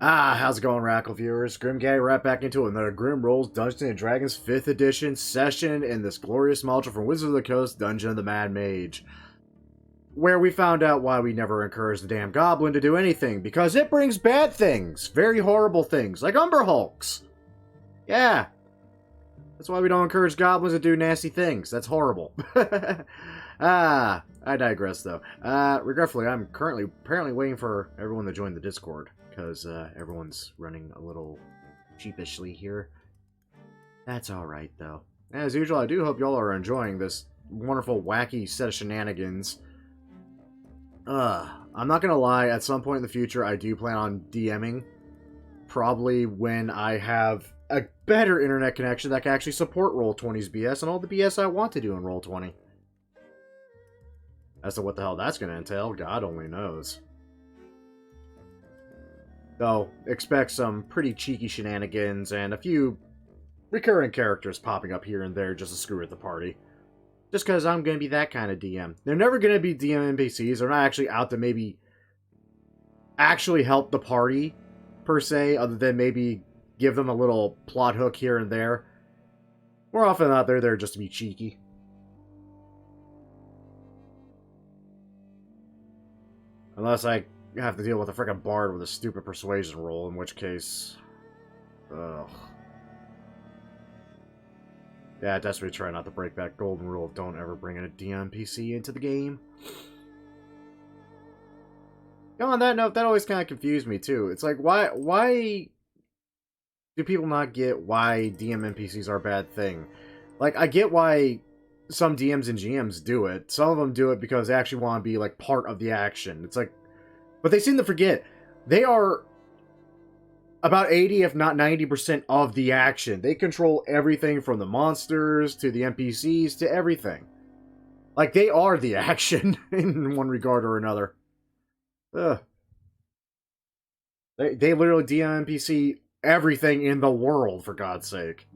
How's it going, Rackle viewers? Grimgag right back into another Grim Rolls Dungeons & Dragons 5th edition session in this glorious module from Wizards of the Coast, Dungeon of the Mad Mage. Where we found out why we never encourage the damn goblin to do anything, because it brings bad things, very horrible things, like Umber Hulks. Yeah. That's why we don't encourage goblins to do nasty things. That's horrible. I digress, though. Regretfully, I'm currently apparently waiting for everyone to join the Discord, because everyone's running a little sheepishly here. That's alright, though. As usual, I do hope y'all are enjoying this wonderful, wacky set of shenanigans. I'm not gonna lie, at some point in the future, I do plan on DMing. Probably when I have a better internet connection that can actually support Roll20's BS and all the BS I want to do in Roll20. As to what the hell that's gonna entail, God only knows. Though, expect some pretty cheeky shenanigans and a few recurring characters popping up here and there just to screw with the party. Just because I'm going to be that kind of DM. They're never going to be DM NPCs. They're not actually out to maybe actually help the party, per se, other than maybe give them a little plot hook here and there. More often than not, they're there just to be cheeky. Unless I have to deal with a freaking bard with a stupid persuasion roll, in which case... Ugh. Yeah, I desperately try not to break that golden rule of don't ever bring a DM NPC into the game. On that note, that always kind of confused me, too. It's like, why do people not get why DM NPCs are a bad thing? Like, I get why some DMs and GMs do it. Some of them do it because they actually want to be, like, part of the action. It's like... But they seem to forget, they are about 80, if not 90% of the action. They control everything from the monsters, to the NPCs, to everything. Like, they are the action, in one regard or another. Ugh. They literally DM NPC everything in the world, for God's sake.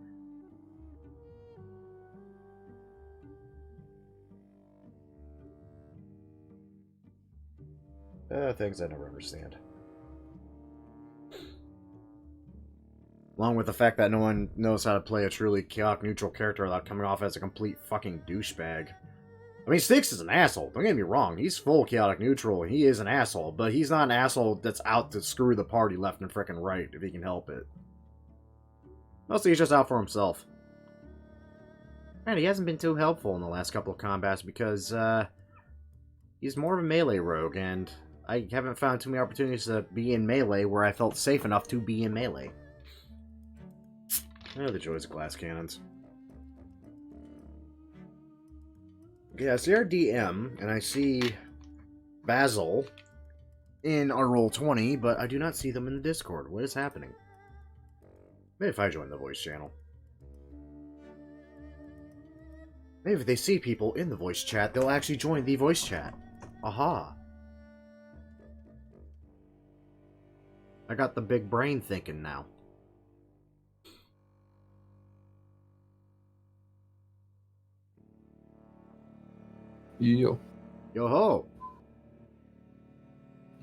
Things I never understand. Along with the fact that no one knows how to play a truly chaotic neutral character without coming off as a complete fucking douchebag. I mean, Styx is an asshole, don't get me wrong. He's full chaotic neutral, and he is an asshole, but he's not an asshole that's out to screw the party left and frickin' right, if he can help it. Mostly he's just out for himself. And he hasn't been too helpful in the last couple of combats because, he's more of a melee rogue, and I haven't found too many opportunities to be in melee where I felt safe enough to be in melee. Oh, the joys of glass cannons. Okay, I see our DM, and I see Basil in our Roll20, but I do not see them in the Discord. What is happening? Maybe if I join the voice channel. Maybe if they see people in the voice chat, they'll actually join the voice chat. Aha. I got the big brain thinking now. Yo. Yo-ho.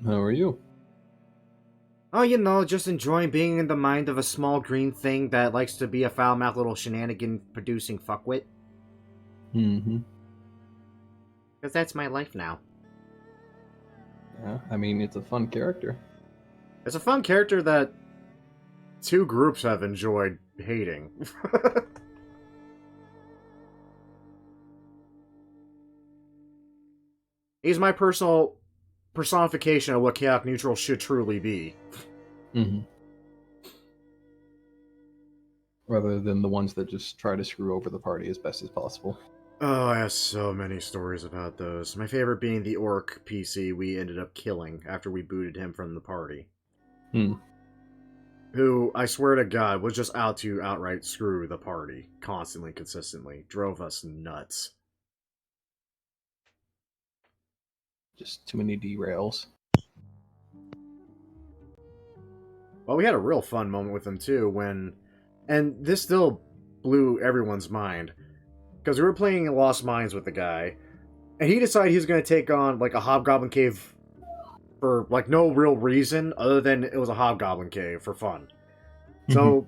How are you? Oh, you know, just enjoying being in the mind of a small green thing that likes to be a foul-mouthed little shenanigan-producing fuckwit. Mm-hmm. Because that's my life now. Yeah, I mean, it's a fun character. It's a fun character that two groups have enjoyed hating. He's my personal personification of what chaotic neutral should truly be. Mm-hmm. Rather than the ones that just try to screw over the party as best as possible. Oh, I have so many stories about those. My favorite being the orc PC we ended up killing after we booted him from the party. Hmm. Who, I swear to God, was just out to outright screw the party. Constantly, consistently. Drove us nuts. Just too many derails. Well, we had a real fun moment with him, too, when... And this still blew everyone's mind. Because we were playing Lost Mines with the guy, and he decided he was going to take on, like, a Hobgoblin Cave for like no real reason other than it was a hobgoblin cave for fun. So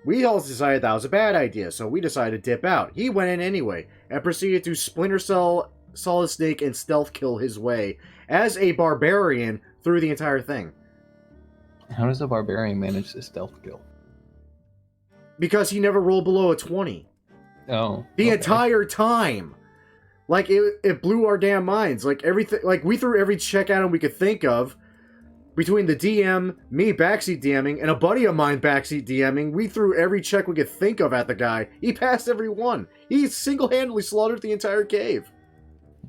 we all decided that was a bad idea, so we decided to dip out. He went in anyway and proceeded to Splinter Cell, Solid Snake, and stealth kill his way as a barbarian through the entire thing. How does a barbarian manage this stealth kill? Because he never rolled below a 20. Oh. The okay. entire time. Like, it blew our damn minds. Like, everything, like, we threw every check at him we could think of. Between the DM, me backseat DMing, and a buddy of mine backseat DMing, we threw every check we could think of at the guy. He passed every one. He single-handedly slaughtered the entire cave.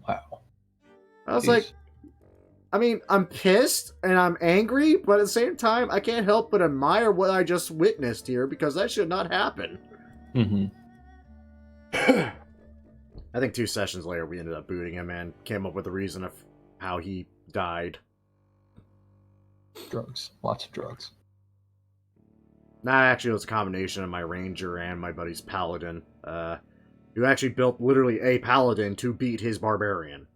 Wow. I was like, I mean, I'm pissed and I'm angry, but at the same time, I can't help but admire what I just witnessed here, because that should not happen. I think 2 sessions later, we ended up booting him and came up with a reason of how he died. Drugs. Lots of drugs. Nah, actually, it was a combination of my ranger and my buddy's paladin, who actually built literally a paladin to beat his barbarian.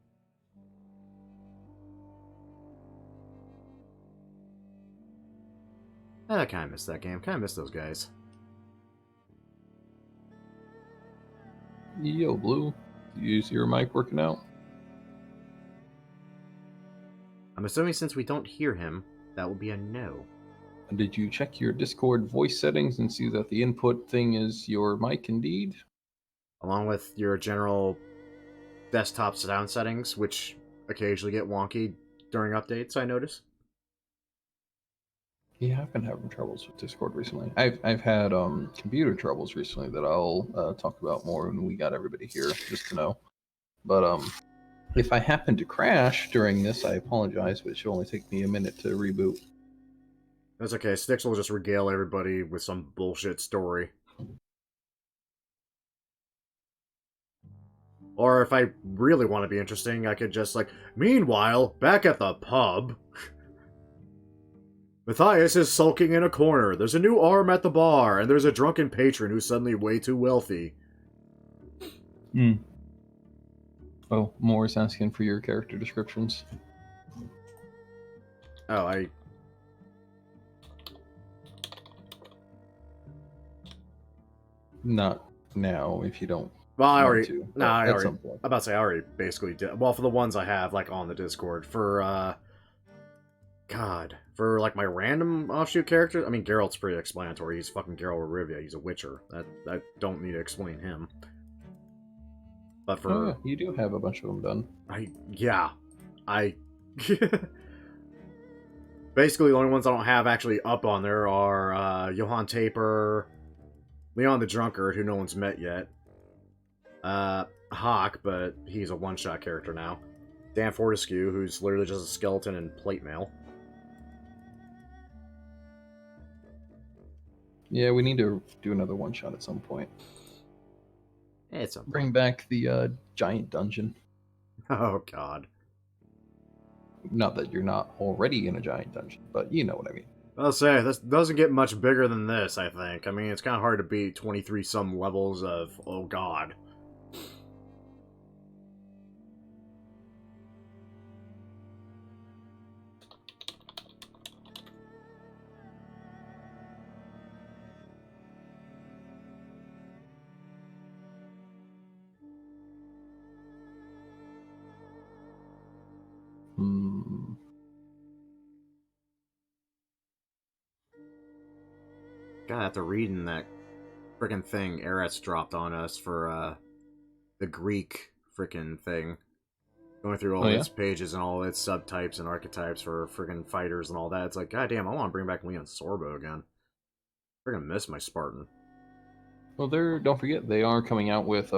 I kind of miss that game. Kind of miss those guys. Yo, Blue. You see your mic working out? I'm assuming since we don't hear him, that will be a no. Did you check your Discord voice settings and see that the input thing is your mic indeed? Along with your general desktop sound settings, which occasionally get wonky during updates, I notice. Yeah, I've been having troubles with Discord recently. I've had computer troubles recently that I'll talk about more when we got everybody here, just to know. But if I happen to crash during this, I apologize, but it should only take me a minute to reboot. That's okay. Styx will just regale everybody with some bullshit story. Or if I really want to be interesting, I could just like, meanwhile, back at the pub, Matthias is sulking in a corner. There's a new arm at the bar, and there's a drunken patron who's suddenly way too wealthy. Oh, Moore's asking for your character descriptions. Oh, Not now, if you don't. Well, I want already... to, No, I at already... some point. I'm about to say, I already basically did... Well, for the ones I have, like, on the Discord. For, God. For, like, my random offshoot character... I mean, Geralt's pretty explanatory. He's fucking Geralt of Rivia. He's a witcher. I don't need to explain him. But for... Oh, yeah, you do have a bunch of them done. Basically, the only ones I don't have actually up on there are Johann Taper, Leon the Drunkard, who no one's met yet, Hawk, but he's a one-shot character now, Dan Fortescue, who's literally just a skeleton and plate mail. Yeah, we need to do another one-shot at some point. It's a... Bring back the giant dungeon. Oh, God. Not that you're not already in a giant dungeon, but you know what I mean. I'll say, this doesn't get much bigger than this, I think. I mean, it's kind of hard to beat 23-some levels of, oh God. God, after reading that frickin' thing Eretz dropped on us for the Greek frickin' thing, going through all its pages and all its subtypes and archetypes for frickin' fighters and all that, it's like, goddamn, I want to bring back Leon Sorbo again. Frickin' miss my Spartan. Well, don't forget, they are coming out with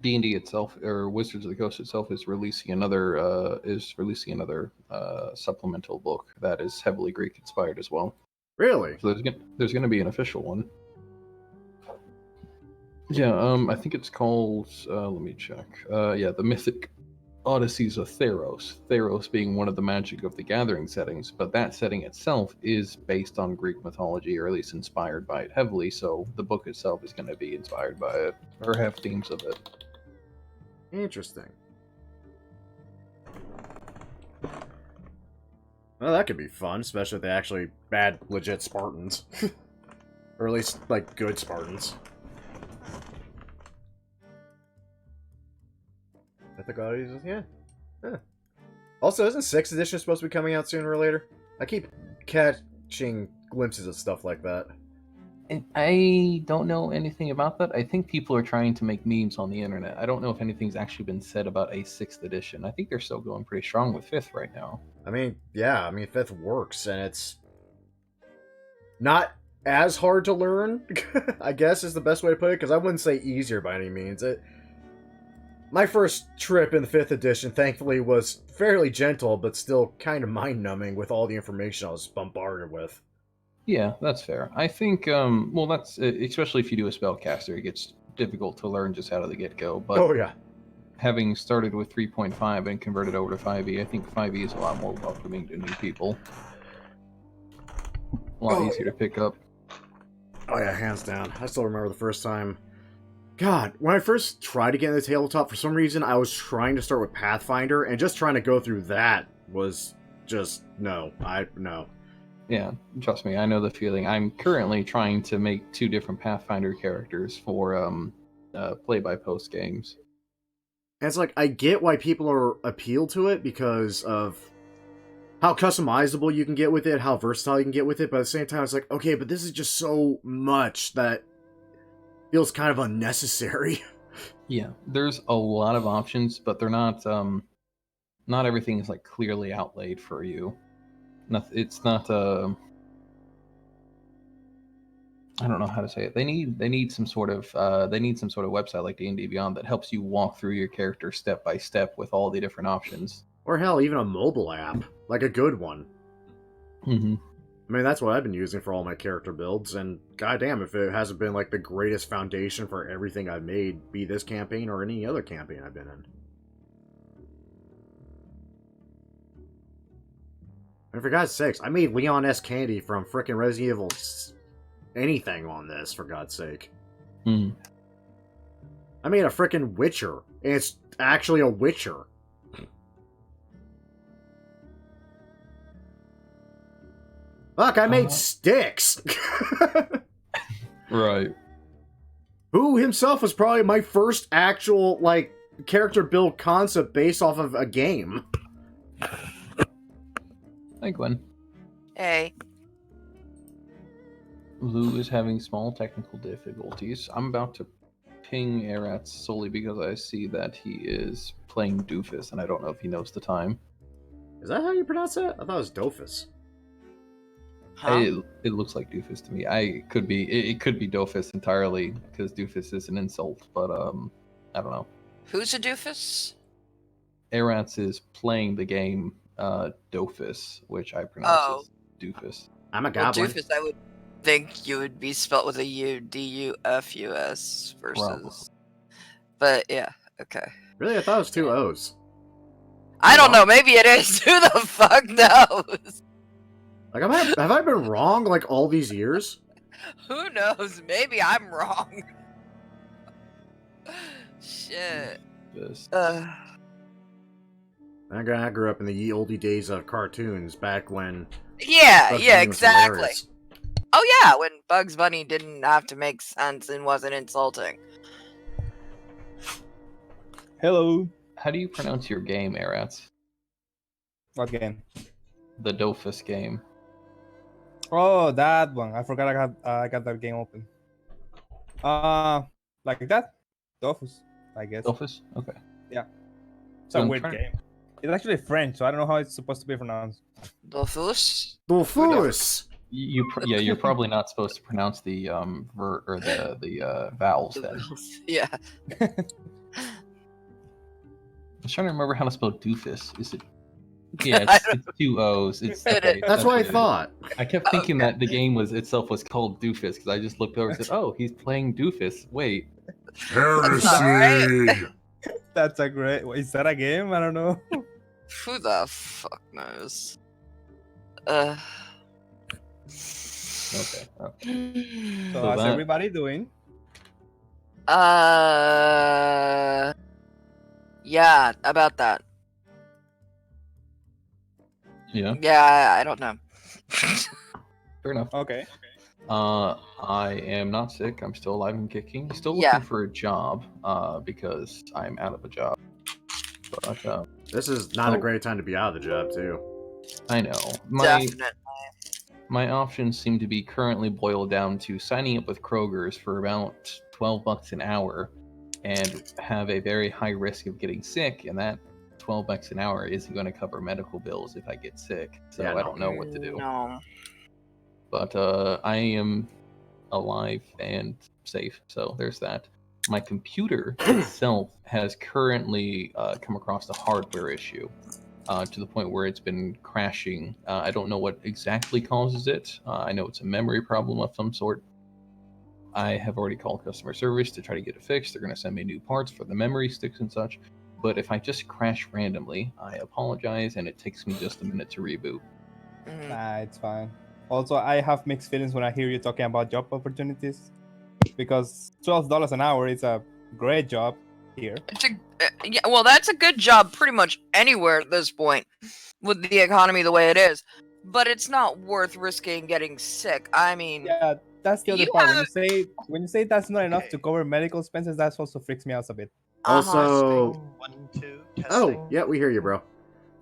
D&D itself, or Wizards of the Coast itself, is releasing another supplemental book that is heavily Greek inspired as well. Really? So there's going to be an official one. Yeah, I think it's called, let me check. The Mythic Odysseys of Theros. Theros being one of the Magic of the Gathering settings, but that setting itself is based on Greek mythology, or at least inspired by it heavily, so the book itself is going to be inspired by it, or have themes of it. Interesting. Well, that could be fun, especially if they actually bad, legit Spartans. Or at least, like, good Spartans. I think I'll use it, yeah. Also, isn't 6th edition supposed to be coming out sooner or later? I keep catching glimpses of stuff like that. I don't know anything about that. I think people are trying to make memes on the internet. I don't know if anything's actually been said about a 6th edition. I think they're still going pretty strong with 5th right now. I mean, yeah, 5th works, and it's not as hard to learn, I guess is the best way to put it, because I wouldn't say easier by any means. My first trip in the 5th edition, thankfully, was fairly gentle, but still kind of mind-numbing with all the information I was bombarded with. Yeah, that's fair. I think, well, that's, especially if you do a spellcaster, it gets difficult to learn just out of the get-go, but oh, yeah. Having started with 3.5 and converted over to 5e, I think 5e is a lot more welcoming to new people. A lot easier to pick up. Oh yeah, hands down. I still remember the first time. God, when I first tried to get into tabletop, for some reason I was trying to start with Pathfinder, and just trying to go through that was just, no. Yeah, trust me, I know the feeling. I'm currently trying to make 2 different Pathfinder characters for play-by-post games. And it's like, I get why people are appealed to it because of how customizable you can get with it, how versatile you can get with it, but at the same time, it's like, okay, but this is just so much that feels kind of unnecessary. Yeah, there's a lot of options, but they're not, not everything is, like, clearly outlaid for you. It's not, I don't know how to say it. They need some sort of website like D&D Beyond that helps you walk through your character step by step with all the different options. Or hell, even a mobile app. Like a good one. Mm-hmm. I mean, that's what I've been using for all my character builds, and goddamn if it hasn't been like the greatest foundation for everything I've made, be this campaign or any other campaign I've been in. And for God's sakes, I made Leon S. Candy from frickin' Resident Evil anything on this, for God's sake. Hmm. I made a frickin' Witcher, and it's actually a Witcher. Fuck, I made Styx! Right. Who himself was probably my first actual, like, character build concept based off of a game. Hi, Gwen. Hey. Lou is having small technical difficulties. I'm about to ping Eratz solely because I see that he is playing Doofus, and I don't know if he knows the time. Is that how you pronounce that? I thought it was Dofus. Huh? It looks like Doofus to me. It could be Dofus entirely because Doofus is an insult, but I don't know. Who's a doofus? Eratz is playing the game Dofus, which I pronounce as Doofus. I'm a Well, goblin. doofus, I would think you would be spelt with a U, D-U-F-U-S versus. Problem. But yeah, okay. Really? I thought it was 2 O's. I don't know. Maybe it is. Who the fuck knows? Like, have I been wrong, like, all these years? Who knows? Maybe I'm wrong. Shit. This. I grew up in the ye olde days of cartoons, back when... Yeah, Bugs yeah, Bunny was exactly. hilarious. Oh yeah, when Bugs Bunny didn't have to make sense and wasn't insulting. Hello. How do you pronounce your game, Eratz? What game? The Dofus game. Oh, that one. I forgot I got that game open. Like that? Dofus, I guess. Dofus? Okay. It's a I'm weird trying- game. It's actually French, so I don't know how it's supposed to be pronounced. Dofus? Dofus! You're probably not supposed to pronounce the vowels then. Yeah. I was trying to remember how to spell doofus. Is it? Yeah, it's 2 O's. It's okay, That's what I it is. thought. I kept thinking that the game was called Doofus because I just looked over and said, "Oh, he's playing Doofus." Wait, Heresy! That's a great. Is that a game? I don't know. Who the fuck knows? okay. So So how's that- everybody doing? Yeah, about that. Yeah, Yeah, I don't know. fair enough. Okay. I am not sick. I'm still alive and kicking. Still Yeah. looking for a job, because I'm out of a job. But This is not a Oh. great time to be out of the job, too. I know Definitely. my options seem to be currently boiled down to signing up with Kroger's for about $12 an hour, and have a very high risk of getting sick, and that $12 an hour isn't going to cover medical bills if I get sick. So Yeah, I no. don't know what to do. No. But I am alive and safe, so there's that. My computer itself has currently come across a hardware issue, to the point where it's been crashing. I don't know what exactly causes it. I know it's a memory problem of some sort. I have already called customer service to try to get it fixed. They're going to send me new parts for the memory sticks and such. But if I just crash randomly, I apologize, and it takes me just a minute to reboot. Mhm. Nah, it's fine. Also, I have mixed feelings when I hear you talking about job opportunities, because $12 an hour is a great job here. It's yeah, well, that's a good job pretty much anywhere at this point, with the economy the way it is. But it's not worth risking getting sick. I mean, Yeah, that's the other You part. have- When you say that's not enough to Okay. cover medical expenses, that also freaks me out a bit. Also- Testing, 1, 2, testing. Oh, yeah, we hear you, bro.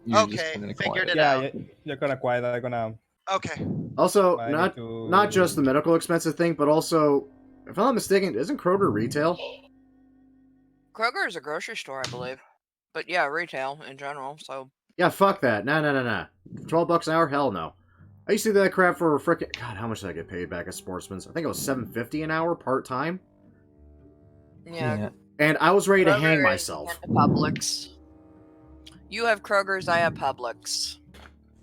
You're just Okay, kinda figured quiet. it Yeah, out. you're gonna quiet. I'm gonna. Okay. Also, I need to- not just the medical expensive thing, but also, if I'm not mistaken, isn't Kroger retail? Kroger is a grocery store, I believe. But yeah, retail in general. So Yeah, fuck that. Nah. $12 an hour? Hell no. I used to do that crap for frickin' God, how much did I get paid back at Sportsman's? I think it was $7.50 an hour, part-time. yeah, And I was ready to Kroger hang is myself. into Publix. You have Kroger's, I have Publix.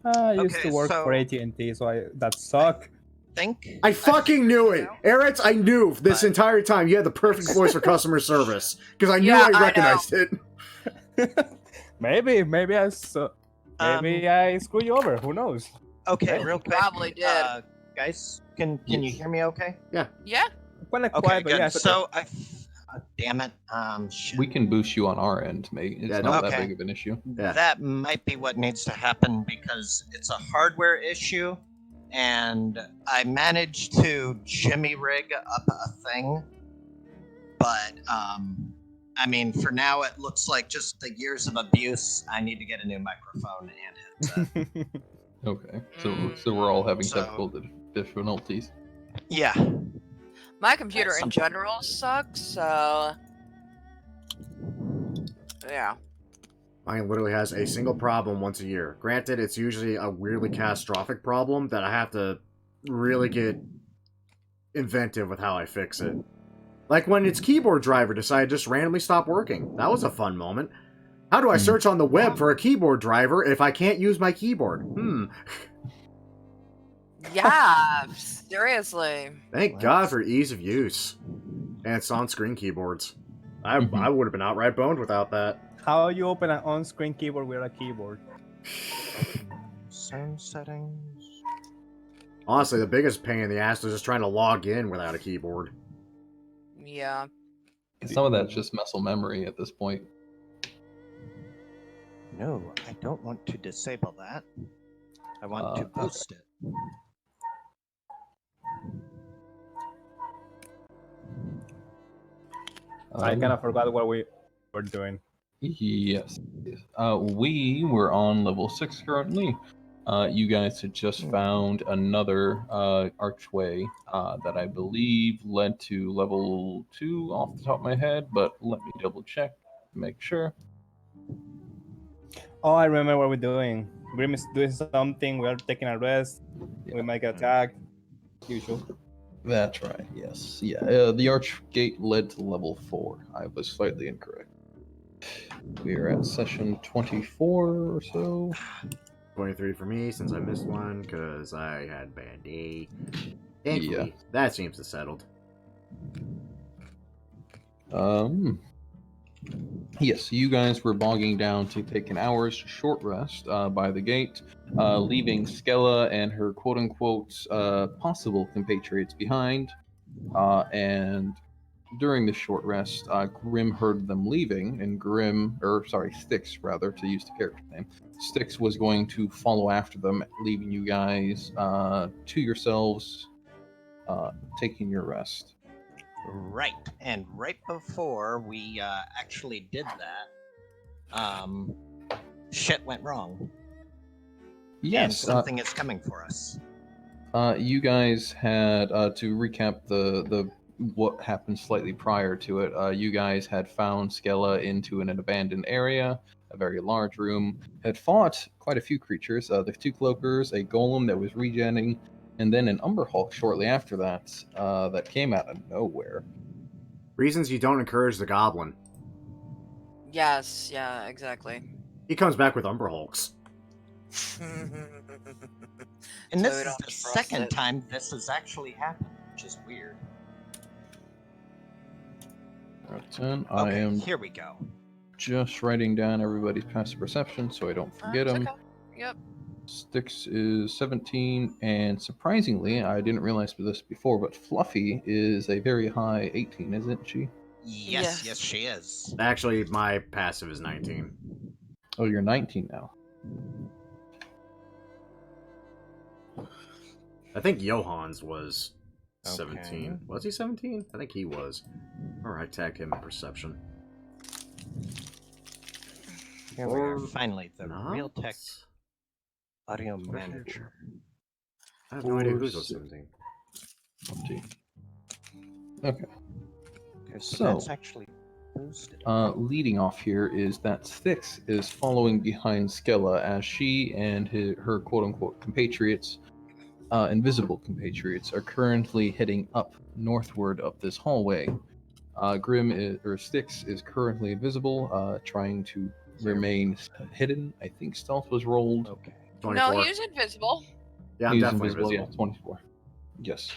I used Okay, to work for so- AT&T, so that suck. Think. I fucking knew it! Eretz, I knew this But- entire time you had the perfect voice for customer service. Because I knew Yeah, I I recognized it. maybe I screw you over. Who knows? Okay, You real quick. probably did. Guys, can you Yes. hear me okay? Yeah. Kinda Okay, quiet, but good. yeah, it's okay. So, damn it. Shit. We can boost you on our end, mate. It's Yeah, not okay. that big of an issue. Yeah. That might be what needs to happen because it's a hardware issue, and I managed to jimmy rig up a thing, but I mean, for now it looks like just the years of abuse. I need to get a new microphone and headset. Okay, so we're all having So- technical difficulties. Yeah. My computer in Some- general sucks, so yeah. Mine literally has a single problem once a year. Granted, it's usually a weirdly catastrophic problem that I have to really get inventive with how I fix it. Like when its keyboard driver decided to just randomly stop working. That was a fun moment. How do I search on the web for a keyboard driver if I can't use my keyboard? Yeah, seriously. Thank What? God for ease of use. And it's on-screen keyboards. I would have been outright boned without that. How you open an on-screen keyboard with a keyboard? Sound settings. Honestly, the biggest pain in the ass is just trying to log in without a keyboard. Yeah. Some of that's just muscle memory at this point. No, I don't want to disable that. I want to Okay. boost it. I kind of forgot what we were doing. Yes. We were on level 6 currently. You guys had just found another archway that I believe led to level 2 off the top of my head, but let me double check to make sure. Oh, I remember what we're doing. Grim is doing something. We are taking a rest. We might get attacked. Usual. That's right, yes. Yeah, the arch gate led to level 4. I was slightly incorrect. We are at session 24 or so. 23 for me, since I missed one, because I had bad day. Thankfully, that seems to settled. Yes, you guys were bogging down to take an hour's short rest by the gate, leaving Skella and her quote-unquote possible compatriots behind, and during this short rest, Grim heard them leaving, and Styx, rather, to use the character name. Styx was going to follow after them, leaving you guys to yourselves, taking your rest. Right, and right before we actually did that, shit went wrong. And Yes, something is coming for us. you guys had to recap the what happened slightly prior to it. You guys had found Skella into an abandoned area, a very large room, had fought quite a few creatures, the 2 cloakers, a golem that was regenning, and then an Umber Hulk shortly after that, that came out of nowhere. Reasons you don't encourage the goblin. Yes, yeah, exactly. He comes back with Umber Hulks. And So this we is don't the trust second it. time this has actually happened, which is weird. Right, I Okay, am here we go. just writing down everybody's passive perception so I don't forget It's them. okay. Yep. Styx is 17, and surprisingly, I didn't realize this before, but Fluffy is a very high 18, isn't she? Yes, Yes. yes, she is. Actually, my passive is 19. Oh, you're 19 now. I think Johann's was Okay. 17. Was he 17? I think he was. Alright, tag him in perception. Here we are, Or finally, the not? real tech audio Where's manager. I have no idea who's Or was 17. 20. Okay. Okay, So- that's actually boosted. Leading off here is that Styx is following behind Skella as she and her quote-unquote compatriots, invisible compatriots, are currently heading up northward up this hallway. Styx is currently invisible, trying to remain hidden. I think stealth was rolled. Okay. 24. No, he was invisible. Yeah, I'm He's definitely invisible. invisible. Yeah, 24. Yes.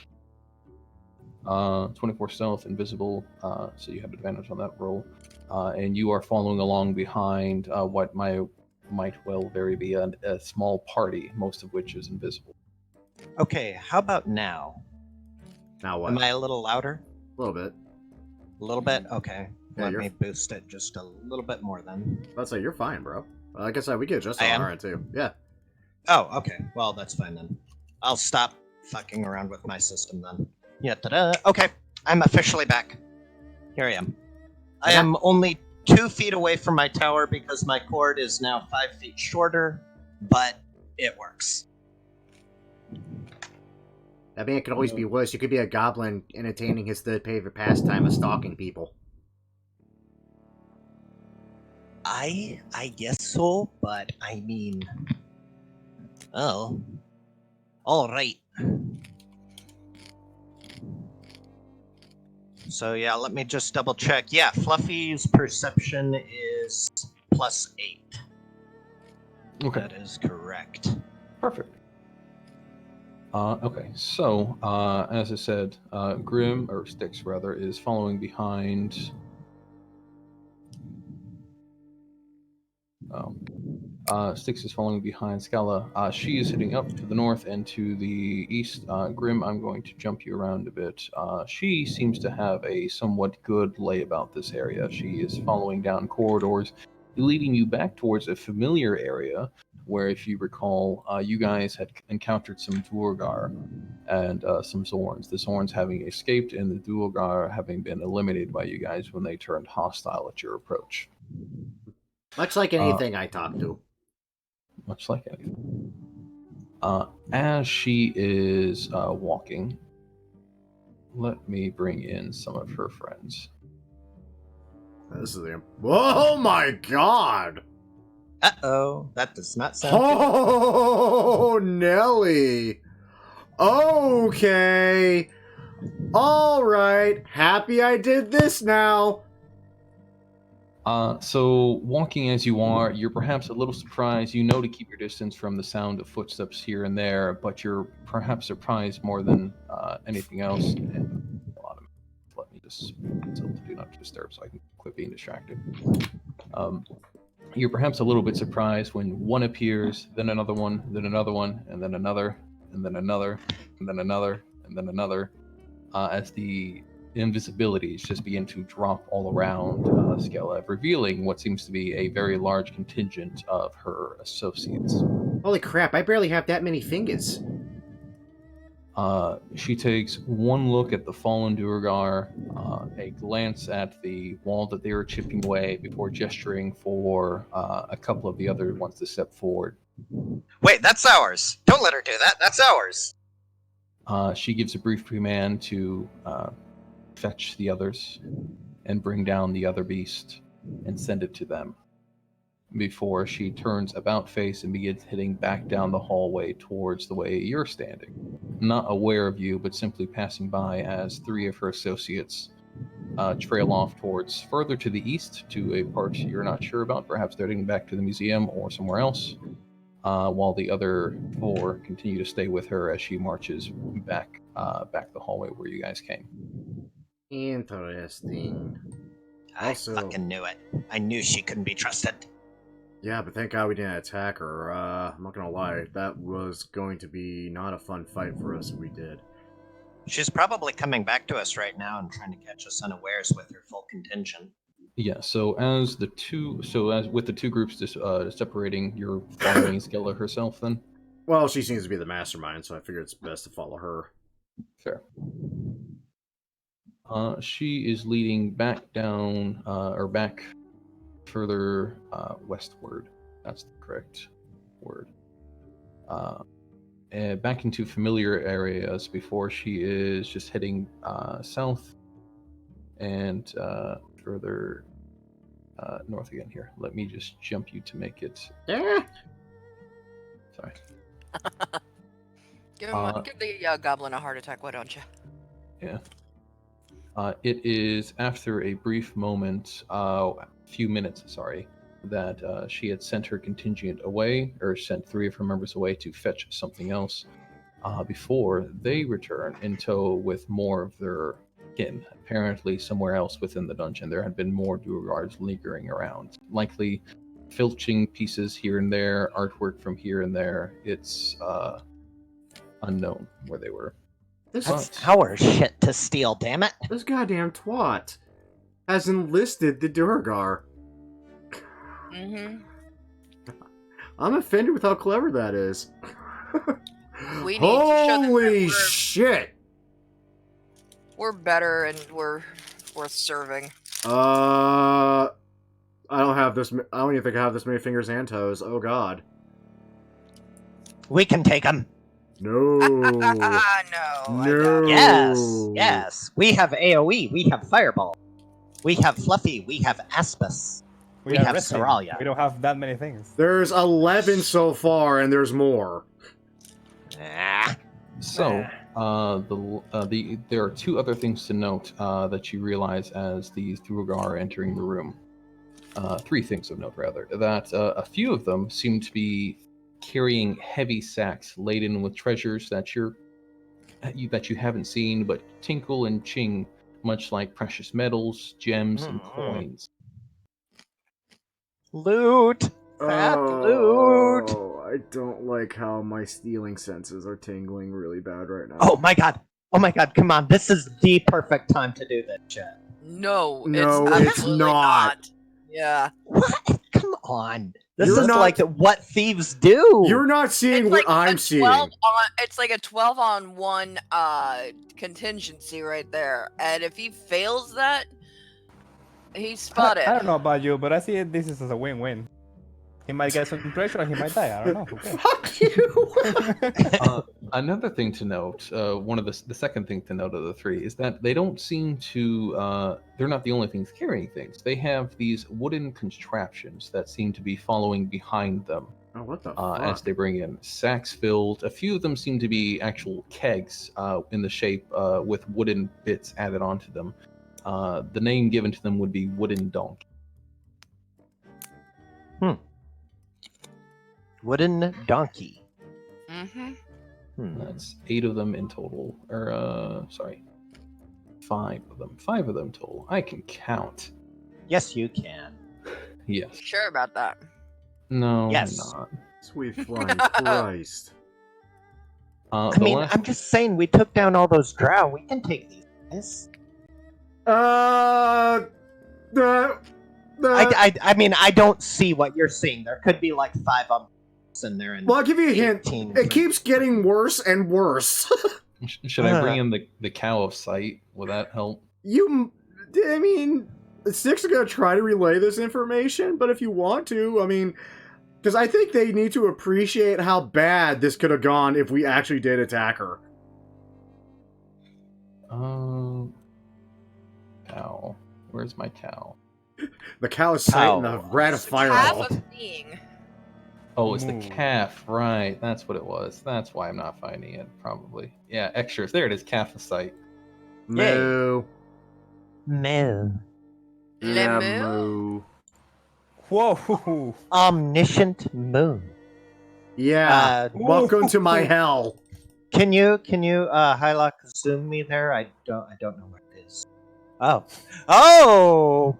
24 stealth, invisible, so you have advantage on that roll. And you are following along behind what might well very be a small party, most of which is invisible. Okay, how about now? Now what? Am I a little louder? A little bit. A little bit? Okay. Yeah, Let you're- me boost it just a little bit more then. Let's say you're fine, bro. Like I said, we can adjust I on am? our end too. Yeah. Oh, okay. Well, that's fine then. I'll stop fucking around with my system then. Yeah, ta-da. Okay, I'm officially back. Here I am. I Yeah. am only 2 feet away from my tower because my cord is now 5 feet shorter, but it works. I mean, it could always be worse. You could be a goblin entertaining his third favorite pastime of stalking people. I guess so, but I mean, oh, all right. So yeah, let me just double check. Yeah, Fluffy's perception is +8. Okay. That is correct. Perfect. Okay, so as I said, Styx rather, is following behind. Styx is following behind Scala. She is heading up to the north and to the east. Grim, I'm going to jump you around a bit. She seems to have a somewhat good lay about this area. She is following down corridors, leading you back towards a familiar area where, if you recall, you guys had encountered some Duergar and some Zorns. The Zorns having escaped and the Duergar having been eliminated by you guys when they turned hostile at your approach. Much like anything I talk to. Much like anything. As she is walking, let me bring in some of her friends. This is the. Oh my god! Uh-oh, that does not sound good. Oh, Nelly! Okay! Alright, happy I did this now! So, walking as you are, you're perhaps a little surprised. You know to keep your distance from the sound of footsteps here and there, but you're perhaps surprised more than anything else. And a lot of let me just tilt to do not disturb so I can quit being distracted. You're perhaps a little bit surprised when one appears, then another one, then another one, and then another, and then another, and then another, and then another, as the invisibilities just begin to drop all around Skelev, revealing what seems to be a very large contingent of her associates. Holy crap, I barely have that many fingers. She takes one look at the fallen Duergar, a glance at the wall that they were chipping away before gesturing for a couple of the other ones to step forward. Wait, that's ours. Don't let her do that. That's ours. She gives a brief command to fetch the others and bring down the other beast and send it to them before she turns about face and begins heading back down the hallway towards the way you're standing. Not aware of you, but simply passing by as three of her associates trail off towards further to the east to a part you're not sure about. Perhaps they're heading back to the museum or somewhere else, while the other four continue to stay with her as she marches back the hallway where you guys came. Interesting. I Also- fucking knew it. I knew she couldn't be trusted. Yeah, but thank God we didn't attack her. I'm not gonna lie, that was going to be not a fun fight for us if we did. She's probably coming back to us right now and trying to catch us unawares with her full contingent. Yeah, as with the two groups just separating, you're following Skella herself then? Well, she seems to be the mastermind, so I figured it's best to follow her. Fair. She is leading back down, or back further westward. That's the correct word. And back into familiar areas before she is just heading south and further north again here. Let me just jump you to make it. Yeah. Sorry. Give the goblin a heart attack, why don't you? Yeah. It is after a brief moment, few minutes, sorry, that she had sent her contingent away, or sent three of her members away to fetch something else, before they return in tow with more of their kin, apparently somewhere else within the dungeon. There had been more Duergars lingering around, likely filching pieces here and there, artwork from here and there. It's unknown where they were. That's our shit to steal, damn it. This goddamn twat has enlisted the Duergar. Mm-hmm. I'm offended with how clever that is. We need to show them that Holy shit! we're better and we're worth serving. I don't have this. I don't even think I have this many fingers and toes. Oh god. We can take them. No. No. I No. don't. Yes. We have AoE. We have Fireball. We have Fluffy. We have Aspis. We have risking. Seralia. We don't have that many things. There's 11 so far, and there's more. Ah. So, there are two other things to note that you realize as these Duergar are entering the room. Three things of note, rather. That a few of them seem to be carrying heavy sacks laden with treasures that you haven't seen, but tinkle and ching, much like precious metals, gems, and coins. Loot. Fat loot. Oh, I don't like how my stealing senses are tingling really bad right now. Oh my god. Oh my god. Come on. This is the perfect time to do this shit. No, No, it's it's absolutely not. Yeah. What? Come on. This You're is not- like what thieves do. You're not seeing It's what like I'm a seeing. 12 it's like a 12 on 1 contingency right there. And if he fails that, he's spotted. I don't know about you, but I see this as a win-win. He might get some treasure and he might die. I don't know. Who cares? Fuck you! Another thing to note, one of the second thing to note of the three is that they don't seem to. They're not the only things carrying things. They have these wooden contraptions that seem to be following behind them Oh, what the as fuck? they bring in sacks filled. A few of them seem to be actual kegs in the shape with wooden bits added onto them. The name given to them would be wooden donkey. Wooden donkey. Mm-hmm. That's 8 of them in total. Or, sorry. 5 of them. 5 of them total. I can count. Yes, you can. Yes. Sure about that. No, Yes. I'm not. Sweet flying Christ. I mean, I'm just saying, we took down all those drow. We can take these guys. I mean, I don't see what you're seeing. There could be like 5 in there. And Well, I'll give you a hint. 18 It keeps getting worse and worse. Should I bring in the cow of sight? Will that help? I mean, Styx are going to try to relay this information, but if you want to, I mean, because I think they need to appreciate how bad this could have gone if we actually did attack her. Cow. Where's my cow? The cow is sight and the rat of Half fireball. of being. Oh, it's the calf, right? That's what it was. That's why I'm not finding it, probably. Yeah, extras. There it is, calf of sight. Moo. Moo. Yeah, Lemu? moo. Whoa. Omniscient moon. Yeah. Welcome to my hell. Can you Hylock zoom me there? I don't know where it is. Oh.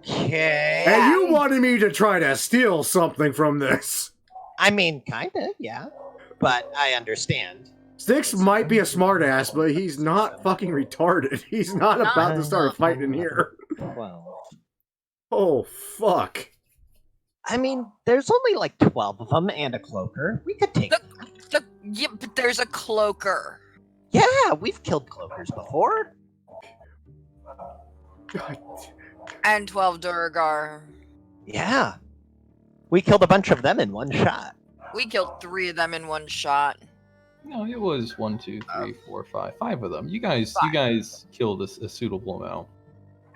Okay. And you wanted me to try to steal something from this. I mean, kinda, yeah. But I understand. Styx might be a smartass, but he's not fucking retarded. He's not about to start fighting in here. Well, Oh, fuck. I mean, there's only like 12 of them and a cloaker. We could take them. Yeah, but there's a cloaker. Yeah, we've killed cloakers before. God. And 12 Durgar. Yeah. We killed a bunch of them in one shot. We killed 3 of them in one shot. No, it was 1, 2, 3, 4, 5. 5 of them. You guys killed a suitable amount.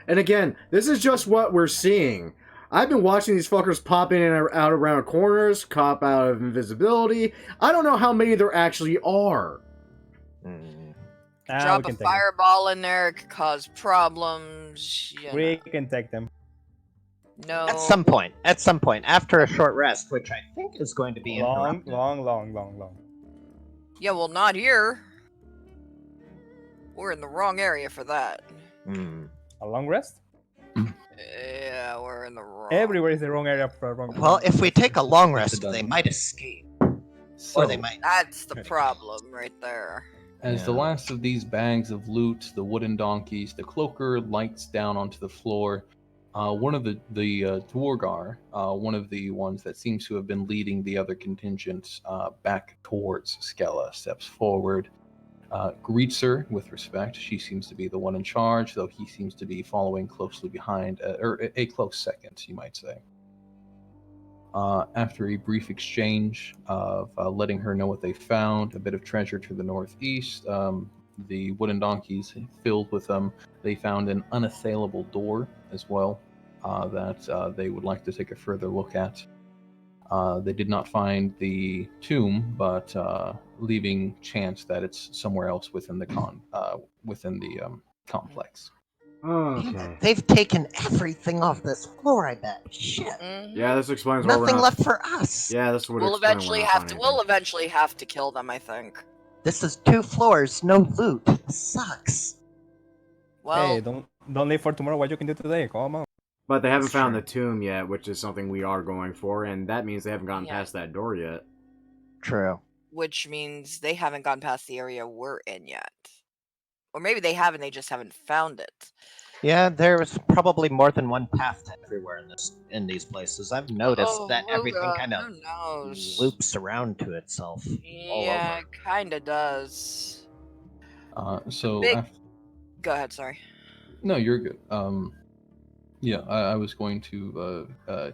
And again, this is just what we're seeing. I've been watching these fuckers pop in and out around corners, cop out of invisibility. I don't know how many there actually are. Drop a fireball in there, it could cause problems. We can take them. No. At some point, after a short rest, which I think is going to be Long. Yeah, well, not here. We're in the wrong area for that. A long rest? Yeah, we're in the wrong. Everywhere is the wrong area for a wrong. Well, if we take a long rest, they might escape. So, Or they might. That's the problem right there. as the last of these bags of loot, the wooden donkeys, the cloaker lights down onto the floor, one of the Dwargar, one of the ones that seems to have been leading the other contingent back towards Skella, steps forward, greets her with respect. She seems to be the one in charge, though he seems to be following closely behind, or a close second, you might say. After a brief exchange of letting her know what they found, a bit of treasure to the northeast, the wooden donkeys filled with them, they found an unassailable door as well that they would like to take a further look at. They did not find the tomb, but leaving chance that it's somewhere else within the complex. Okay. They've taken everything off this floor, I bet. Shit. Yeah, this explains why we're Nothing not... left for us. Yeah, this would We'll explain eventually we're not have to. finding We'll anything. eventually have to kill them, I think. This is 2 floors, no loot. Sucks. Well, Hey, don't live for tomorrow. What you can do today? Come on. But they haven't That's found true. the tomb yet, which is something we are going for, and that means they haven't gotten Yeah. past that door yet. True. which means they haven't gone past the area we're in yet, or maybe they haven't. They just haven't found it. Yeah, there's probably more than one path to everywhere in these places. I've noticed that everything God, kind of who knows? loops around to itself. all Yeah, over. it kinda does. So Big- after, Go ahead. Sorry. no, you're good. Yeah, I was going to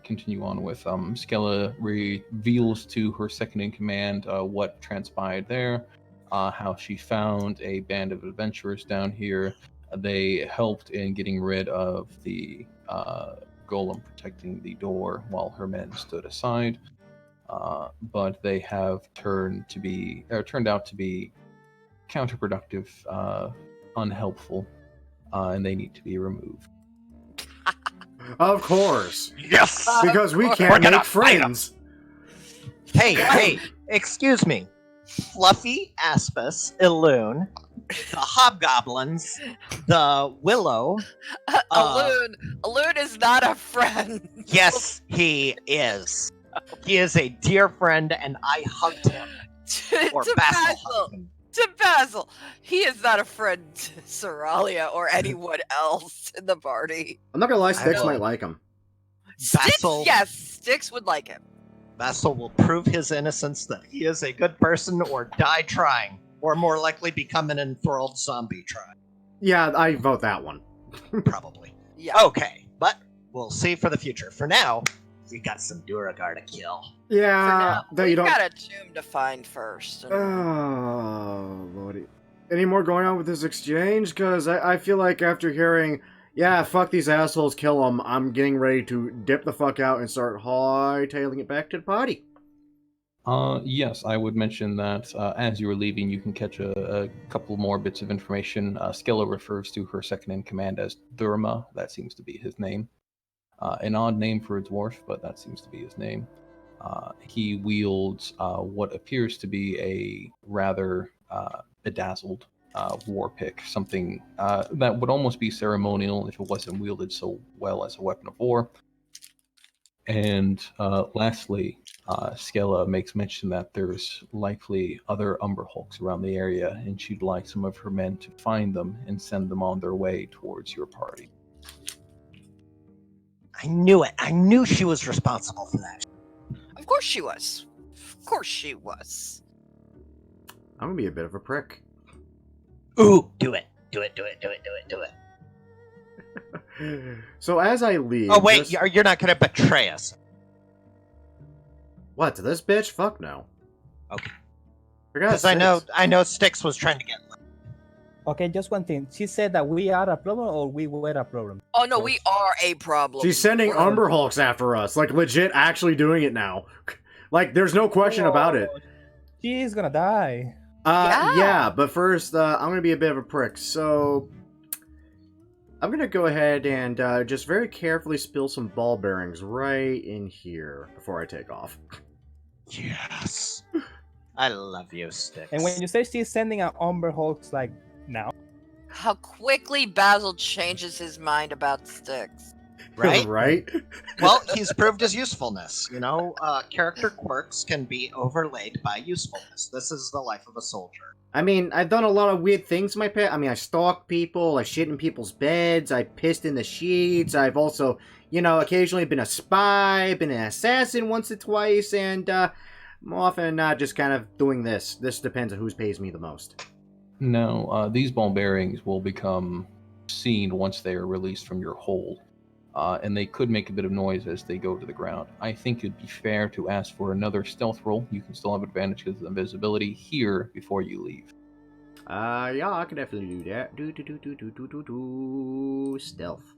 continue on with Skella reveals to her second in command what transpired there, how she found a band of adventurers down here. They helped in getting rid of the golem protecting the door while her men stood aside, but they have turned out to be counterproductive, unhelpful, and they need to be removed. Of course. Yes! Because we We're can't gonna make fight 'em. friends. Hey, excuse me. Fluffy, Aspis, Illoon, the Hobgoblins, the Willow. Alune is not a friend. Yes, he is. He is a dear friend, and I hugged him. Or to Basil Basil. hugged him. to Basil. He is not a friend to Soralia or anyone else in the party. I'm not gonna lie, Styx know. might like him. Basil- Styx, yes, Styx would like him. Basil will prove his innocence that he is a good person or die trying, or more likely become an enthralled zombie trying. Yeah, I vote that one. Probably. Yeah. Okay, but we'll see for the future. For now, we got some Duragar to kill. For Yeah, now, though we you don't. got a tomb to find first. and- Oh, lordy. Any more going on with this exchange? Because I feel like after hearing, yeah, fuck these assholes, kill them, I'm getting ready to dip the fuck out and start hightailing it back to the party. Yes, I would mention that as you were leaving, you can catch a couple more bits of information. Skella refers to her second in command as Durma. That seems to be his name. An odd name for a dwarf, but that seems to be his name. He wields what appears to be a rather bedazzled war pick, something that would almost be ceremonial if it wasn't wielded so well as a weapon of war. And lastly, Skella makes mention that there's likely other Umber Hulks around the area, and she'd like some of her men to find them and send them on their way towards your party. I knew it. I knew she was responsible for that. Of course she was. Of course she was. I'm gonna be a bit of a prick. Ooh, do it. Do it, do it, do it, do it, do it. So as I leave... Oh, wait, just- you're not going to betray us. What, to this bitch? Fuck no. Okay. For God's Because sakes. I know Styx was trying to get... Okay, just one thing. She said that we are a problem or we were a problem. Oh no, we are a problem. She's sending We're- Umber Hulks after us. Like, legit actually doing it now. Like, there's no question about it. She is gonna die. Yeah, but first, I'm gonna be a bit of a prick. So, I'm gonna go ahead and just very carefully spill some ball bearings right in here before I take off. Yes. I love you, Styx. And when you say she's sending out Umber Hulks, like, now? How quickly Basil changes his mind about Styx. Right? Right? Well, he's proved his usefulness. You know, character quirks can be overlaid by usefulness. This is the life of a soldier. I mean, I've done a lot of weird things in my past. I mean, I stalked people, I shit in people's beds, I pissed in the sheets, I've also, occasionally been a spy, been an assassin once or twice, and I'm often not just kind of doing this. This depends on who pays me the most. Now, these ball bearings will become seen once they are released from your hold, and they could make a bit of noise as they go to the ground. I think it'd be fair to ask for another stealth roll. You can still have advantage because of the invisibility here before you leave. Yeah, I can definitely do that. Stealth.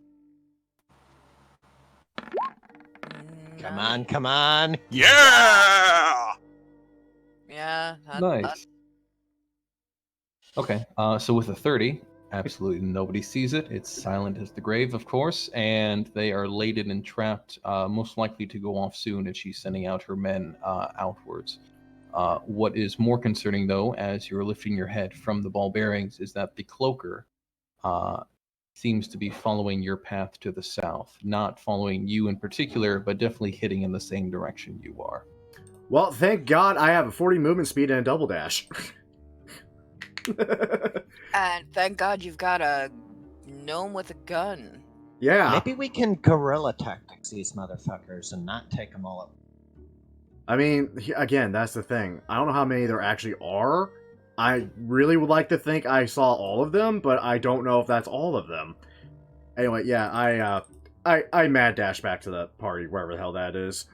Come on, come on. Yeah! Yeah. Nice. Okay, so with a 30, absolutely nobody sees it. It's silent as the grave, of course, and they are laded and trapped, most likely to go off soon as she's sending out her men outwards. What is more concerning, though, as you're lifting your head from the ball bearings, is that the cloaker seems to be following your path to the south. Not following you in particular, but definitely hitting in the same direction you are. Well, thank God I have a 40 movement speed and a double dash. And thank God you've got a gnome with a gun. Yeah. Maybe we can guerrilla tactics these motherfuckers and not take them all up. I mean, again, that's the thing. I don't know how many there actually are. I really would like to think I saw all of them, but I don't know if that's all of them. Anyway, yeah, I mad dash back to the party, wherever the hell that is.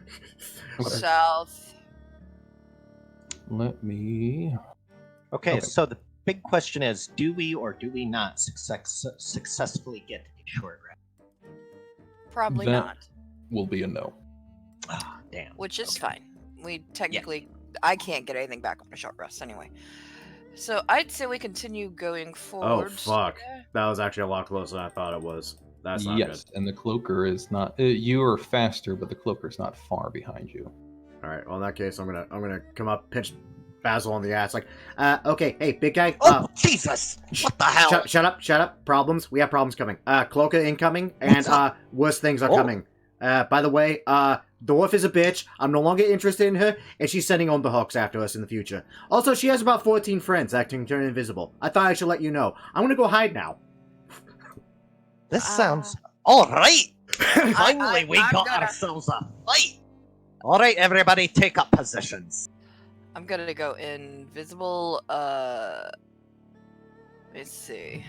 Okay. South. Let me... Okay, Okay. so the big question is, do we or do we not successfully get a short rest? Probably That- not. will be a no. Ah, damn. Which is Okay. fine. We technically, I can't get anything back on a short rest anyway. So I'd say we continue going Oh, forward. fuck. Yeah. That was actually a lot closer than I thought it was. That's not Yes, and the cloaker is not... you are faster, but the cloaker is not far behind you. good. Alright, well in that case, I'm gonna come up, pinch Basil on the ass, like, okay, hey, big guy, Oh, Jesus! What the hell? shut up, problems, we have problems coming. Cloaca incoming, and, What's up? worse things are Oh. coming. By the way, Dwarf is a bitch. I'm no longer interested in her, and she's sending on the hooks after us in the future. Also, she has about 14 friends that can turn invisible. I thought I should let you know. I'm gonna go hide now. This sounds all right. Finally, we I'm got gonna- ourselves a fight. All right, everybody, take up positions. I'm gonna go invisible. Let's see.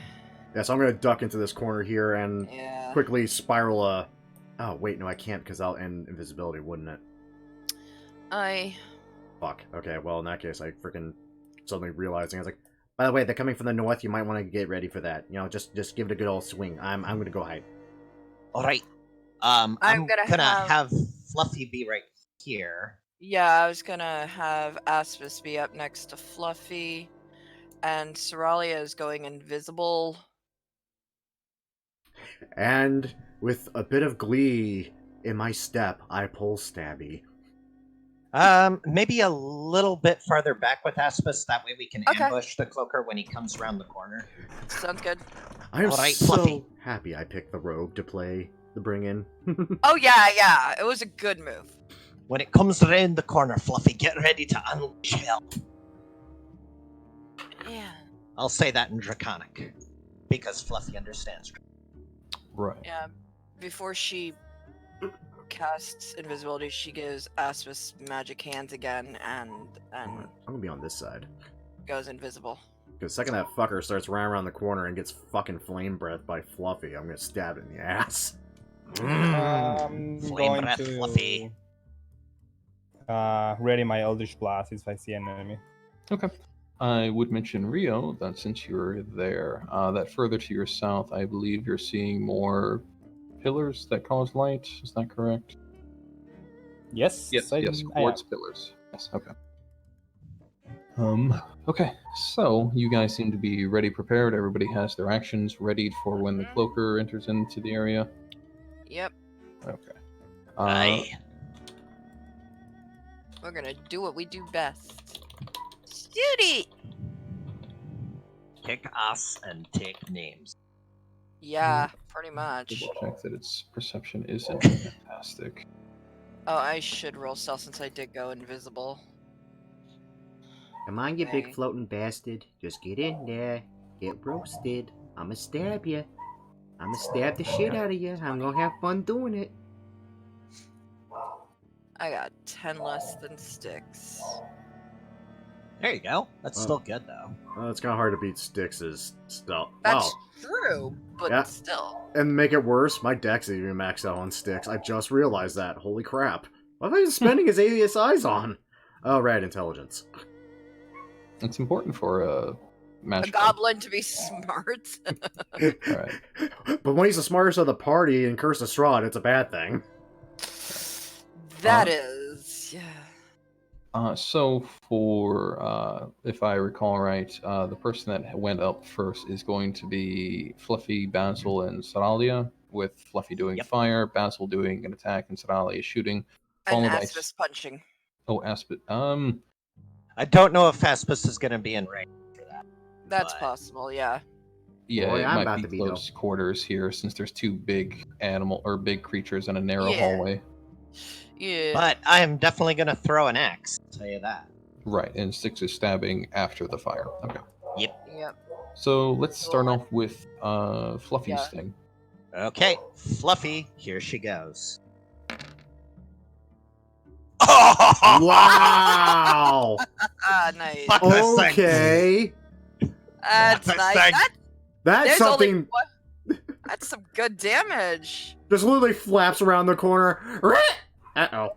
Yeah, so I'm gonna duck into this corner here and Yeah. quickly spiral Oh, wait, no, I can't because I'll end invisibility, wouldn't it? Fuck. Okay, well, in that case, I freaking suddenly realizing, I was like, by the way, they're coming from the north, you might want to get ready for that. You know, just give it a good old swing. I'm gonna go hide. All right. I'm gonna have Fluffy be right here. Yeah, I was gonna have Aspis be up next to Fluffy, and Soralia is going invisible. And with a bit of glee in my step, I pull Stabby. Maybe a little bit farther back with Aspis. That way we can Okay. ambush the cloaker when he comes around the corner. Sounds good. I am Alright, so Fluffy. happy I picked the rogue to play the bring in. Oh yeah, it was a good move. When it comes around the corner, Fluffy, get ready to unleash hell. Yeah. I'll say that in Draconic, because Fluffy understands. Right. Yeah. Before she casts invisibility, she gives Aspis magic hands again and I'm gonna be on this side. goes invisible. Because the second that fucker starts running around the corner and gets fucking flame breath by Fluffy, I'm gonna stab it in the ass. I'm Flame going breath, to Fluffy. ready my Eldritch Blast if I see an enemy. Okay. I would mention, Rio, that since you're there, that further to your south, I believe you're seeing more pillars that cause light. Is that correct? Yes. Yes, I quartz pillars. Yes, okay. Okay, so you guys seem to be ready, prepared. Everybody has their actions readied for when the cloaker enters into the area. Yep. Okay. Aye. We're gonna do what we do best. Study! Kick ass and take names. Yeah, pretty much. Double check that its perception isn't fantastic. Oh, I should roll stealth since I did go invisible. Come on, you Okay. big floating bastard. Just get in there. Get roasted. I'ma stab you. I'ma stab the shit out of you. I'm gonna have fun doing it. I got 10 less than Styx. There you go. That's Oh. still good, though. Well, it's kind of hard to beat Styx's stuff. That's Wow. true, but Yeah. still. And make it worse, my deck's even maxed out on Styx. I just realized that. Holy crap. What am I spending his ASIs on? Oh, right, intelligence. It's important for a A magic. goblin to be smart. Right. But when he's the smartest of the party and Curse of Strahd, it's a bad thing. That is, yeah. So for, if I recall right, the person that went up first is going to be Fluffy, Basil, and Saralia, with Fluffy doing Yep. fire, Basil doing an attack, and Saralia shooting. And Followed by Aspis punching. Aspid. I don't know if Aspis is going to be in range for that. That's But- possible, yeah. Yeah, Boy, it I'm might about be to be, close quarters here, since there's two big big creatures in a narrow Yeah. hallway. Yeah. But I am definitely going to throw an axe. I'll tell you that. Right, and Styx is stabbing after the fire. Okay. Yep. So let's start off with Fluffy's Yeah. thing. Okay, Fluffy, here she goes. Wow! Ah, nice. Fuck this thing. Okay. That's That's nice. like- That's There's something. only one. That's some good damage. Just literally flaps around the corner. Uh-oh.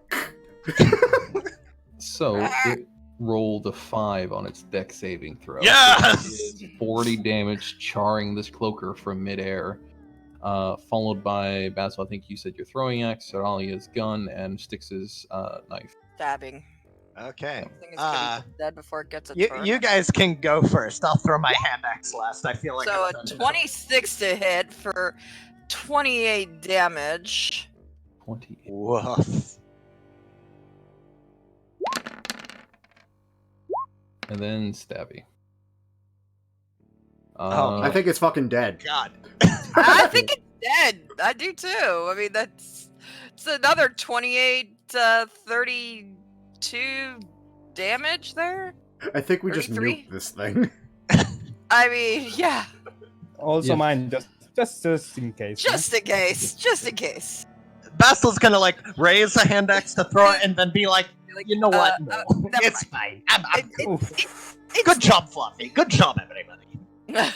So it rolled a 5 on its deck saving throw. Yes! It did 40 damage, charring this cloaker from midair. Followed by Basil, I think you said your throwing axe, Saralia's gun, and Styx's knife. Stabbing. Okay. Thing is gonna be dead before it gets a turn. You guys can go first. I'll throw my hand axe last. I feel like So I've a done 26 to hit for 28 damage. 28. Woof. And then Stabby. Oh, I think it's fucking dead. God. I think it's dead. I do too. I mean, it's another 28 32 damage there. I think we just 33? nuked this thing. I mean, yeah, Also Yeah. mine, just in case. just in case, just in case. Bastil's gonna like raise a hand axe to throw it and then be like, Like, you know what? No, never it's mind. fine. I'm It- good. Oof. Good job, Fluffy. Good job, everybody. Yeah.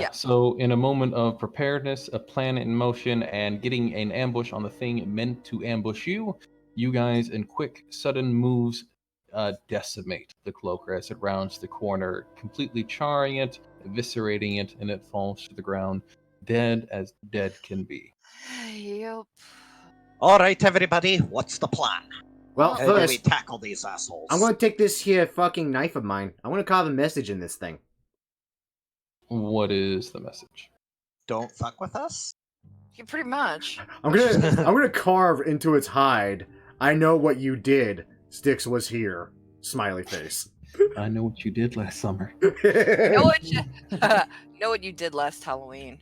Yeah. So, in a moment of preparedness, a plan in motion, and getting an ambush on the thing meant to ambush you, you guys, in quick, sudden moves, decimate the cloaker as it rounds the corner, completely charring it, eviscerating it, and it falls to the ground, dead as dead can be. Yep. All right, everybody. What's the plan? Well, How do we first, tackle these assholes? I'm gonna take this here fucking knife of mine. I want to carve a message in this thing. What is the message? Don't fuck with us. Yeah, pretty much. I'm gonna carve into its hide. I know what you did. Styx was here. Smiley face. I know what you did last summer. Know what you know what you did last Halloween.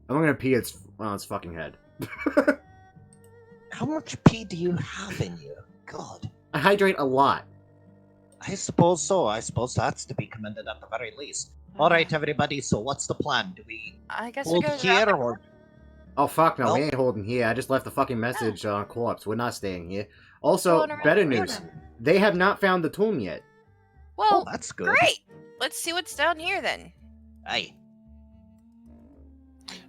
I'm gonna pee on its fucking head. How much pee do you have in you? God. I hydrate a lot. I suppose so. I suppose that's to be commended at the very least. All right, everybody. So what's the plan? Do we I guess we hold go around here the or? Oh fuck no, we Well- ain't holding here. I just left the fucking message on corpse. We're not staying here. Also, Going around better the news. corner. They have not found the tomb yet. Well, Oh, that's good. great. Let's see what's down here then. Hey,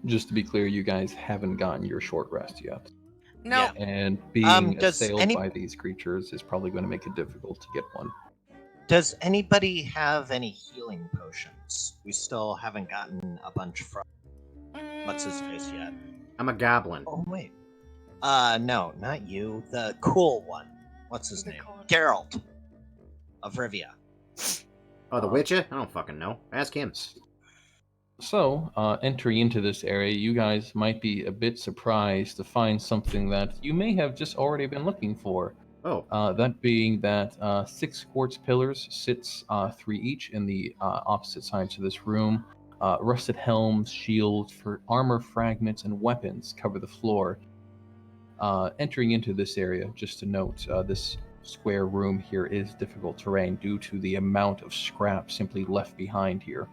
Just to be clear, you guys haven't gotten your short rest yet. No, Yeah. And being does assailed any- by these creatures is probably going to make it difficult to get one. does anybody have any healing potions? We still haven't gotten a bunch from. What's his face yet? I'm a goblin. Oh wait. No, not you. The cool one. What's his The name? cool one. Geralt of Rivia. Oh, the Witcher? I don't fucking know. Ask him. So, entering into this area, you guys might be a bit surprised to find something that you may have just already been looking for. Oh, That being that 6 quartz pillars sits 3 each in the opposite sides of this room. Rusted helms, shields, for armor fragments, and weapons cover the floor. Entering into this area, just to note, this square room here is difficult terrain due to the amount of scrap simply left behind here.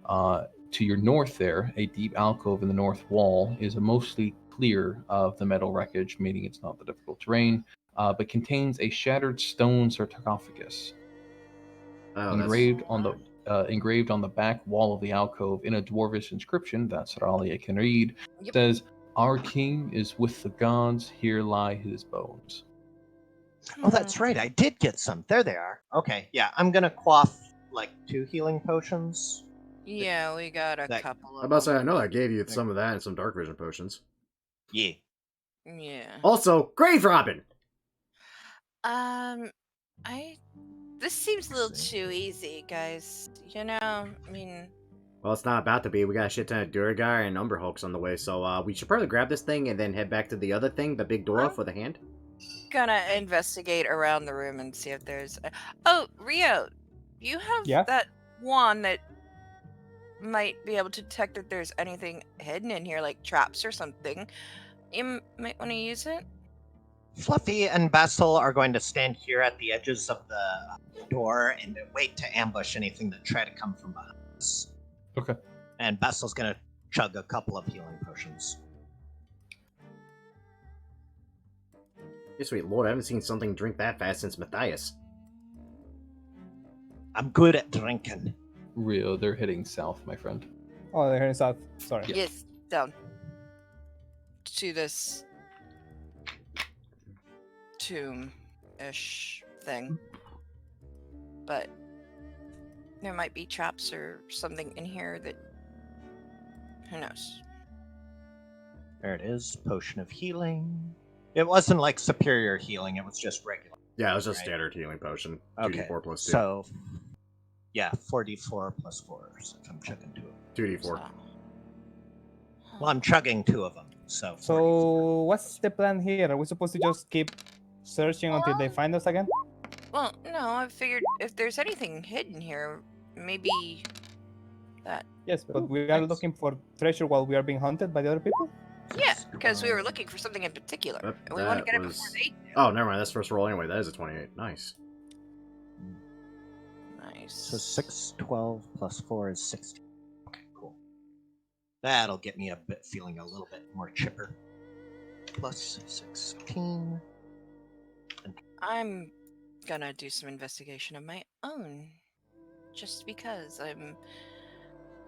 To your north there, a deep alcove in the north wall is mostly clear of the metal wreckage, meaning it's not the difficult terrain, but contains a shattered stone sarcophagus. oh engraved on the back wall of the alcove in a dwarvish inscription that Saralia can read, Yep. says, "Our king is with the gods, here lie his bones." Oh, that's right. I did get some. There they are. Okay, yeah. I'm gonna quaff like 2 healing potions. Yeah, we got a That- couple I'm of about to say, I them. know I gave you some of that and some dark vision potions. Yeah. Yeah. Also, Grave Robin! This seems a little too easy, guys. You know, I mean, Well, it's not about to be. We got a shit ton of Durgar and Umberhulks on the way, so we should probably grab this thing and then head back to the other thing, the big door for the hand. gonna investigate around the room and see if there's. Oh, Rio, you have Yeah? that wand that might be able to detect if there's anything hidden in here, like traps or something. You might want to use it. Fluffy and Bastel are going to stand here at the edges of the door and wait to ambush anything that try to come from behind us. Okay. And Bastel's gonna chug a couple of healing potions. Yes, sweet lord, I haven't seen something drink that fast since Matthias. I'm good at drinking. Rio, they're heading south, my friend. Oh, they're heading south. Sorry. Yeah. Yes, down to this tomb-ish thing. But there might be traps or something in here that who knows. There it is. Potion of healing. It wasn't like superior healing, it was just regular. Yeah, it was just Right. standard healing potion. Okay. 2d4 plus 2. So, yeah, 4d4 plus 4. So if I'm chugging 2 of them. 2d4. So- Well, I'm chugging 2 of them. So, 4d4. So, what's the plan here? Are we supposed to just keep searching until they find us again? Well, no, I figured if there's anything hidden here, maybe That. Yes, but we are looking for treasure while we are being hunted by the other people. Yeah, because we were looking for something in particular, and we want to get it before they do. Oh, never mind. That's first roll anyway. That is a 28. Nice. Nice. So 6, 12 plus 4 is 16. Okay, cool. That'll get me feeling a little bit more chipper. Plus 16. I'm gonna do some investigation of my own, just because I'm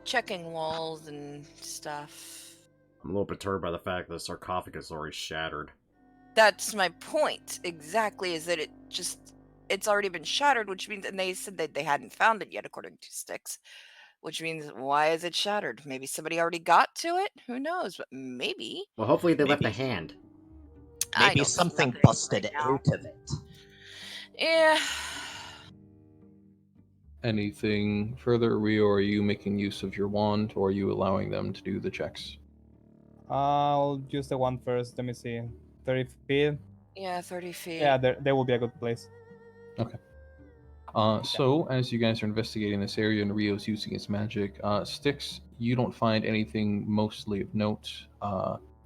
checking walls and stuff. I'm a little perturbed by the fact that the sarcophagus is already shattered. That's my point, exactly, is that it's already been shattered, which means, and they said that they hadn't found it yet, according to Styx, which means, why is it shattered? Maybe somebody already got to it? Who knows? But maybe. Well, hopefully they left Maybe. a hand. I Maybe don't see something nothing busted right now. out of it. Yeah. Anything further, Rio? Are you making use of your wand, or are you allowing them to do the checks? I'll use the one first. Let me see. 30 feet. Yeah, 30 feet. Yeah, there will be a good place. So, as you guys are investigating this area and Rio's using his magic, Styx, you don't find anything mostly of note.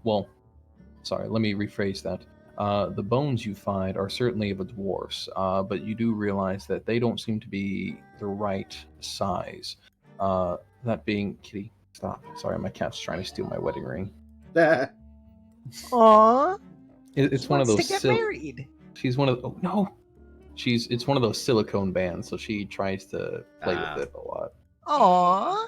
Well, sorry, let me rephrase that. The bones you find are certainly of a dwarf's, but you do realize that they don't seem to be the right size. That being, Kitty, stop. Sorry, my cat's trying to steal my wedding ring. Aww. It's one of those. To get married. She's one of. Oh no. It's one of those silicone bands, so she tries to play with it a lot. Aww.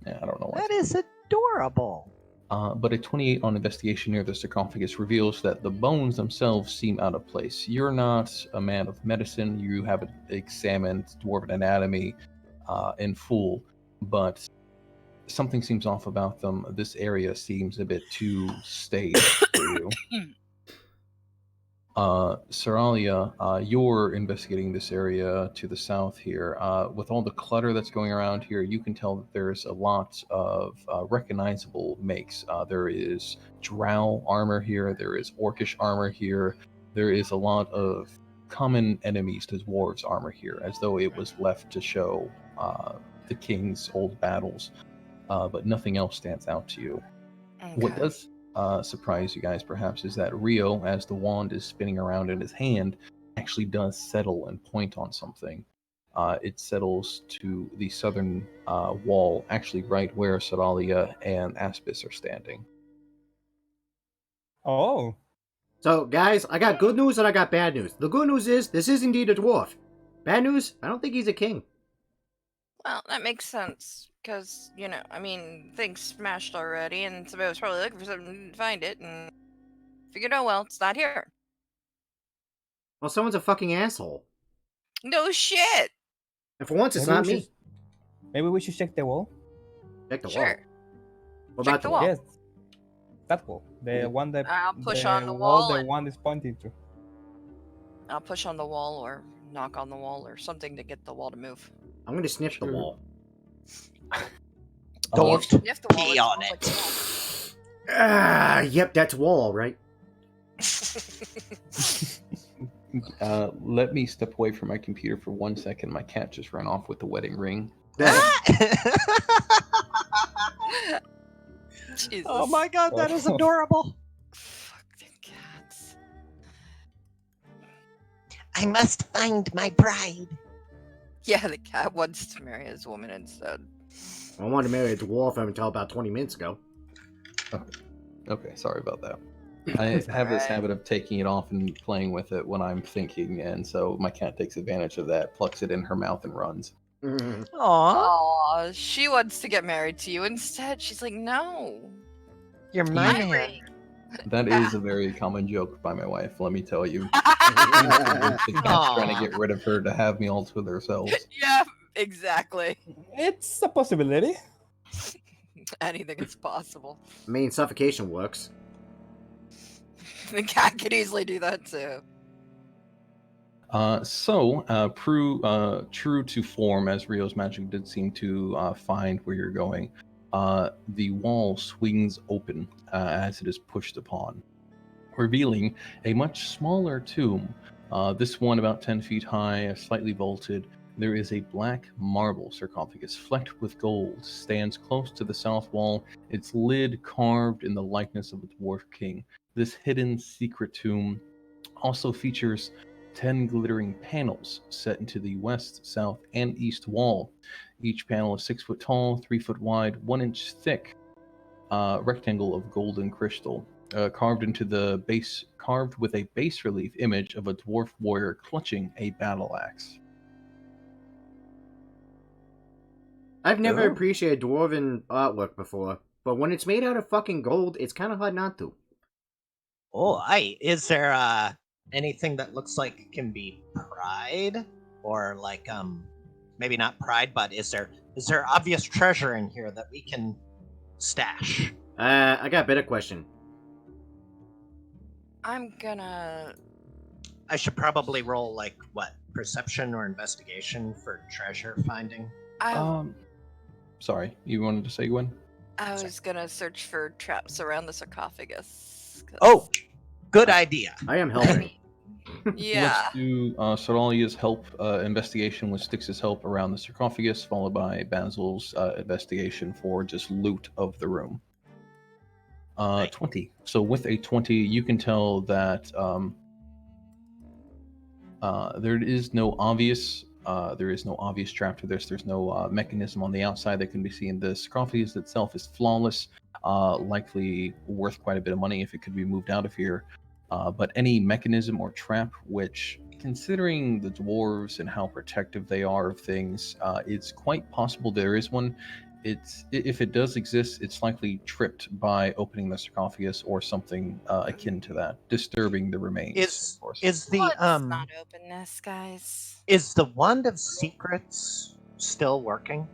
Yeah, I don't know why. That is adorable. But a 28 on investigation near the sarcophagus reveals that the bones themselves seem out of place. You're not a man of medicine. You haven't examined dwarven anatomy in full, but something seems off about them. This area seems a bit too staid for you. Saralia, you're investigating this area to the south here. With all the clutter that's going around here, you can tell that there's a lot of recognizable makes. There is drow armor here, there is orcish armor here, there is a lot of common enemies to dwarves armor here, as though it was left to show the king's old battles, but nothing else stands out to you. Okay. What does surprise you guys perhaps is that Rio, as the wand is spinning around in his hand, actually does settle and point on something. It settles to the southern wall, actually right where Saralia and Aspis are standing. Oh. So, guys, I got good news and I got bad news. The good news is, this is indeed a dwarf. Bad news, I don't think he's a king. Well, that makes sense, because, things smashed already, and somebody was probably looking for something to find it, and figured, oh well, it's not here. Well, someone's a fucking asshole. No shit! And for once, it's Maybe not we me. should- Maybe we should check the wall. Check the Sure. wall. What Check about the the wall. wall? Yes. That wall. The one that I'll push on the wall the and- one is pointing to. I'll push on the wall, or knock on the wall, or something to get the wall to move. I'm gonna sniff the Sure. wall. Don't Sniff the wall, pee on smells it. Yep, that's wall, right? Let me step away from my computer for 1 second. My cat just ran off with the wedding ring. Jesus. Oh my god, that is adorable. Fucking cats. I must find my bride. Yeah, the cat wants to marry his woman instead. I wanted to marry a dwarf until about 20 minutes ago. Okay, sorry about that. I have this habit of taking it off and playing with it when I'm thinking, and so my cat takes advantage of that, plucks it in her mouth, and runs. Mhm. Aww. Aw, she wants to get married to you instead. She's like, no. You're my My man. ring. That is a very common joke by my wife, let me tell you. The cat's trying to get rid of her to have me all to themselves. Yeah, exactly. It's a possibility. Anything is possible. I mean, suffocation works. The cat could easily do that too. True to form, as Rio's magic did seem to find where you're going, the wall swings open as it is pushed upon, revealing a much smaller tomb. This one about 10 feet high, slightly vaulted, there is a black marble sarcophagus flecked with gold, stands close to the south wall, its lid carved in the likeness of a dwarf king. This hidden secret tomb also features 10 glittering panels set into the west, south, and east wall. Each panel is 6 foot tall, 3 foot wide, 1 inch thick, rectangle of golden crystal, carved with a bas relief image of a dwarf warrior clutching a battle axe. I've never Oh. appreciated dwarven artwork before, but when it's made out of fucking gold, it's kind of hard not to. Oh, is there anything that looks like can be pried, or like maybe not pried, but is there obvious treasure in here that we can stash? I got a better question. I'm gonna. I should probably roll like what, perception or investigation for treasure finding. Sorry, you wanted to say, Gwen? I was gonna search for traps around the sarcophagus. 'cause- Oh, good idea. I am helping. yeah. Let's do Soralia's help, investigation with Styx's help around the sarcophagus, followed by Basil's investigation for just loot of the room. Right. 20. So with a 20, you can tell that there is no obvious trap to this. There's no mechanism on the outside that can be seen. The sarcophagus itself is flawless, likely worth quite a bit of money if it could be moved out of here. But any mechanism or trap, which, considering the dwarves and how protective they are of things, it's quite possible there is one. If it does exist, it's likely tripped by opening the sarcophagus or something akin to that, disturbing the remains. of course. Is the Let's not open this, guys. is the wand of secrets still working?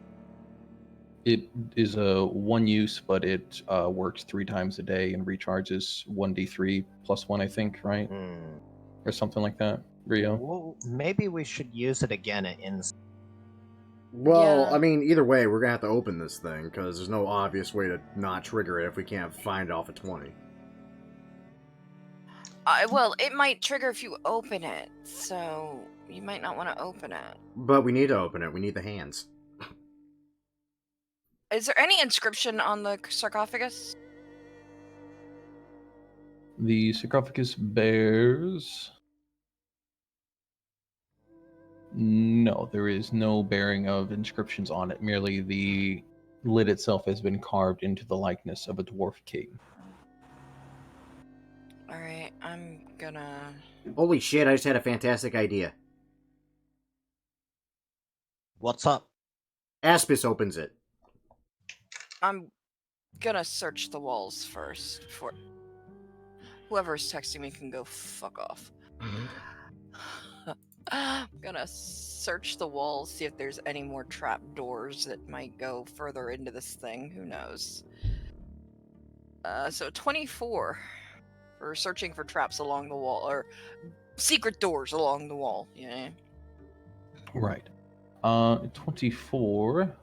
It is a one use, but it works 3 times a day and recharges 1d3 plus 1, I think, right? Or something like that, Rio. Well, maybe we should use it again in. Well, Yeah. I mean, either way, we're gonna have to open this thing, because there's no obvious way to not trigger it if we can't find it off of 20. Well, it might trigger if you open it, so you might not want to open it. But we need to open it, we need the hands. Is there any inscription on the sarcophagus? The sarcophagus bears... No, there is no bearing of inscriptions on it. Merely the lid itself has been carved into the likeness of a dwarf king. Alright, I'm gonna... Holy shit, I just had a fantastic idea. What's up? Aspis opens it. I'm gonna search the walls first before... Whoever's texting me can go fuck off. I'm gonna search the walls, see if there's any more trap doors that might go further into this thing. Who knows? So 24 for searching for traps along the wall, or secret doors along the wall. Yeah. Right. 24.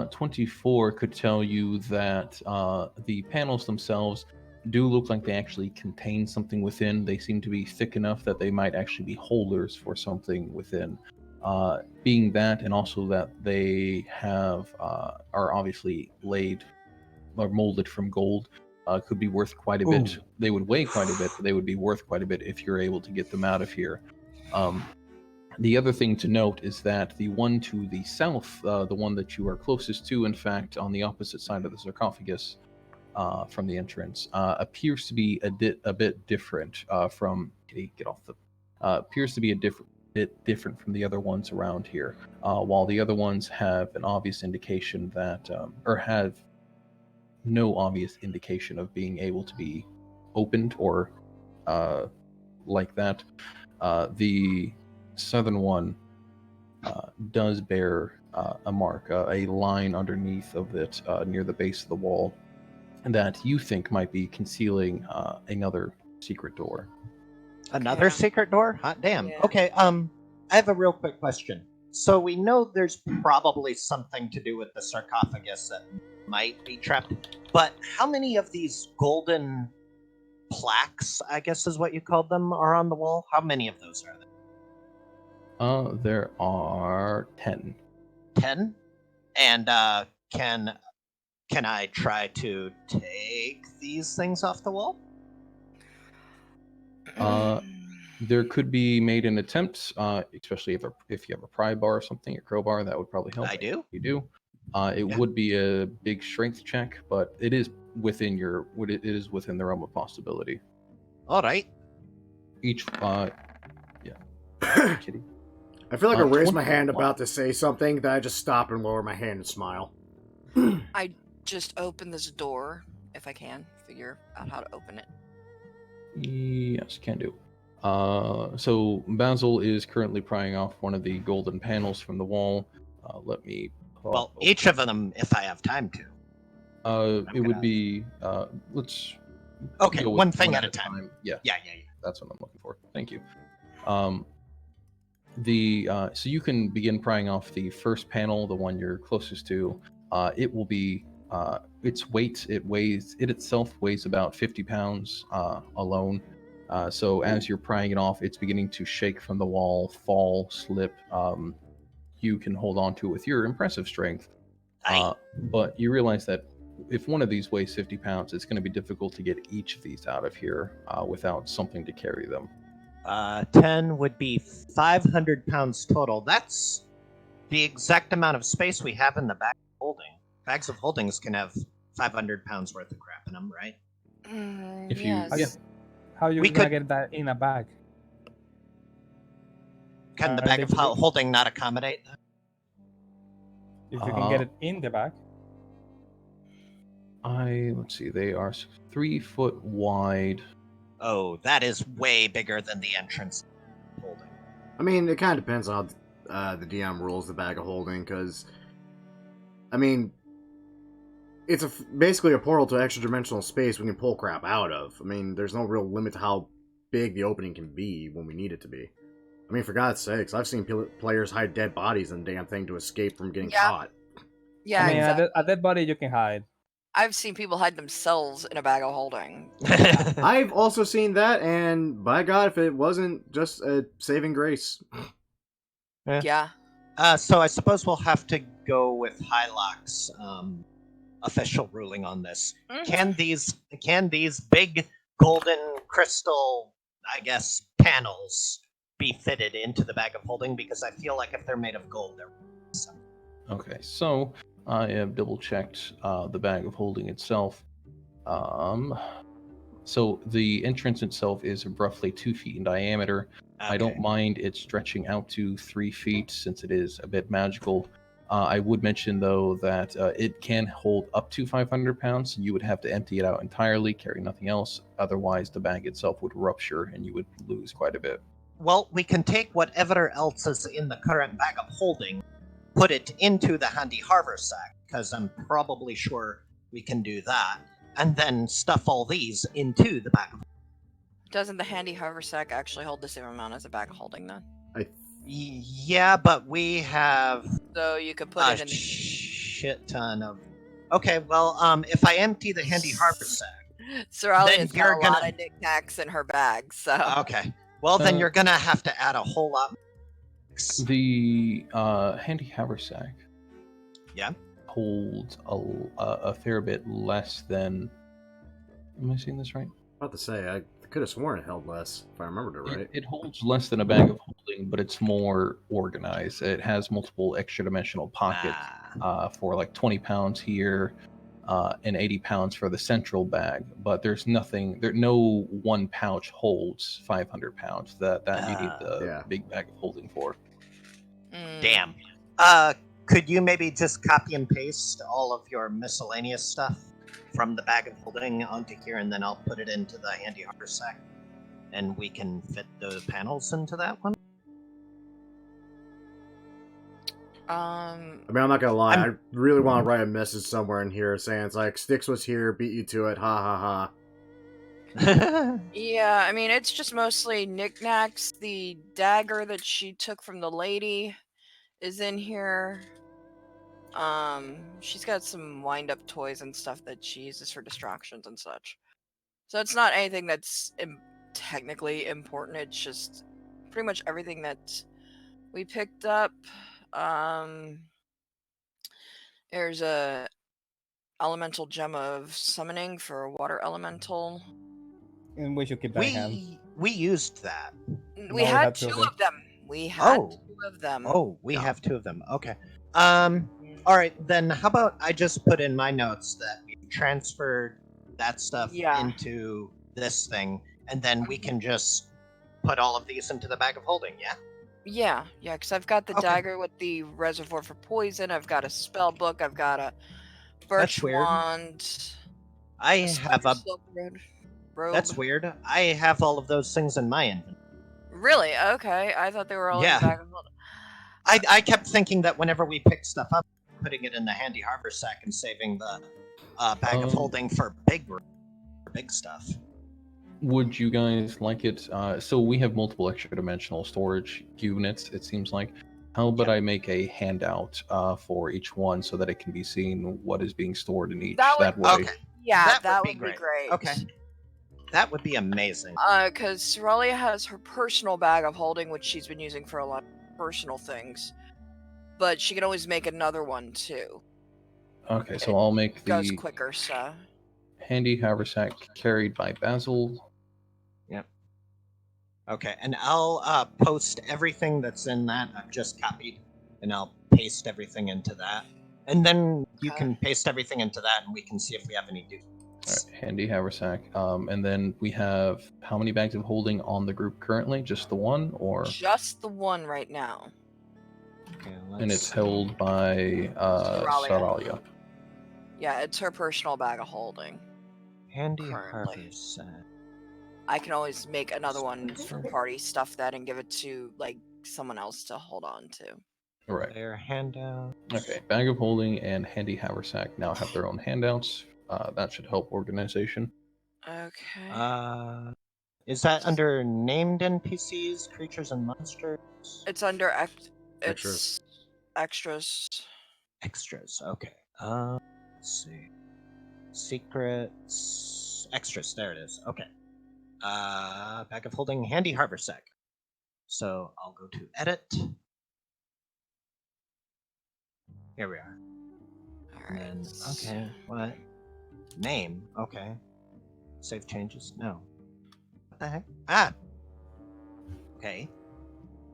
24 could tell you that the panels themselves do look like they actually contain something within. They seem to be thick enough that they might actually be holders for something within. Being that, and also that they have are obviously laid or molded from gold, could be worth quite a bit. They would weigh quite a bit, but they would be worth quite a bit if you're able to get them out of here. The other thing to note is that the one to the south, the one that you are closest to, in fact, on the opposite side of the sarcophagus from the entrance, appears to be a bit different from. Get off the. Appears to be a bit different from the other ones around here. While the other ones have an obvious indication that, or have no obvious indication of being able to be opened or like that, the southern one does bear a mark, a line underneath of it near the base of the wall that you think might be concealing another secret door. Another Yeah. secret door? Hot damn. Yeah. Okay, I have a real quick question. So we know there's probably something to do with the sarcophagus that might be trapped. But how many of these golden plaques, I guess is what you called them, are on the wall? How many of those are there? There are 10. 10? And can I try to take these things off the wall? There could be made an attempt, especially if you have a pry bar or something, a crowbar, that would probably help. I do. You do. It would be a big strength check, but it is within within the realm of possibility. All right. Each, kitty. I feel like I raised my 21. hand about to say something, that I just stop and lower my hand and smile. I just open this door if I can figure out how to open it. Yes, can do. So Basil is currently prying off one of the golden panels from the wall. Let me. Well, each of them, if I have time to. It would be. Let's. Okay, go with one thing at a time. Yeah. Yeah. That's what I'm looking for. Thank you. So you can begin prying off the first panel, the one you're closest to. It will be its weight. It itself weighs about 50 pounds alone. So as you're prying it off, it's beginning to shake from the wall, fall, slip. You can hold on to it with your impressive strength. But you realize that if one of these weighs 50 pounds, it's going to be difficult to get each of these out of here without something to carry them. 10 would be 500 pounds total. That's the exact amount of space we have in the bag of holding. Bags of holdings can have 500 pounds worth of crap in them, right? If you- Yes. How you We gonna could- get that in a bag? Can the Are bag they of big? holding not accommodate that? If you can get it in the bag. Let's see, they are 3 foot wide. Oh, that is way bigger than the entrance holding. I mean, it kind of depends on how the DM rules the bag of holding, because, I mean, it's basically a portal to extra-dimensional space we can pull crap out of. I mean, there's no real limit to how big the opening can be when we need it to be. I mean, for God's sakes, I've seen players hide dead bodies in the damn thing to escape from getting Yeah. caught. Yeah, I mean, exactly. a dead body you can hide. I've seen people hide themselves in a bag of holding. I've also seen that, and by God, if it wasn't just a saving grace. Yeah. So I suppose we'll have to go with Hylock's official ruling on this. Mhm. Can these big golden crystal, I guess, panels be fitted into the bag of holding? Because I feel like if they're made of gold, they're some. Okay, so I have double checked the bag of holding itself. So the entrance itself is roughly 2 feet in diameter. I don't mind it stretching out to 3 feet since it is a bit magical. I would mention, though, that it can hold up to 500 pounds. You would have to empty it out entirely, carry nothing else. Otherwise, the bag itself would rupture and you would lose quite a bit. Well, we can take whatever else is in the current bag of holding, put it into the handy haversack, because I'm probably sure we can do that, and then stuff all these into the bag of holding. Doesn't the handy haversack actually hold the same amount as a bag of holding then? Yeah, but we have So you could put a it in the... shit ton of... Okay, well, if I empty the handy haversack... Sorali then has got you're a lot gonna- of knickknacks in her bag, so... Okay, well, then Uh, you're gonna have to add a whole lot... The handy haversack Yeah? holds a fair bit less than... Am I saying this right? About to say, I could have sworn it held less, if I remembered it right. It holds less than a bag of holding, but it's more organized. It has multiple extra-dimensional pockets for like 20 pounds here and 80 pounds for the central bag. But there's nothing. No one pouch holds 500 pounds. That you need the Yeah. big bag of holding for. Mm. Damn. Could you maybe just copy and paste all of your miscellaneous stuff from the bag of holding onto here, and then I'll put it into the handy haversack, and we can fit the panels into that one? I mean, I'm not gonna lie, I really want to write a message somewhere in here saying it's like, Styx was here, beat you to it, ha ha ha. Yeah, I mean, it's just mostly knickknacks. The dagger that she took from the lady is in here. She's got some wind-up toys and stuff that she uses for distractions and such. So it's not anything that's technically important. It's just pretty much everything that we picked up. There's a elemental gem of summoning for a water elemental. And we should keep that in hand. We used that. We No, had two of them. We had Oh. 2 of them. Oh, we Yeah. have 2 of them. Okay. All right, then how about I just put in my notes that we transferred that stuff Yeah. into this thing, and then we can just put all of these into the bag of holding, yeah? Yeah, because I've got the Okay. dagger with the reservoir for poison. I've got a spell book. I've got a birch weird. wand. I a have spider a... silk robe. That's weird. I have all of those things in my inventory. Really? Okay. I thought they were all in Yeah. the bag of holding. I kept thinking that whenever we picked stuff up, putting it in the handy harbor sack and saving the bag of holding for big stuff. Would you guys like it? So we have multiple extra dimensional storage units, it seems like. How about I make a handout for each one so that it can be seen what is being stored in each? That way. Okay. Yeah, That would be great. Okay. That would be amazing. Because Soralia has her personal bag of holding, which she's been using for a lot of personal things. But she can always make another one, too. Okay, so I'll make It goes the quicker, so... handy haversack carried by Basil. Yep. Okay, and I'll post everything that's in that I've just copied, and I'll paste everything into that. And then you Okay. can paste everything into that, and we can see if we have any All duplicates. right, handy haversack. And then we have how many bags of holding on the group currently? Just the one, or Just the one right now. Okay, and it's see. held by Soralia. Soralia. Yeah, it's her personal bag of holding. Handy currently. harbor set. I can always make another one for party stuff that and give it to, like, someone else to hold on to. Right. Their handout. Okay. Bag of holding and handy haversack now have their own handouts. That should help organization. Okay. Is that under named NPCs, creatures, and monsters? It's under Extras. it's extras. Extras. Okay. Let's see. Secrets. Extras. There it is. Okay. Bag of holding, handy harbor sack. So I'll go to edit. Here we are. And then, okay, what? Name. Okay. Save changes. No. What the heck? Ah. Okay.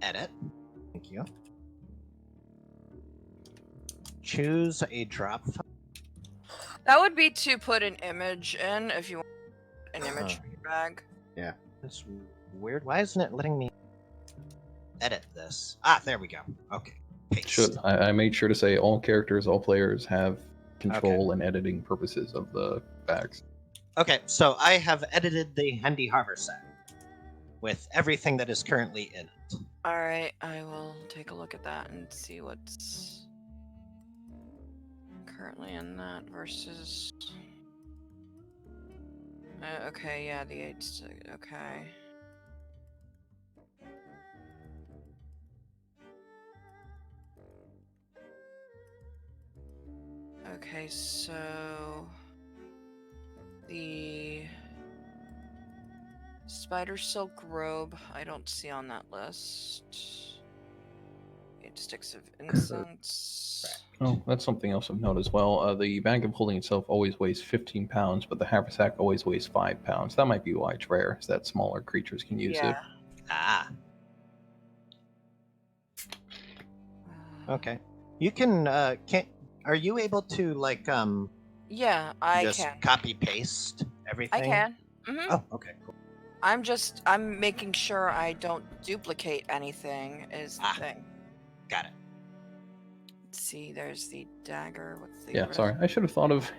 Edit. Thank you. Choose a drop file. That would be to put an image in if you want an image Oh. in your bag. That's weird. Why isn't it letting me edit this? Ah, there we go. Okay. Paste. Should I made sure to say all characters, all players have control and editing purposes of the bags. Okay, so I have edited the handy harbor sack with everything that is currently in it. Alright, I will take a look at that and see what's currently in that versus... okay, yeah, the 8 stick, okay. Okay, so... the... spider silk robe, I don't see on that list. 8 sticks of incense. Oh, that's something else of note as well. The bag of holding itself always weighs 15 pounds, but the haversack always weighs 5 pounds. That might be why it's rare, is that smaller creatures can use it. Ah. Okay. You can are you able to like Yeah, I just can. copy paste everything? I can. Mm-hmm. Oh, okay, cool. I'm making sure I don't duplicate anything is the thing. Got it. Let's see, there's the dagger. What's the Yeah, sorry. I should have thought of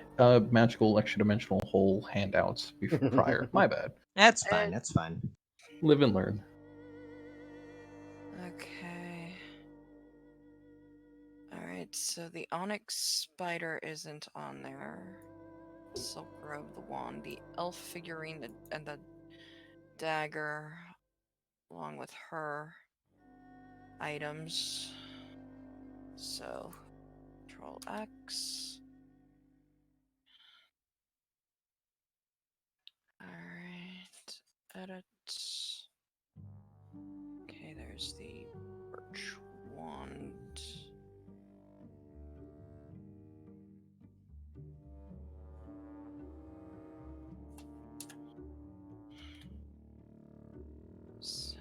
magical extra dimensional hole handouts before prior. My bad. That's fine, that's fine. Live and learn. Okay. Alright, so the onyx spider isn't on there. Silk robe, the wand, the elf figurine, and the dagger, along with her items. So, Control X. Alright, edit. Okay, there's the birch wand. So...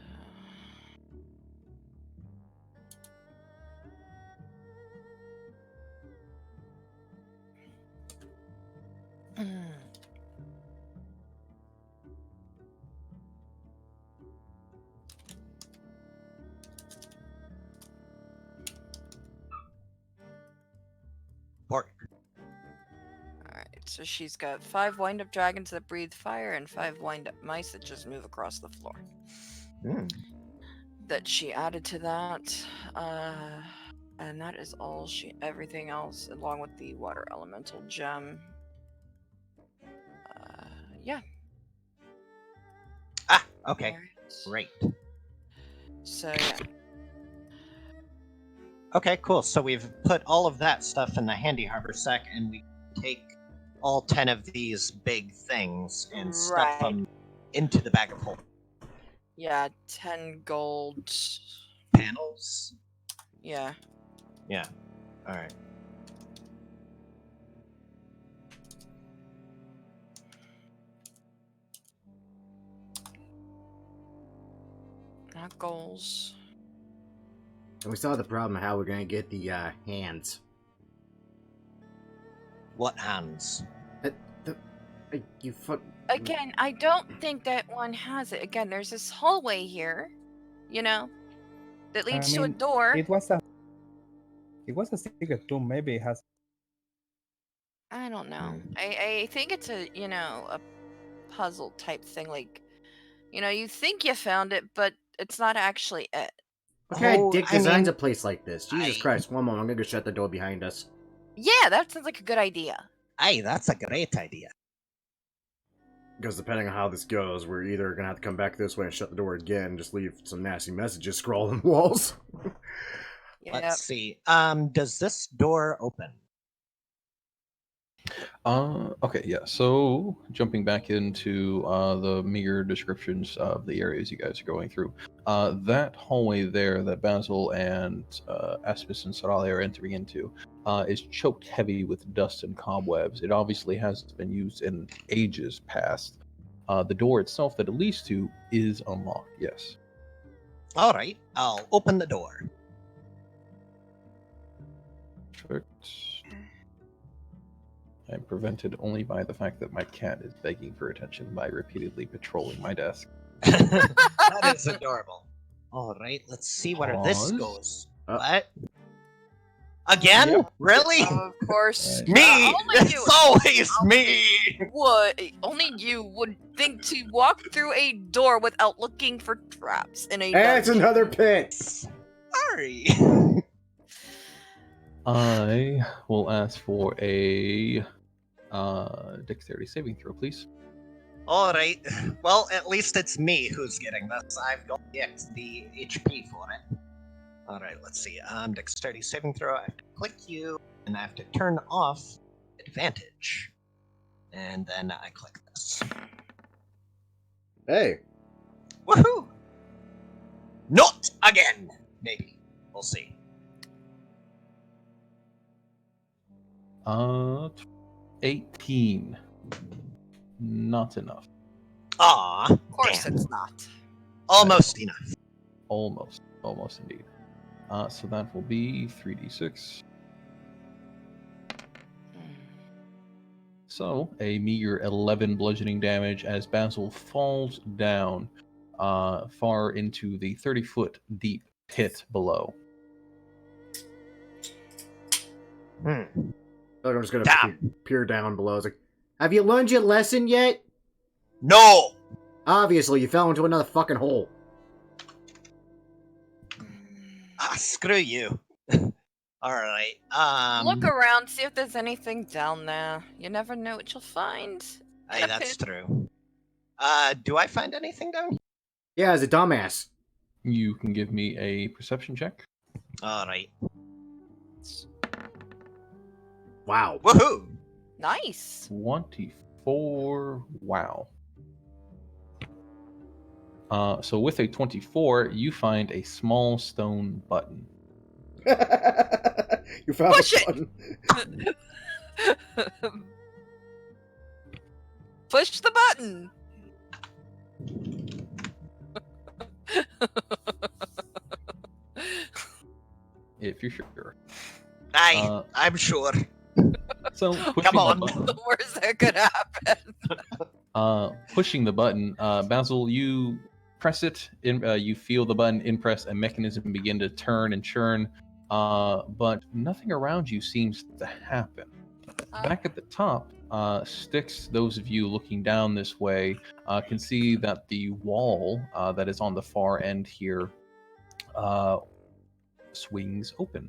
Bork. Alright, so she's got 5 wind-up dragons that breathe fire and 5 wind-up mice that just move across the floor. That she added to that. And that is all everything else, along with the water elemental gem. Yeah. Ah, okay. Alright. Great. So, yeah. Okay, cool. So we've put all of that stuff in the handy harbor sack, and we take all 10 of these big things and stuff them into the bag of holding. Yeah, 10 gold. Panels? Yeah. Yeah. Alright. Not goals. And we saw the problem of how we're gonna get the hands. What hands? You fuck. Again, I don't think that one has it. Again, there's this hallway here, you know, that leads to a door. It was a secret room. Maybe it has. I don't know. I think it's a, you know, a puzzle type thing. Like, you know, you think you found it, but it's not actually it. What kind of dick designs mean, a place like this? Jesus Christ, one moment, I'm gonna go shut the door behind us. Yeah, that sounds like a good idea. Hey, that's a great idea. Because depending on how this goes, we're either gonna have to come back this way and shut the door again and just leave some nasty messages scrawled on the walls. Yeah. Let's see. Does this door open? Okay, yeah. So jumping back into the meager descriptions of the areas you guys are going through, that hallway there that Basil and Aspis and Sorale are entering into is choked heavy with dust and cobwebs. It obviously hasn't been used in ages past. The door itself that it leads to is unlocked. Yes. All right, I'll open the door. Perfect. I'm prevented only by the fact that my cat is begging for attention by repeatedly patrolling my desk. That is adorable. All right, let's see where this Pause. goes. What? Again? Yep. Really? Of course. Me! Only It's you. always me! Only you would think to walk through a door without looking for traps in a And it's dungeon. another pit! Sorry. I will ask for a dexterity saving throw, please. All right. Well, at least it's me who's getting this. I've got the HP for it. All right, let's see. Dexterity saving throw. I have to click you, and I have to turn off advantage. And then I click this. Hey. Woohoo! Not again! Maybe. We'll see. 18. Not enough. Aw. Of course damn. it's not. Almost enough. Almost indeed. So that will be 3d6. So a meager 11 bludgeoning damage as Basil falls down far into the 30-foot deep pit below. So I'm just gonna Damn. peer down below. It's like, have you learned your lesson yet? No! Obviously, you fell into another fucking hole. Ah, screw you. Alright, Look around, see if there's anything down there. You never know what you'll find. Hey, that's true. Do I find anything down here? Yeah, as a dumbass. You can give me a perception check. Alright. Wow. Woohoo! Nice. 24. Wow. So with a 24, you find a small stone button. You found Push the it! button. Push the button. If you're sure. I'm sure. So pushing Come on. the button. The worst that could happen. Pushing the button, Basil, you press it. You feel the button impress a mechanism begin to turn and churn, but nothing around you seems to happen. Back at the top, Styx, those of you looking down this way, can see that the wall that is on the far end here swings open.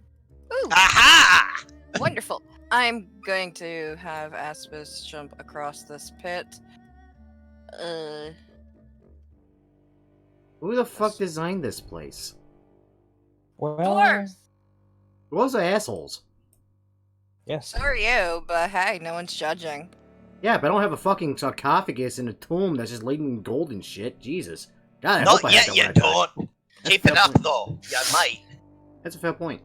Ooh, Aha! wonderful. I'm going to have Aspis jump across this pit. Who the fuck designed this place? Well, Dwarves! Those are assholes. yes. So are you, but hey, no one's judging. Yeah, but I don't have a fucking sarcophagus in a tomb that's just laden in gold and shit. Jesus. God, I Not hope I had yet, that you when I died. don't. That's Keep it fair up, point. though. You might. That's a fair point.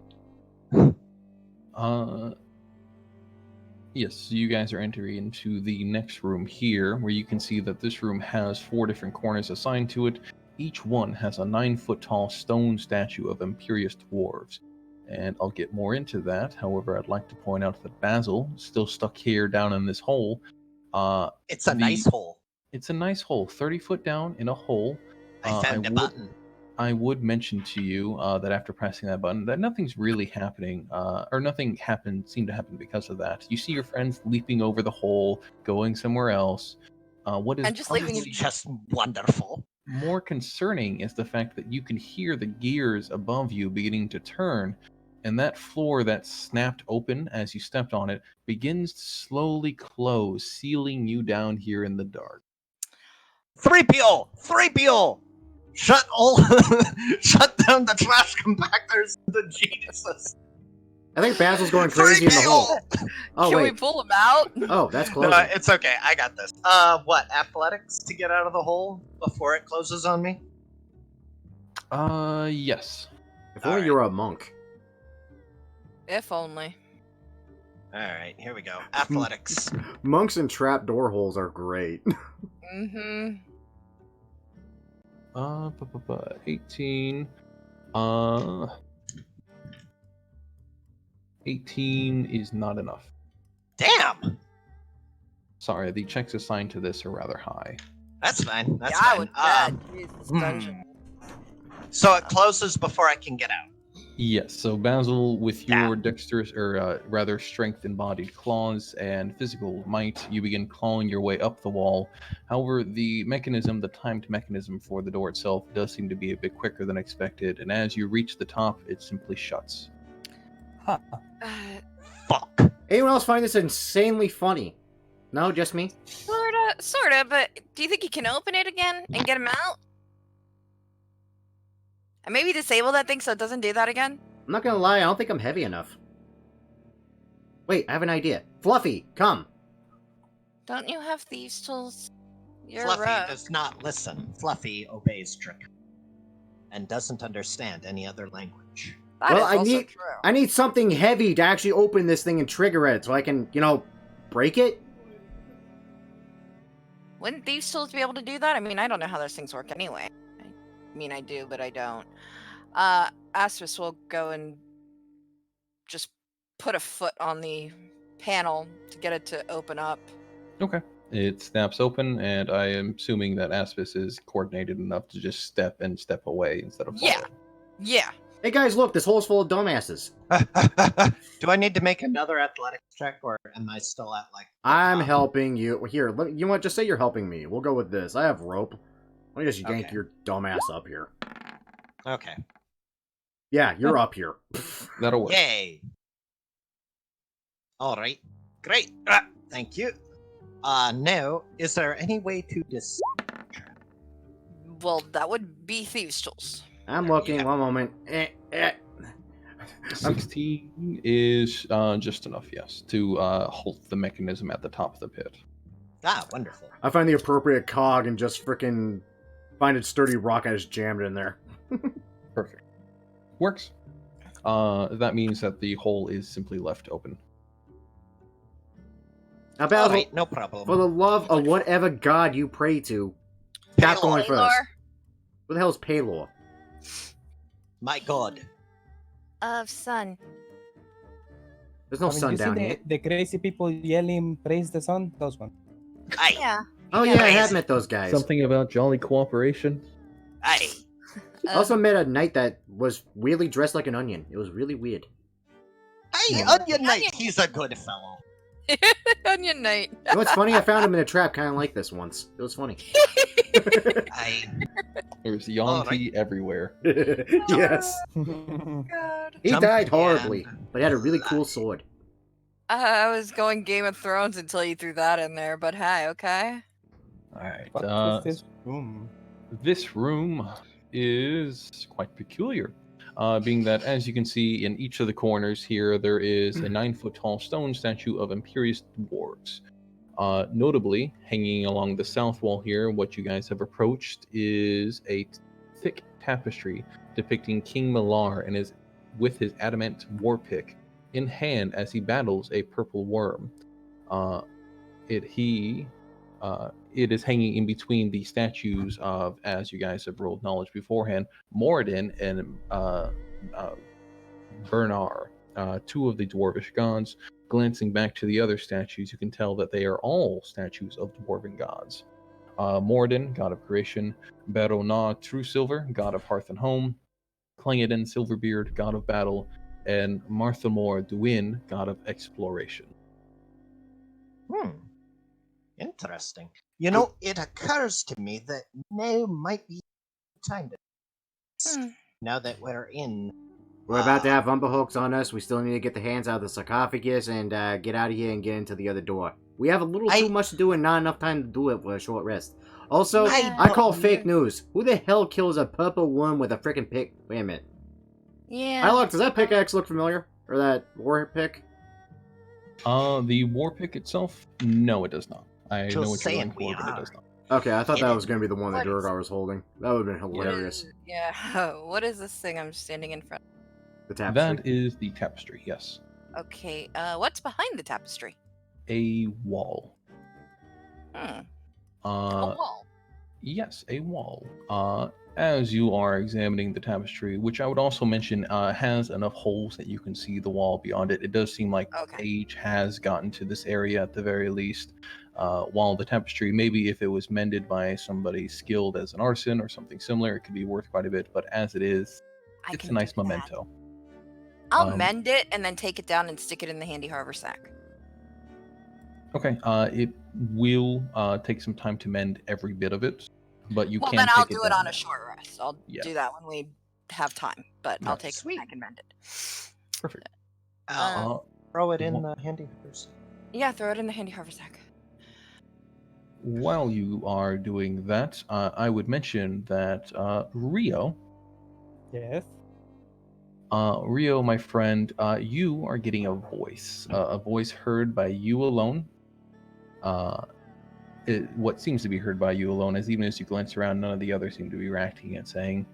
Yes, you guys are entering into the next room here, where you can see that this room has 4 different corners assigned to it. Each one has a 9-foot-tall stone statue of imperious dwarves. And I'll get more into that. However, I'd like to point out that Basil, still stuck here down in this hole, It's a nice hole. it's a nice hole, 30 foot down in a hole. I found a button. I would mention to you that after pressing that button, that nothing's really happening, or nothing seemed to happen because of that. You see your friends leaping over the hole, going somewhere else. What is And just leaving probably It's just wonderful. more concerning is the fact that you can hear the gears above you beginning to turn, and that floor that snapped open as you stepped on it begins to slowly close, sealing you down here in the dark. 3PO! 3PO! Shut down the trash compactors, the Jesus. I think Basil's going crazy in the hole. Oh, Can wait. we pull him out? Oh, that's No, closing. it's okay. I got this. What? Athletics to get out of the hole before it closes on me? Yes. If only Alright. you were a monk. If only. Alright, here we go. Athletics. Monks and trapdoor holes are great. Mm-hmm. 18. 18 is not enough. Damn! Sorry, the checks assigned to this are rather high. That's fine. That's Yeah, I fine. would bet. Jesus, dungeon. So it closes before I can get out. Yes, so Basil, with your Damn. dexterous, or rather strength-embodied claws and physical might, you begin clawing your way up the wall. However, the timed mechanism for the door itself does seem to be a bit quicker than expected, and as you reach the top, it simply shuts. Huh. Fuck. Anyone else find this insanely funny? No, just me? Sorta, but do you think you can open it again and get him out? And maybe disable that thing so it doesn't do that again? I'm not gonna lie, I don't think I'm heavy enough. Wait, I have an idea. Fluffy, come! Don't you have thieves' tools? You're Fluffy right. does not listen. Fluffy obeys Trick. And doesn't understand any other language. That Well, is I also need- true. I need something heavy to actually open this thing and trigger it so I can, break it? Wouldn't thieves' tools be able to do that? I mean, I don't know how those things work anyway. I mean, I do, but I don't. Aspis will go and just put a foot on the panel to get it to open up. Okay. It snaps open, and I am assuming that Aspis is coordinated enough to just step away instead of Yeah. falling. Yeah. Hey guys, look, this hole's full of dumbasses. Do I need to make another athletics check, or am I still at the I'm top? helping you. Here, you know what? Just say you're helping me. We'll go with this. I have rope. Let me just yank Okay. your dumbass up here. Okay. Yeah, you're up here. That'll work. Yay. All right. Great. Thank you. Now, is there any way to Well, that would be thieves' tools. I'm looking. Yeah. One moment. 16 is just enough, yes, to halt the mechanism at the top of the pit. Ah, wonderful. I find the appropriate cog and just freaking find a sturdy rock and just jam it in there. Perfect. Works. That means that the hole is simply left open. Now, Basil, Alright, no problem. for the love of whatever god you pray to, stop going first. Lore What the hell is Paylor? My god. of sun. There's no sun you down see here. the crazy people yelling, praise the sun? Those ones. Aye. Yeah. Oh yeah, I Crazy. have met those guys. Something about jolly cooperation. Aye. I also met a knight that was weirdly dressed like an onion. It was really weird. Aye, Yeah. Onion Knight, he's a good fellow. Onion Knight. You know what's funny? I found him in a trap kind of like this once. It was funny. Aye. There's Yonti everywhere. Yes. God. He Jump died horribly, and- but he had a really cool sword. I was going Game of Thrones until you threw that in there, but hey, okay. Alright, What is this room? this room is quite peculiar, being that, as you can see in each of the corners here, there is a 9-foot-tall stone statue of imperious dwarves. Notably, hanging along the south wall here, what you guys have approached is a thick tapestry depicting King Millar and with his adamant war pick in hand as he battles a purple worm. It is hanging in between the statues of, as you guys have rolled knowledge beforehand, Moradin and Bernar, two of the dwarvish gods. Glancing back to the other statues, you can tell that they are all statues of dwarven gods. Moradin, god of creation; Baronar, true silver, god of hearth and home; Clangedin, Silverbeard, god of battle; and Marthamor Duin, god of exploration. Interesting. You know, it occurs to me that now might be time to... Now that we're in... We're about to have umberhooks on us. We still need to get the hands out of the sarcophagus and get out of here and get into the other door. We have a little too much to do and not enough time to do it for a short rest. Also, I call fake news. Who the hell kills a purple worm with a freaking pick? Wait a minute. Yeah. Hi, look, does that pickaxe look familiar? Or that war pick? The war pick itself, no, it does not. I Just know what you're saying looking we for, but it are. does not. Okay, I thought that was going to be the one that What is- Durgar was holding. That would have been What hilarious. is- yeah. What is this thing I'm standing in front The tapestry. That is the tapestry, yes. of? Okay. What's behind the tapestry? A wall. A Uh, wall. yes, a wall. As you are examining the tapestry, which I would also mention has enough holes that you can see the wall beyond it. It does seem like Okay. age has gotten to this area at the very least. While the tapestry, maybe if it was mended by somebody skilled as an artisan or something similar, it could be worth quite a bit. But as it is, I it's a can nice do that. memento. I'll mend it and then take it down and stick it in the handy harbor sack. Okay, it will take some time to mend every bit of it, but you Well, can then I'll take do it it down on a now. short rest. I'll Yeah. do that when we have time, but I'll Right. take Sweet. it back and mend it. Perfect. I'll throw it in the handy first. Yeah, throw it in the handy harbor sack. While you are doing that, I would mention that Rio, Yes. Rio, my friend, you are getting a voice heard by you alone. What seems to be heard by you alone, as even as you glance around, none of the others seem to be reacting and saying,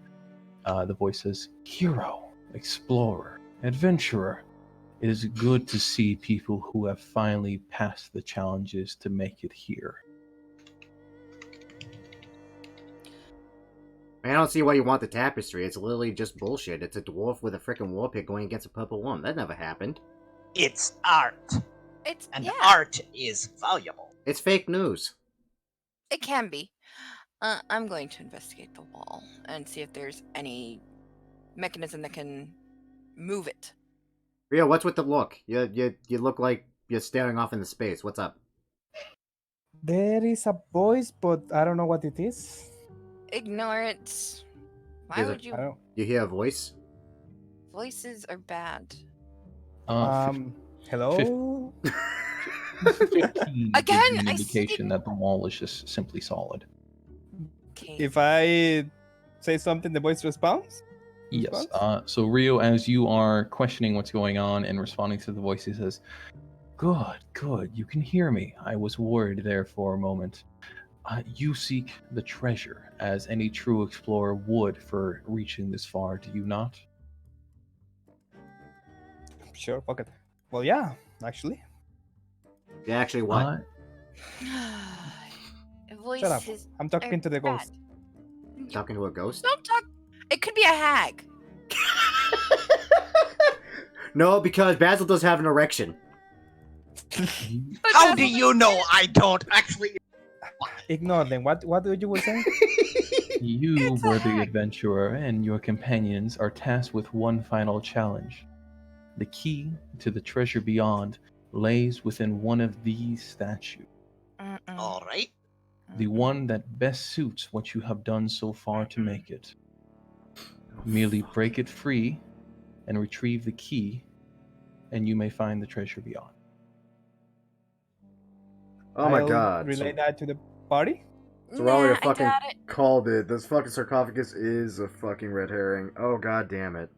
the voice says, "Hero, explorer, adventurer, it is good to see people who have finally passed the challenges to make it here." I don't see why you want the tapestry. It's literally just bullshit. It's a dwarf with a freaking war pick going against a purple worm. That never happened. It's art, It's and yeah, art is valuable. It's fake news. it can be. I'm going to investigate the wall and see if there's any mechanism that can move it. Rio, what's with the look? You look like you're staring off into space. What's up? There is a voice, but I don't know what it is. Ignore it. Why Is it- would you? I don't. You hear a voice? Voices are bad. Hello. 15 Again, gives you an I indication see- that the wall is just simply solid. Okay. If I say something, the voice responds. Yes. response? So Rio, as you are questioning what's going on and responding to the voice, he says, "Good, good. You can hear me. I was worried there for a moment. You seek the treasure, as any true explorer would for reaching this far, do you not?" Sure, fuck it. Well, yeah, actually. Yeah, actually, what? Shut up. Voices I'm talking to the bad. ghost. Talking to a ghost? Don't talk. It could be a hag. No, because Basil does have an erection. But How that's do what you know I don't actually? Ignore them. What did you were saying? You, It's a worthy hack. adventurer, and your companions are tasked with one final challenge. The key to the treasure beyond lays within one of these statues, Mm-mm. All right. the one that best suits what you have done so far to make it. Merely break it free and retrieve the key, and you may find the treasure beyond. Oh my I'll god. relay So, that to the party. so Raleigh Nah, I fucking doubt it. called it. This fucking sarcophagus is a fucking red herring. Oh god damn it.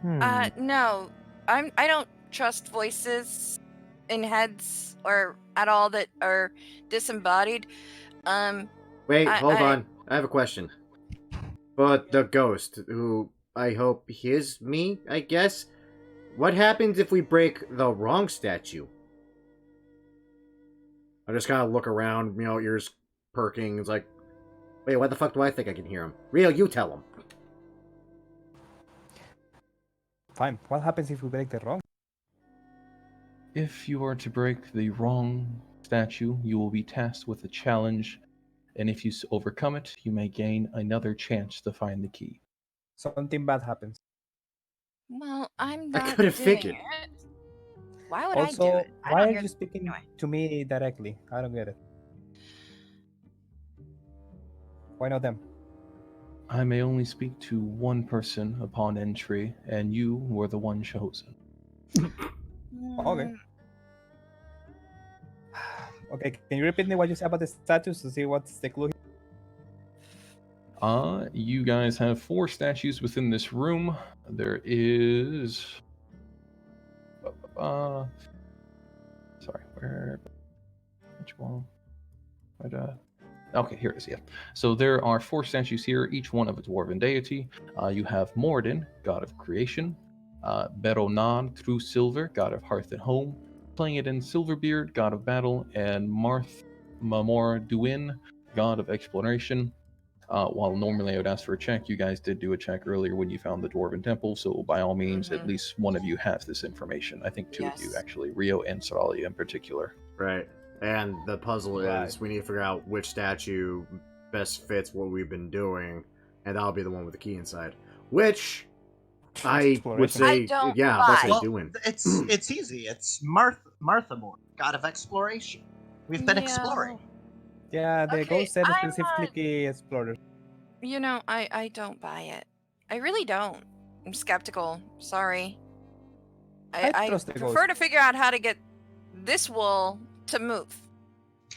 No, I don't trust voices in heads or at all that are disembodied. Wait, hold I- on. I have a question. But the ghost, who I hope he is me, I guess. What happens if we break the wrong statue? I just kind of look around, ears perking. It's like, wait, what the fuck do I think I can hear him? Rio, you tell him. Fine. What happens if we break the wrong? If you are to break the wrong statue, you will be tasked with a challenge, and if you overcome it, you may gain another chance to find the key. Something bad happens. Well, I'm I not could've doing figured. it. Why would I do Also, it? I why don't are hear- you speaking anyway. to me directly? I don't get it. Why not them? I may only speak to one person upon entry, and you were the one chosen. Okay. Okay, can you repeat me what you said about the statues to see what's the clue? You guys have 4 statues within this room. There is... sorry, where... Which one? Okay, here it is, yeah. So there are 4 statues here, each one of a dwarven deity. You have Morden, god of creation. Beronan, true silver, god of hearth and home. Playing it in Silverbeard, god of battle. And Mamor Duin, god of exploration. While normally I would ask for a check, you guys did do a check earlier when you found the Dwarven Temple, so by all means, at least one of you has this information. I think 2 of you, Yes. actually, Rio and Soralia in particular. Right. And the puzzle is Right. we need to figure out which statue best fits what we've been doing, and that'll be the one with the key inside. Which I would Exploration. say, I don't yeah, that's buy. what doing. It's easy. It's Martha Moore, god of exploration. We've been Yeah. exploring. Yeah, the Okay, ghost said I'm specifically explorers. You know, I don't buy it. I really don't. I'm skeptical. Sorry. I I trust the prefer ghost. to figure out how to get this wool to move.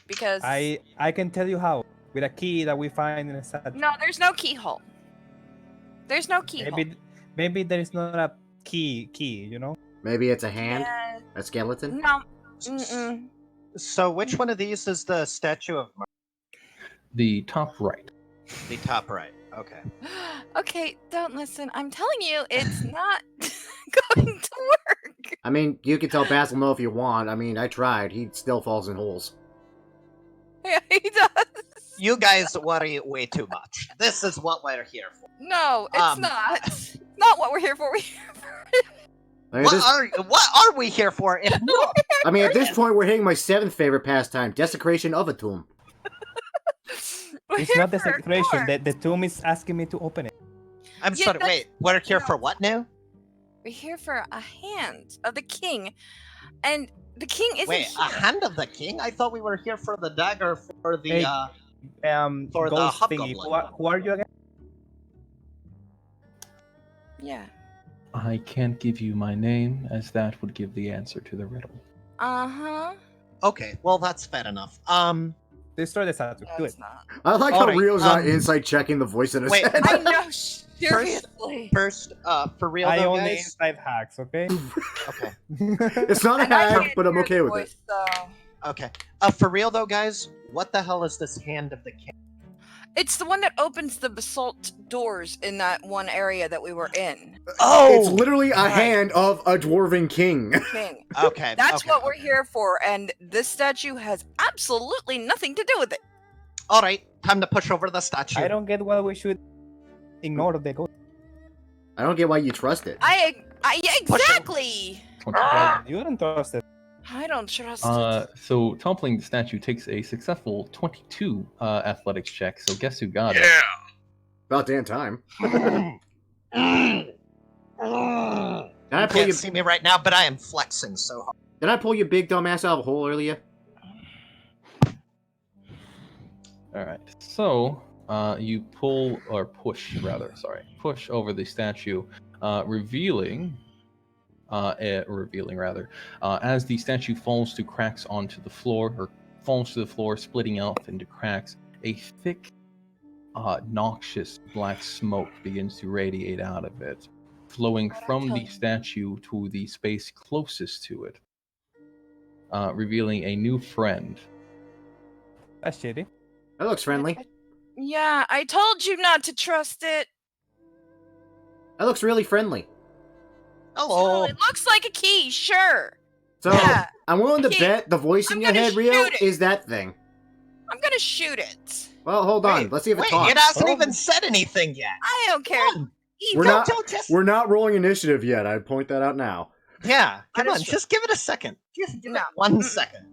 Because I can tell you how with a key that we find in a statue. no, there's no keyhole. There's no keyhole. Maybe there is not a key, you know? Maybe it's a hand, Yeah, a skeleton. no. Mm-mm. So which one of these is the statue of Martha? The top right. The top right. Okay. Okay, don't listen. I'm telling you, it's not going to work. I mean, you can tell Basil no if you want. I mean, I tried. He still falls in holes. Yeah, he does. You guys worry way too much. This is what we're here for. No, it's Um, not. It's not what we're here for. We're here for I mean, What are we here for if not? I mean, at this point, we're hitting my 7th favorite pastime: desecration of a tomb. We're It's here not the for a secretion. door. The tomb is asking me to open it. I'm Yeah, sorry. that's- Wait, we're here no. for what now? We're here for a hand of the king, and the king isn't Wait, a here. hand of the king? I thought we were here for the dagger for the Hey, For the ghost thingy. hobgoblin. Who are you again? Yeah. I can't give you my name, as that would give the answer to the riddle. Uh huh. Okay, well that's fair enough. Destroy the statue. No, Do it's it. not. I like how Alright, Rio's not um, inside checking the voice in his wait, head. I know, seriously. First, for real I though, only guys. inside hacks, okay? Okay. It's not a And I hack, can't but I'm hear okay the with it. voice, so... Okay. For real though, guys. What the hell is this hand of the king? It's the one that opens the basalt doors in that one area that we were in. Oh, It's literally a right. hand of a dwarven king. King. Okay. That's okay, what we're okay. here for, and this statue has absolutely nothing to do with it. All right, time to push over the statue. I don't get why we should ignore the ghost. I don't get why you trust it. Yeah, exactly. 25. You don't trust it. I don't trust it. So toppling the statue takes a successful 22 athletics check. So guess who got it? About damn time. You Can I pull can't you? see me right now, but I am flexing so hard. Did I pull your big dumbass out of a hole earlier? All right. So you pull or push over the statue, revealing as the statue falls to cracks onto the floor, or falls to the floor, splitting off into cracks. A thick, noxious black smoke begins to radiate out of it, flowing from the statue to the space closest to it, revealing a new friend. That's shitty. That looks friendly. Yeah, I told you not to trust it. That looks really friendly. Hello. It looks like a key, sure. So Yeah. I'm willing to Okay, bet the voice in I'm your gonna head, Rio, shoot it. is that thing. I'm gonna shoot it. Well, hold on. Wait, Let's see if it Wait, talks. it hasn't Oh. even said anything yet. I don't care. Come on. We're Evil. not- Just... We're not rolling initiative yet. I'd point that out now. Yeah, come That on, is true. just give it a second. Just give No. it 1 Mm-mm. second.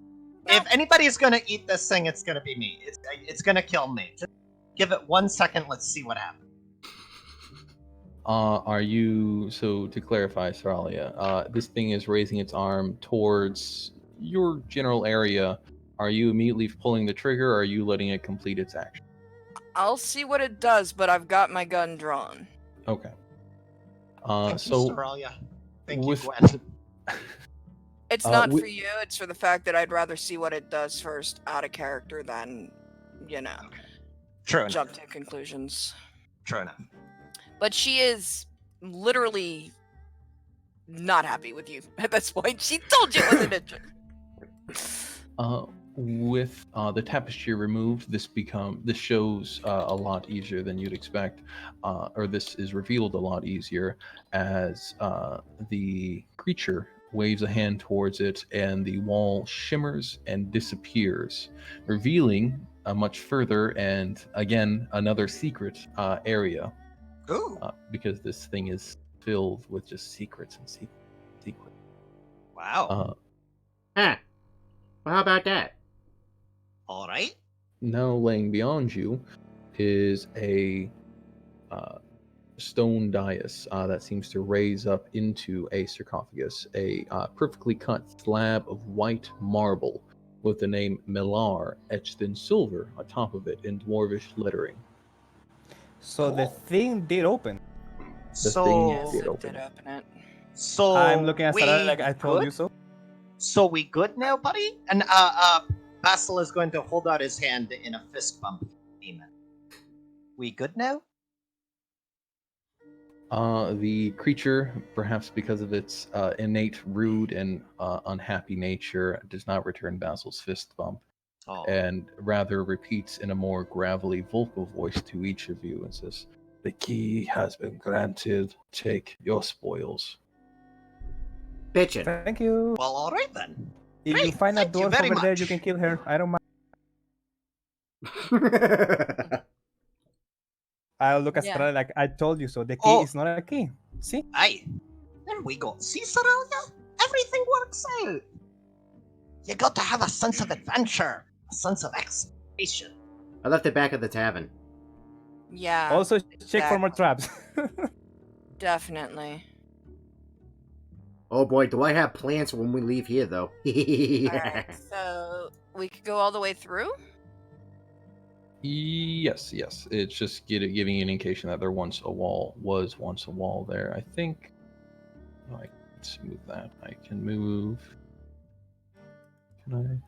No. If anybody's gonna eat this thing, it's gonna be me. It's gonna kill me. Just give it 1 second. Let's see what happens. Are you, so to clarify, Saralia, this thing is raising its arm towards your general area. Are you immediately pulling the trigger, or are you letting it complete its action? I'll see what it does, but I've got my gun drawn. Okay. Thank So you, Soralia. Thank with- you, Gwen. It's not for you, it's for the fact that I'd rather see what it does first out of character than, True enough. jump to conclusions. True enough. But she is literally not happy with you at this point. She told you it was an injury. With the tapestry removed, this shows a lot easier than you'd expect, or this is revealed a lot easier as the creature waves a hand towards it, and the wall shimmers and disappears, revealing a much further and again another secret area, Ooh. because this thing is filled with just secrets and secrets. Wow. Huh. Well, how about that? All right. Now laying beyond you is a stone dais that seems to raise up into a sarcophagus, a perfectly cut slab of white marble with the name Millar etched in silver atop of it in dwarvish lettering. So the thing did open. So, Yes, Did it open did open it. so I'm looking at we Sarah like I told good? you so. So we good now, buddy? And Basil is going to hold out his hand in a fist bump. Demon. We good now? The creature, perhaps because of its innate rude and unhappy nature, does not return Basil's fist bump, Oh. and rather repeats in a more gravelly vocal voice to each of you and says, "The key has been granted. Take your spoils." Bitchin'. Thank you. Well, all right then. If you Great, find a thank you dwarf very over there, you much. can kill her. I don't mind. I'll look at Yeah. Sarah like I told you so. The key Oh. is not a key. See? Aye. There we go. See, Soralia? Everything works out. You got to have a sense of adventure, a sense of exploration. I left it back at the tavern. Yeah, Also, check for more traps. definitely. Oh boy, do I have plans when we leave here, though. Alright, so we could go all the way through? Yes. It's just giving you an indication that there was once a wall there. I think I can smooth that. I can move. Can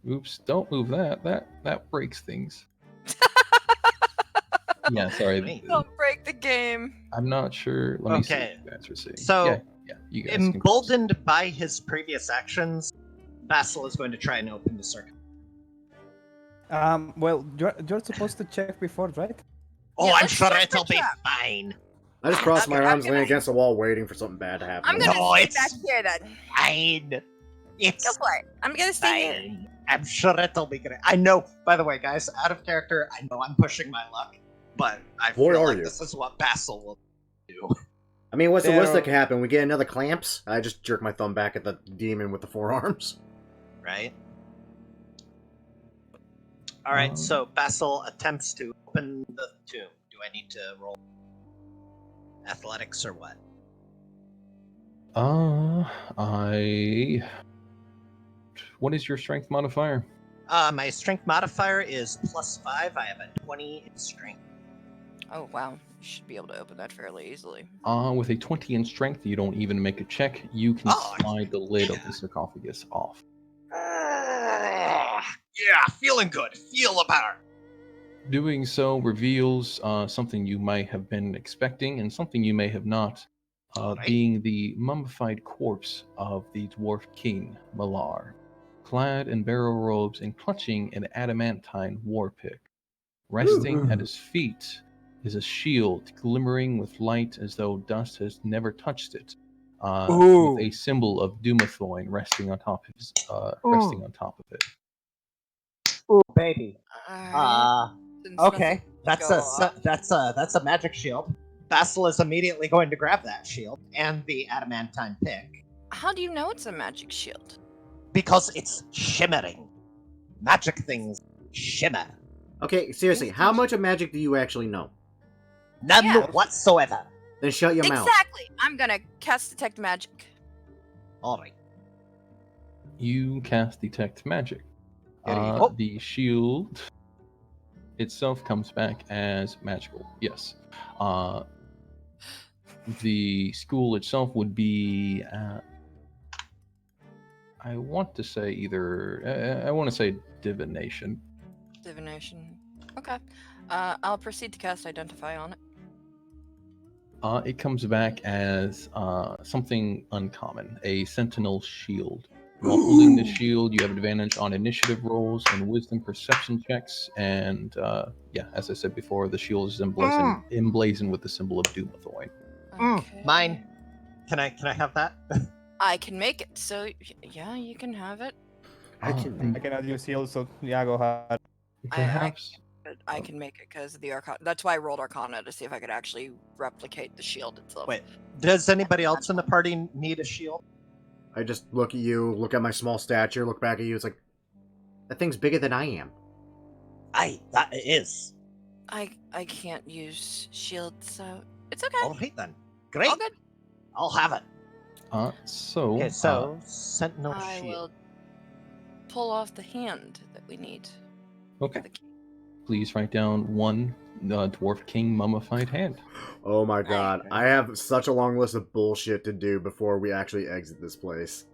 Oops! Don't move that. That breaks things. Yeah, sorry. Right. Don't break the game. I'm not sure. Let me see Okay, what you guys are saying. so, yeah, you guys can close. Emboldened by his previous actions, Basil is going to try and open the circuit. Well, you're supposed to check before, right? Oh, Yeah, I'm let's sure check the it'll be trap. fine. I just crossed my I'm arms, gonna- leaning against the wall, waiting for something bad to happen. I'm gonna No, stay it's back here then. Fine. Go It's for it. I'm gonna stay here. fine. I'm sure it'll be great. I know, by the way, guys, out of character, I know I'm pushing my luck, but I Boy, feel are like you. this is what Basil will do. I mean, what's the worst that There- could happen? We get another clamps? I just jerk my thumb back at the demon with the forearms. Right? Alright, so Basil attempts to open the tomb. Do I need to roll athletics or what? What is your strength modifier? My strength modifier is +5. I have a 20 in strength. Oh wow, you should be able to open that fairly easily. With a 20 in strength, you don't even make a check. You can Oh, slide the lid of the sarcophagus off. Yeah, feeling good. Feel better. Doing so reveals something you might have been expecting and something you may have not, Alright. being the mummified corpse of the dwarf king, Malar, clad in barrow robes and clutching an adamantine war pick. Resting at his feet is a shield glimmering with light as though dust has never touched it, Ooh. with a symbol of Dumathoin resting on top of it. Ooh, baby. Alright, since Okay, nothing that's a magic shield. Basil is immediately going to grab that shield and the adamantine pick How do you know it's a magic shield? because it's shimmering. Magic things shimmer. Okay, seriously, how much of magic do you actually know? None Yeah. whatsoever. Then shut your mouth. Exactly. I'm gonna cast detect magic. Alright. You cast Detect Magic. There you go. The shield itself comes back as magical. Yes. The school itself would be. I want to say divination. Divination. Okay. I'll proceed to cast Identify on it. It comes back as something uncommon, a sentinel shield. While holding the shield, you have advantage on initiative rolls and wisdom perception checks. And as I said before, the shield is emblazoned with the symbol of Dumathoin. Okay. Mine. Can I have that? I can make it. So yeah, you can have it. I can. I cannot use heal, so yeah, go ahead. Perhaps. I can make it because of the Arcana. That's why I rolled Arcana to see if I could actually replicate the shield itself. Wait, does anybody else in the party need a shield? I just look at you, look at my small stature, look back at you. It's like, that thing's bigger than I am. That it is. I can't use shield, so it's okay. Alright then. Great. All good. I'll have it. So. Okay, so Sentinel I shield. will pull off the hand that we need. Okay. For the king. Please write down one dwarf king mummified hand. Oh my god, I have such a long list of bullshit to do before we actually exit this place.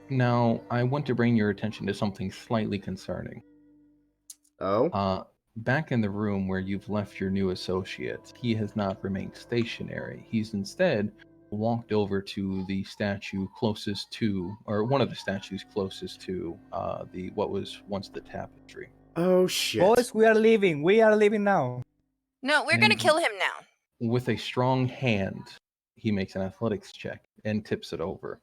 Now, I want to bring your attention to something slightly concerning. Oh? Back in the room where you've left your new associate, he has not remained stationary. He's instead walked over to the statue closest to, or one of the statues closest to, what was once the tapestry. Oh shit. Boys, we are leaving. We are leaving now. No, we're gonna And- kill him now. With a strong hand, he makes an athletics check and tips it over.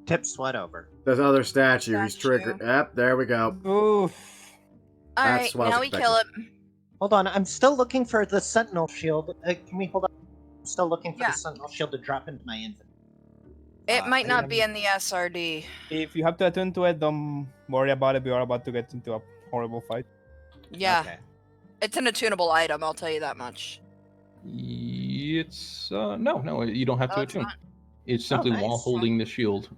Tips what over? There's another statue. He's triggered. Yep, there we go. Oof. All right, That's what I was now we kill him. Hold on, I'm still looking for the Sentinel shield. Can we hold on? I'm still looking for Yeah. the Sentinel shield to drop into my inventory. It might not I be in the SRD. If you have to attune to it, don't worry about it. We are about to get into a horrible fight. Yeah, Okay. it's an attunable item. I'll tell you that much. It's no, you don't have to Oh, it's attune. not? It's simply nice. while holding the shield.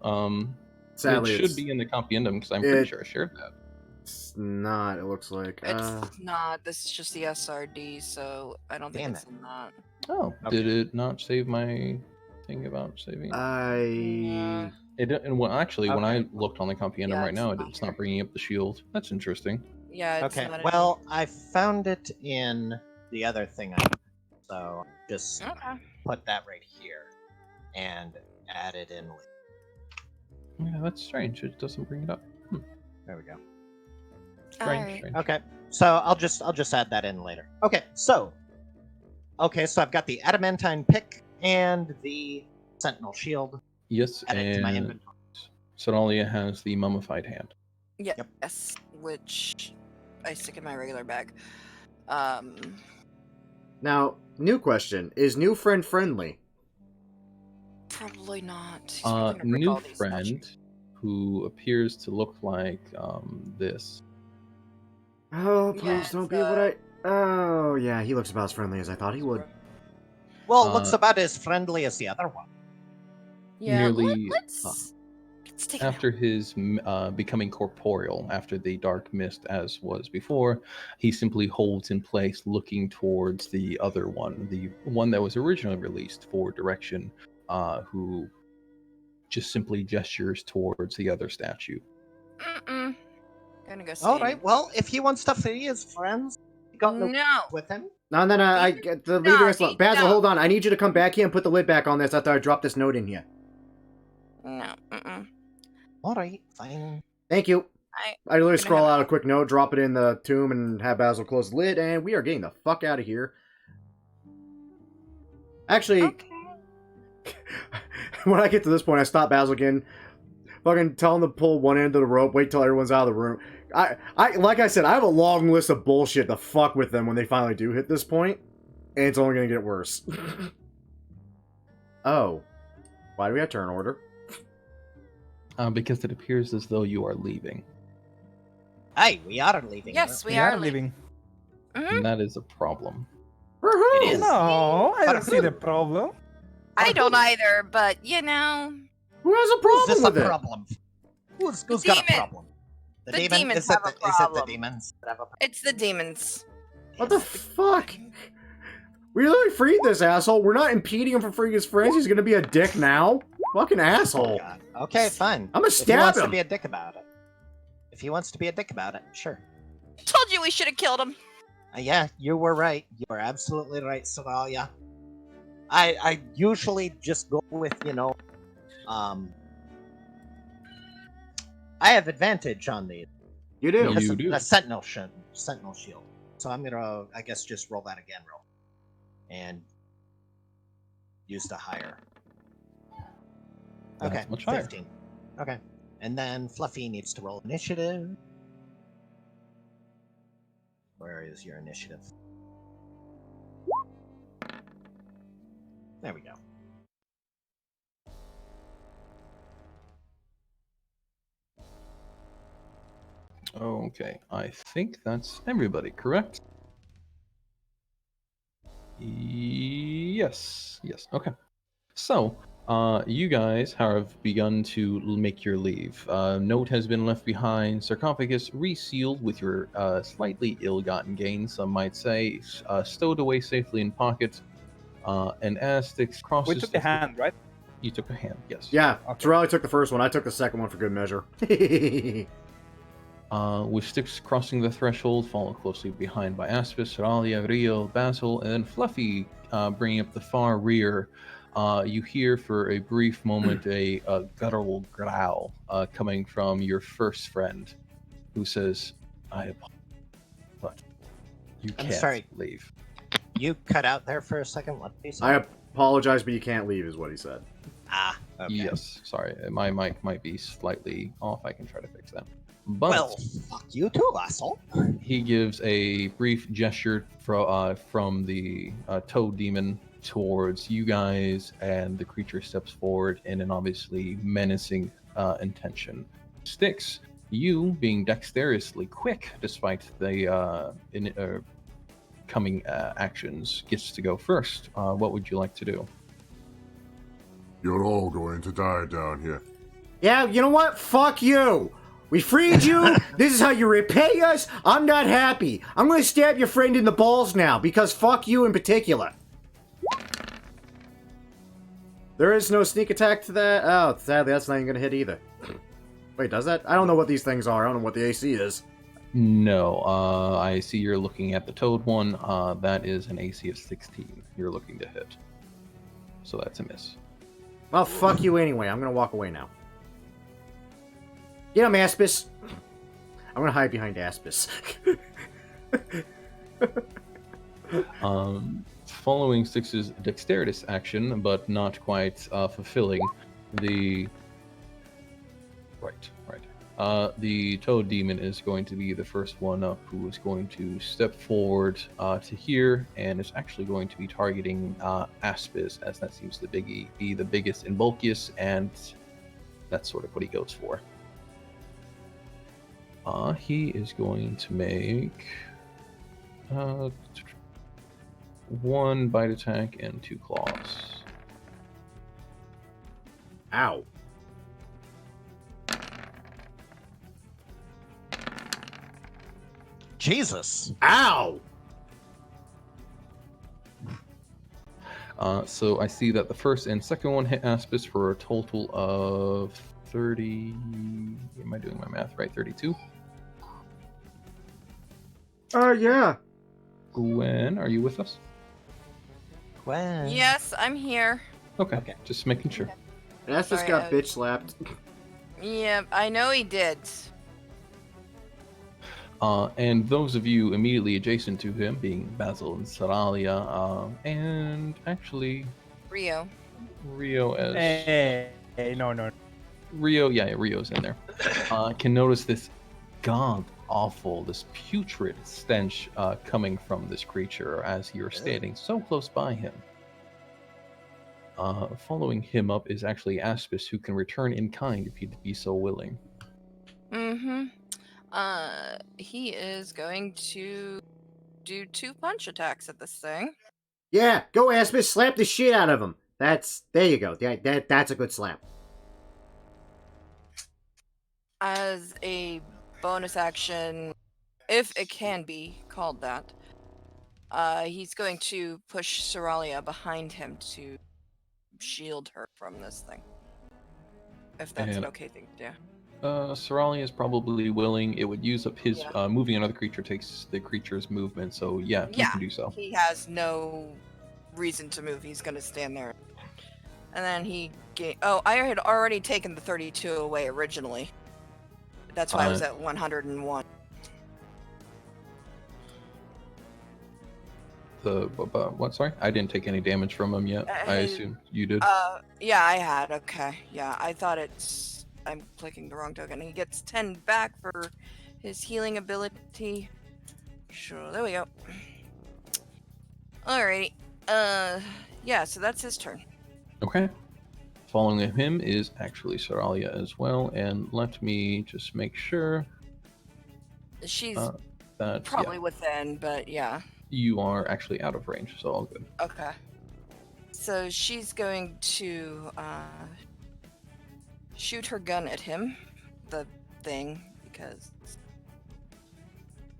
Sadly, it should it's, be in the compendium because I'm pretty it- sure I shared that. it's not, it looks like. It's not. This is just the SRD, so I don't think Damn it's in that. Oh, Okay. did it not save my thing about saving? I Yeah. And well, actually, when I Okay. looked on the compendium Yeah, right it's now, not it's not here. bringing up the shield. That's interesting. Yeah, it's Okay, not in well, I found it in the other thing, so I'll just here. Okay. put that right here and add it in. Yeah, that's strange. It doesn't bring it up. There we go. Strange, Alright. strange. Okay, so I'll just add that in later. Okay, so I've got the adamantine pick and the sentinel shield. Yes, Add it to my and inventory. Sonalia has the mummified hand. Yep. Yes, which I stick in my regular bag. Now, new question. Is new friend friendly? Probably not. He's probably gonna break New all these friend, statues. who appears to look like this. Oh, Yeah, please it's, don't be what I... Oh, yeah, he looks about as friendly as I thought he would. Well, looks about as friendly as the other one. Yeah, Nearly, let's take him After his becoming corporeal, after the dark mist as was before, he simply holds in place looking towards the other one, the one that was originally released for direction, who just simply gestures towards the other statue. out. Gonna go see. All right. Well, if he wants to free his friends, you got no No. with him. No, I get the leader is... No, Basil, no. hold on. I need you to come back here and put the lid back on this after I drop this note in here. No. All right, fine. Thank you. I literally gonna scroll have out a quick note, drop it in the tomb, and have Basil close the lid, and we are getting the fuck out of here. Actually, Okay. when I get to this point, I stop Basil again, fucking tell him to pull one end of the rope, wait till everyone's out of the room. I like I said, I have a long list of bullshit to fuck with them when they finally do hit this point, and it's only gonna get worse. Oh. Why do we have turn order? Because it appears as though you are leaving. Hey, we are leaving. Yes, aren't we are leaving. And that is a problem. It is. No, I But don't see the problem. I don't either, but you know, Who has a Who's problem this a with it? problem? Who's got a demon. problem? The demon? demons Is it have a is it the problem. demons that have a problem? it's the demons. What the fuck? We literally freed this asshole. We're not impeding him from freeing his friends. He's gonna be a dick now. Fucking asshole. God. Okay, fine. I'm gonna If he stab wants to him. be a dick about it. If he wants to be a dick about it, sure. Told you we should have killed him. Yeah, you were right. You were absolutely right, Sonalia. I usually just go with, I have advantage on these. You do. You This is do. the sentinel shield. So I'm gonna, I guess, just roll that again, and use the higher. That's Okay, much higher. 15. Okay, and then Fluffy needs to roll initiative. Where is your initiative? There we go. Okay, I think that's everybody, correct? Yes, okay. So, you guys have begun to make your leave. Note has been left behind, sarcophagus resealed with your slightly ill-gotten gains, some might say, stowed away safely in pocket, and as Styx crosses... We took the hand, right? You took a hand, yes. Yeah, Okay. Terrell took the first one. I took the second one for good measure. With Styx crossing the threshold, followed closely behind by Aspis, Ralia, Rio, Basil, and then Fluffy bringing up the far rear. You hear for a brief moment a guttural growl coming from your first friend, who says, "I apologize, but you I'm can't sorry. leave." You cut out there for a second. What did you say? I apologize, but you can't leave, is what he said. Ah, okay. Yes, sorry, my mic might be slightly off. I can try to fix that. But Well, fuck you too, asshole. he gives a brief gesture from the toad demon towards you guys, and the creature steps forward in an obviously menacing intention. Styx, you being dexterously quick despite the coming actions, gets to go first. What would you like to do? You're all going to die down here. Yeah, you know what? Fuck you. We freed you. This is how you repay us. I'm not happy. I'm going to stab your friend in the balls now because fuck you in particular. There is no sneak attack to that. Oh, sadly, that's not even gonna hit either. Wait, does that? I don't know what these things are. I don't know what the AC is. No, I see you're looking at the toad one. That is an AC of 16 you're looking to hit. So that's a miss. Well, fuck you anyway. I'm gonna walk away now. Get him, Aspis! I'm gonna hide behind Aspis. Following Styx's dexterous action, but not quite fulfilling, the the toad demon is going to be the first one up, who is going to step forward to here, and is actually going to be targeting Aspis, as that seems to be the biggest and bulkiest, and that's sort of what he goes for. He is going to make 1 bite attack and 2 claws. Ow. Jesus. Ow! So I see that the first and second one hit Aspis for a total of 30... Am I doing my math right? 32? Yeah. Gwen, are you with us? Gwen. Yes, I'm here. Okay, Okay. just making sure. Aspis Sorry, got bitch slapped. Yeah, I know he did. And those of you immediately adjacent to him, being Basil and Saralia, and actually Rio. Rio as... Hey, no. Rio, yeah, Rio's in there. Can notice this god-awful, this putrid stench coming from this creature as you're standing so close by him. Following him up is actually Aspis, who can return in kind if he'd be so willing. Mm-hmm. He is going to do 2 punch attacks at this thing. Yeah, go Aspis, slap the shit out of him. There you go. That's a good slap. As a bonus action, if it can be called that, he's going to push Saralia behind him to shield her from this thing. If that's an And- okay thing to do. Saralia is probably willing. It would use up his Yeah. moving another creature takes the creature's movement, so yeah, he Yeah. can do so. He has no reason to move. He's going to stand there. And then he... Oh, I had already taken the 32 away originally. That's why I was at 101. What? Sorry, I didn't take any damage from him yet. I assume you did. Yeah, I had. Okay. Yeah, I thought I'm clicking the wrong token. He gets 10 back for his healing ability. Sure, there we go. Alrighty. Yeah, so that's his turn. Okay. Following him is actually Saralia as well, and let me just make sure She's that probably within, but yeah. you are actually out of range, so all good. Okay. So she's going to shoot her gun at him, the thing, because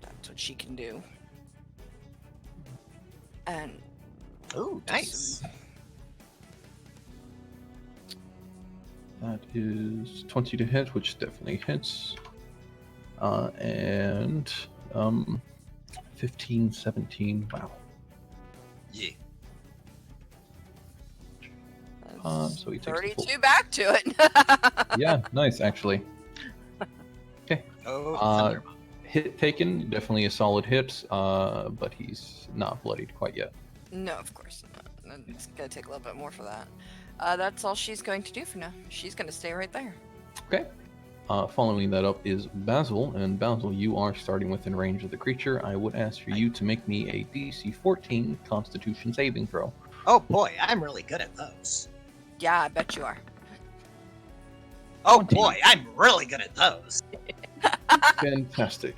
that's what she can do. And Ooh, nice. That is 20 to hit, which definitely hits. And 15, 17, wow. Yeah. So he takes the full... 32 back to it. Yeah, nice, actually. Oh, Uh, hit taken, definitely a solid hit, but he's not bloodied quite yet. No, of course not. It's gonna take a little bit more for that. That's all she's going to do for now. She's gonna stay right there. Okay. Following that up is Basil, and Basil, you are starting within range of the creature. I would ask for you to make me a DC 14 Constitution saving throw. Oh boy, I'm really good at those. Yeah, I bet you are. Oh 20. boy, I'm really good at those. Fantastic.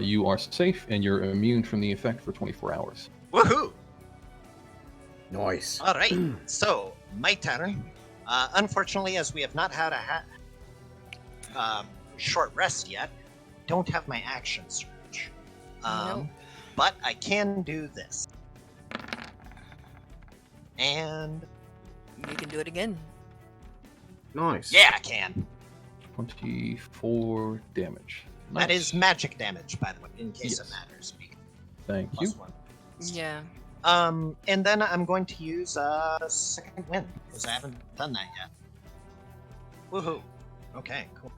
You are safe, and you're immune from the effect for 24 hours. Woohoo! Nice. All right, so my turn. Unfortunately, as we have not had a short rest yet, don't have my action surge. Nope. But I can do this. And You can do it again. Nice. Yeah, I can. 24 damage. That Nice. is magic damage, by the way, in case it Yes. matters. Thank you. +1. Yeah. And then I'm going to use second wind because I haven't done that yet. Woohoo! Okay, cool.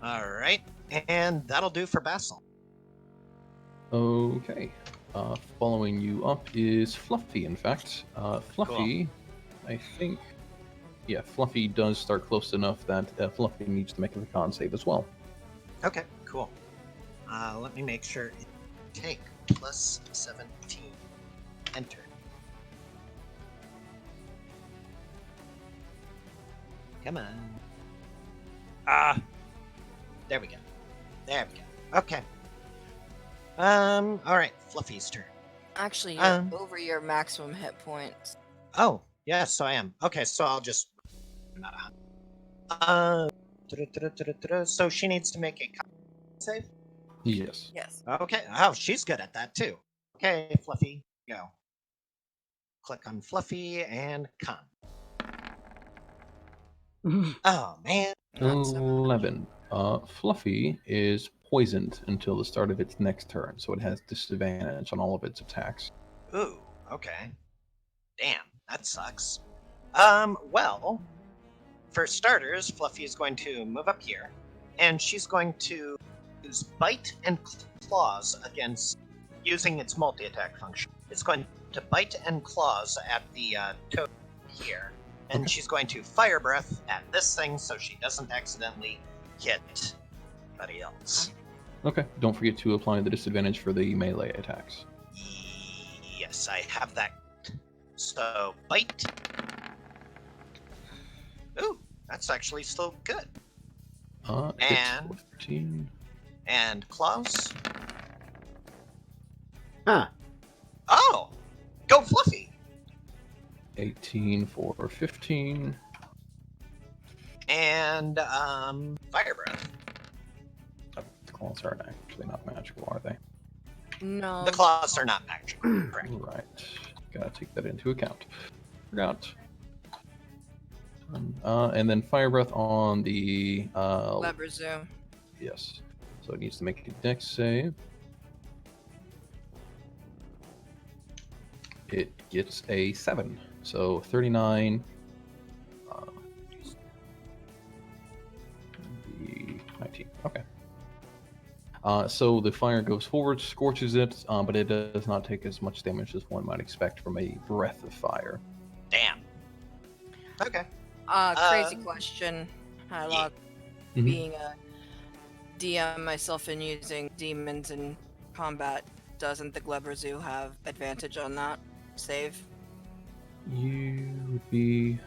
All right, and that'll do for Basil. Okay. Following you up is Fluffy, in fact. Fluffy, I think... Yeah, Fluffy does start close enough that Fluffy needs to make a con save as well. Okay, cool. Let me make sure it take +17. Enter. Come on. There we go. There we go. Okay. All right, Fluffy's turn. Actually, you're over your maximum hit points. Oh, yes, so I am. Okay, so I'll just not 100. So she needs to make a con save. Yes. Yes. Okay. Oh, she's good at that too. Okay, Fluffy, go. Click on Fluffy and con. Oh man. Not so much. 11. Fluffy is poisoned until the start of its next turn, so it has disadvantage on all of its attacks. Ooh. Okay. Damn, that sucks. Well, for starters, Fluffy is going to move up here, and she's going to use Bite and Claws against using its multi-attack function. It's going to Bite and Claws at the toad here, and she's going to Fire Breath at this thing so she doesn't accidentally hit anybody else. Okay, don't forget to apply the disadvantage for the melee attacks. Yes, I have that. So, Bite. Ooh, that's actually still good. Hits And- for 13. And Claws. Huh. Oh! Go Fluffy! 18 for 15. And, Fire Breath. The claws are actually not magical, are they? No. The claws are not magical. Correct. Right. Gotta take that into account. Forgot. And then Fire Breath on the... Lever zoom. Yes. So it needs to make a dex save. It gets a 7. So 39. The 19. Okay. So the fire goes forward, scorches it, but it does not take as much damage as one might expect from a breath of fire. Damn. Okay. Crazy question. Hylock, Mhm. being a DM myself and using demons in combat, doesn't the Gleberzu have advantage on that save? You would be...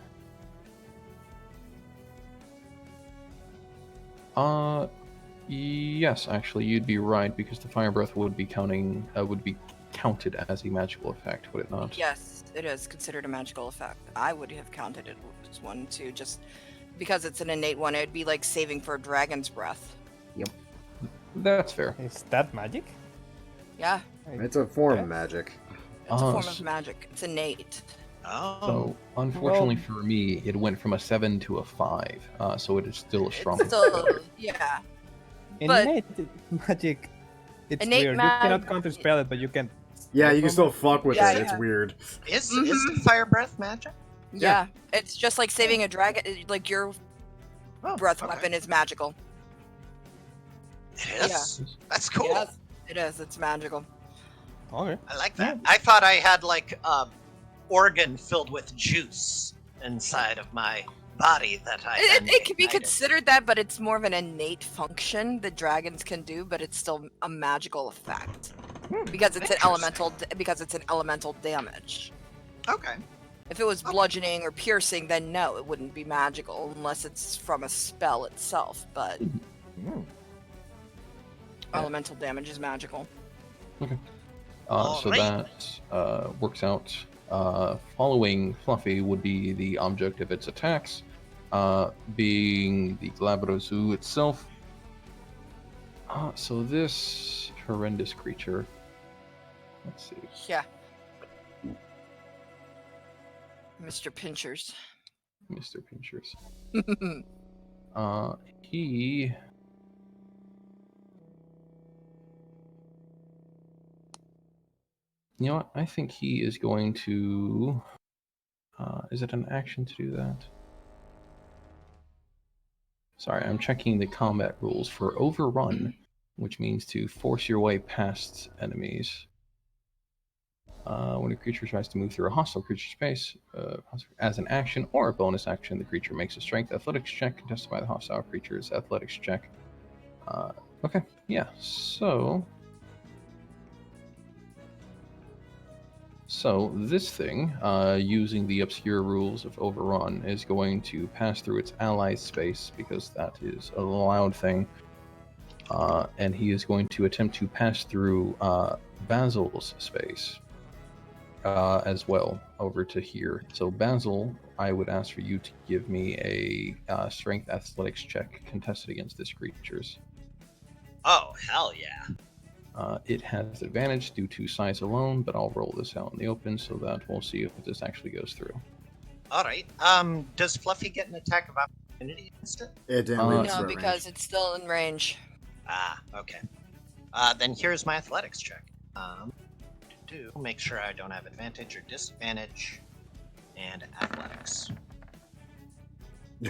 Yes, actually, you'd be right because the fire breath would be counted as a magical effect, would it not? Yes, it is considered a magical effect. I would have counted it as one too, just because it's an innate one. It'd be like saving for a dragon's breath. That's fair. Is that magic? Yeah, It's a form of Okay. magic. it's a form of s- magic. It's innate. Oh. So, unfortunately for me, it went from a 7 to a 5, so it is still a strong It's still, yeah. But- Innate magic. It's Innate weird. You cannot counterspell it, but you can. Yeah, steal you can from still it. fuck with Yeah, it. It's yeah. weird. Is Mhm. Fire Breath magic? Yeah, it's just like saving a dragon. Like your Oh, breath okay. weapon is magical. It is? That's cool. Yes, it is. It's magical. Okay. I like that. I thought I had like a organ filled with juice inside of my body that I then It can be ignited. considered that, but it's more of an innate function that dragons can do, but it's still a magical effect because it's an elemental. Because it's an elemental damage. Okay. If it was bludgeoning or piercing, then no, it wouldn't be magical unless it's from a spell itself. But elemental damage is magical. So Alright. that works out. Following Fluffy would be the object of its attacks, being the Glabrozu itself. So this horrendous creature. Let's see. Yeah. Mr. Pinchers. Mr. Pinchers. He... You know what? I think he is going to... is it an action to do that? Sorry, I'm checking the combat rules for overrun, which means to force your way past enemies. When a creature tries to move through a hostile creature space, as an action or a bonus action, the creature makes a strength athletics check contested by the hostile creature's athletics check. Okay, yeah, so this thing, using the obscure rules of Overrun, is going to pass through its allies' space, because that is a allowed thing, and he is going to attempt to pass through Basil's space as well, over to here. So Basil, I would ask for you to give me a strength athletics check contested against this creature's. Oh, hell yeah. It has advantage due to size alone, but I'll roll this out in the open so that we'll see if this actually goes through. Alright. Does Fluffy get an attack of opportunity against it? It didn't leave its No, threat because range. it's still in range. Ah, okay. Then here's my athletics check. Make sure I don't have advantage or disadvantage. And athletics.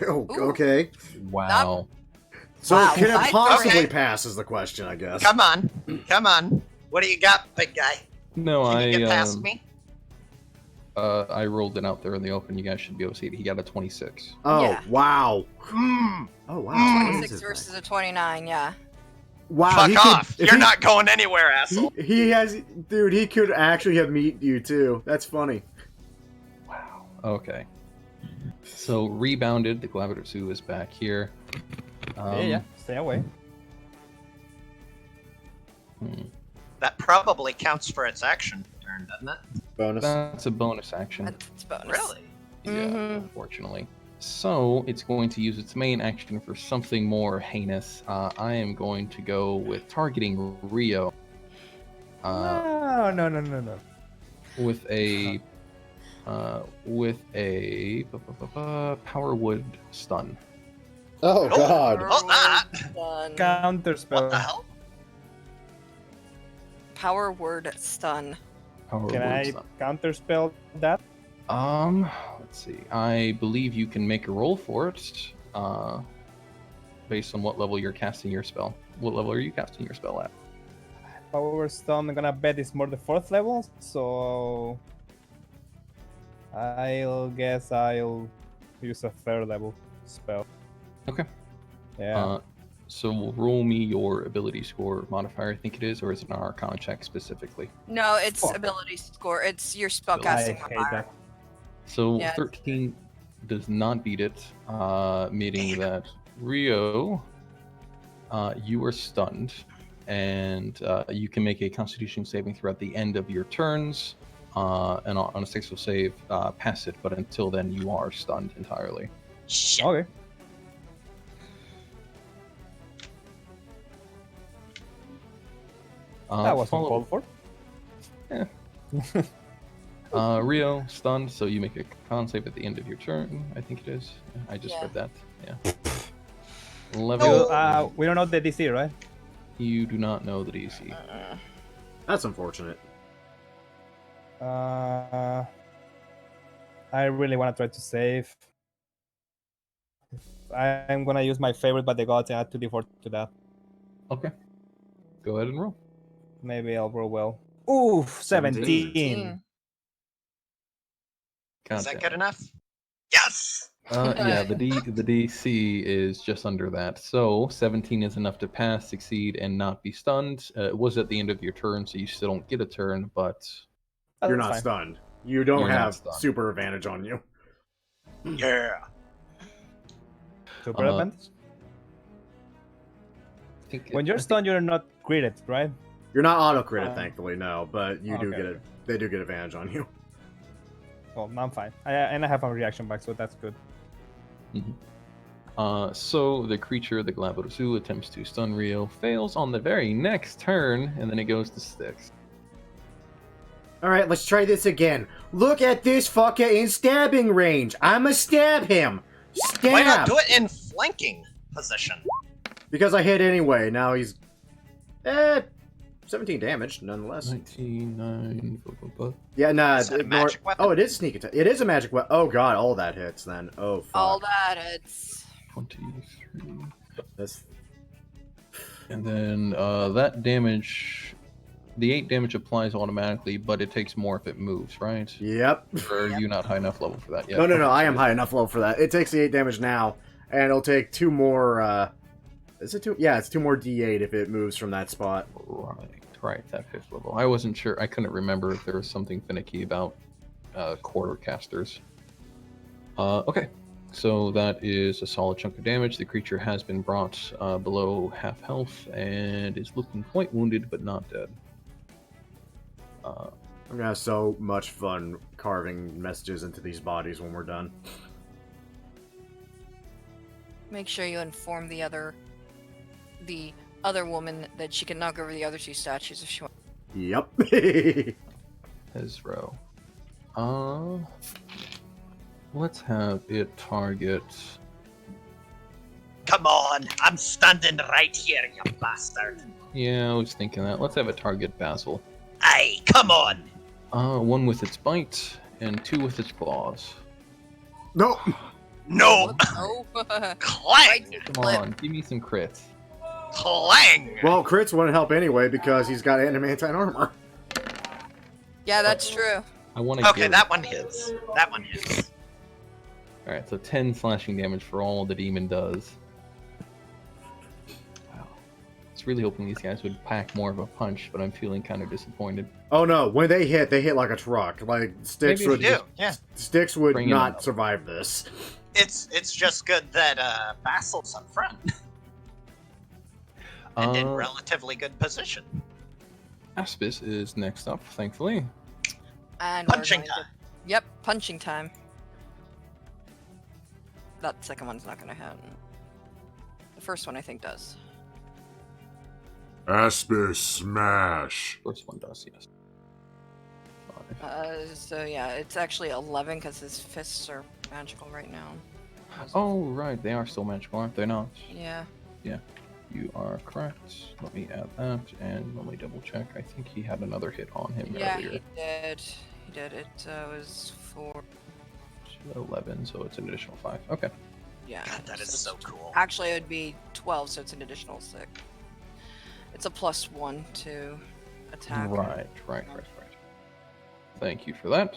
Oh, Ooh. okay. Wow. So Wow. can it possibly Okay. pass is the question, I guess. Come on. Come on. What do you got, big guy? No, Can you get past me? I rolled it out there in the open. You guys should be able to see it. He got a 26. Oh, Yeah. wow. Mm. Oh, wow. 26 versus a 29, yeah. Wow. Fuck he could- off. if You're he- not going anywhere, asshole. He has, dude. He could actually have meet you too. That's funny. Wow. Okay. So rebounded. The Glavatsu is back here. Yeah, stay away. That probably counts for its action turn, doesn't it? Bonus. That's a bonus action. That's bonus. Really? Yeah, Mhm. unfortunately. So it's going to use its main action for something more heinous. I am going to go with targeting Rio. No. With a power wood stun. Oh God. Hold that. Stun. Counter spell. What the hell? Power word stun. Power Can wood I stun. counter spell that? Let's see. I believe you can make a roll for it. Based on what level you're casting your spell. What level are you casting your spell at? Power stone, I'm gonna bet it's more the 4th level, so I'll guess I'll use a 3rd level spell. Okay. Yeah. So roll me your ability score modifier, I think it is, or is it an Arcana check specifically? No, it's Fuck. ability score. It's your I spellcasting hate modifier. that. So Yeah. 13 does not beat it, meaning that Rio, you are stunned, and you can make a Constitution saving throw at the end of your turns, and on a successful save, pass it. But until then, you are stunned entirely. Shit. Okay. That wasn't follow- called for. Rio stunned, so you make a con save at the end of your turn. I think it is. I just Yeah. read that. Yeah. 11. We don't know the DC, right? You do not know the DC. That's unfortunate. I really want to try to save. I'm gonna use my favorite by the gods and add 2d4 to that. Okay. Go ahead and roll. Maybe I'll roll well. Ooh, 17. 17. Is that Goddamn. good enough? Yes! Yeah, the DC is just under that. So 17 is enough to pass, succeed, and not be stunned. It was at the end of your turn, so you still don't get a turn, but You're That's not fine. stunned. You don't You're not have stunned. super advantage on you. Yeah. Super advantage. I think When you're stunned, you're not critted, right? You're not auto critted, thankfully, no, but you do Okay, get okay. it. They do get advantage on you. Well, I'm fine. And I have a reaction back, so that's good. So the creature, the Glavatsu, attempts to stun Rio, fails on the very next turn, and then it goes to Styx. Alright, let's try this again. Look at this fucker in stabbing range. I'ma stab him. Stab! Why not do it in flanking position? Because I hit anyway. Now he's... 17 damage, nonetheless. 19, Yeah, nah. Is that a magic weapon? Oh, it is sneak attack. It is a magic weapon. Oh god, all that hits then. Oh, fuck. All that it's 23. That's... And then that damage, the 8 damage applies automatically, but it takes more if it moves, right? Yep. Or are you not high enough level for that yet? No, I am high enough level for that. It takes the 8 damage now, and it'll take 2 more, is it 2? Yeah, it's 2 more D8 if it moves from that spot. Right, that 5th level. I wasn't sure, I couldn't remember if there was something finicky about quarter casters. Okay, so that is a solid chunk of damage. The creature has been brought below half health and is looking quite wounded, but not dead. I'm gonna have so much fun carving messages into these bodies when we're done. make sure you inform the other woman that she can knock over the other 2 statues if she wants. Yep. Ezro. Let's have it target. Come on, I'm standing right here, you bastard. Yeah, I was thinking that. Let's have it target Basil. Aye, come on. 1 with its bite and 2 with its claws. No. No. Oh. Clang. Come on, give me some crits. Clang. Well, crits wouldn't help anyway because he's got adamantine armor. Yeah, that's true. I want to. Okay, that one hits. That one hits. All right, so 10 slashing damage for all the demon does. Wow. I was really hoping these guys would pack more of a punch, but I'm feeling kind of disappointed. Oh no, when they hit like a truck. Like Styx Maybe would You do, yeah. Styx would Bring it not up. survive this. It's just good that Basil's up front and in relatively good position. Aspis is next up, thankfully. And Punching we're going time. Yep, punching time. That second one's not gonna happen. The first one I think does. Aspis smash. First one does, yes. 5. So yeah, it's actually 11 because his fists are magical right now. Oh, right, they are still magical, aren't they not? Yeah. You are correct. Let me add that, and let me double check. I think he had another hit on him Yeah, earlier. he did. He did. It was 4. 11, so it's an additional 5. Okay. Yeah. God, that is so cool. Actually, it would be 12, so it's an additional 6. It's a +1 to attack. Right. Thank you for that.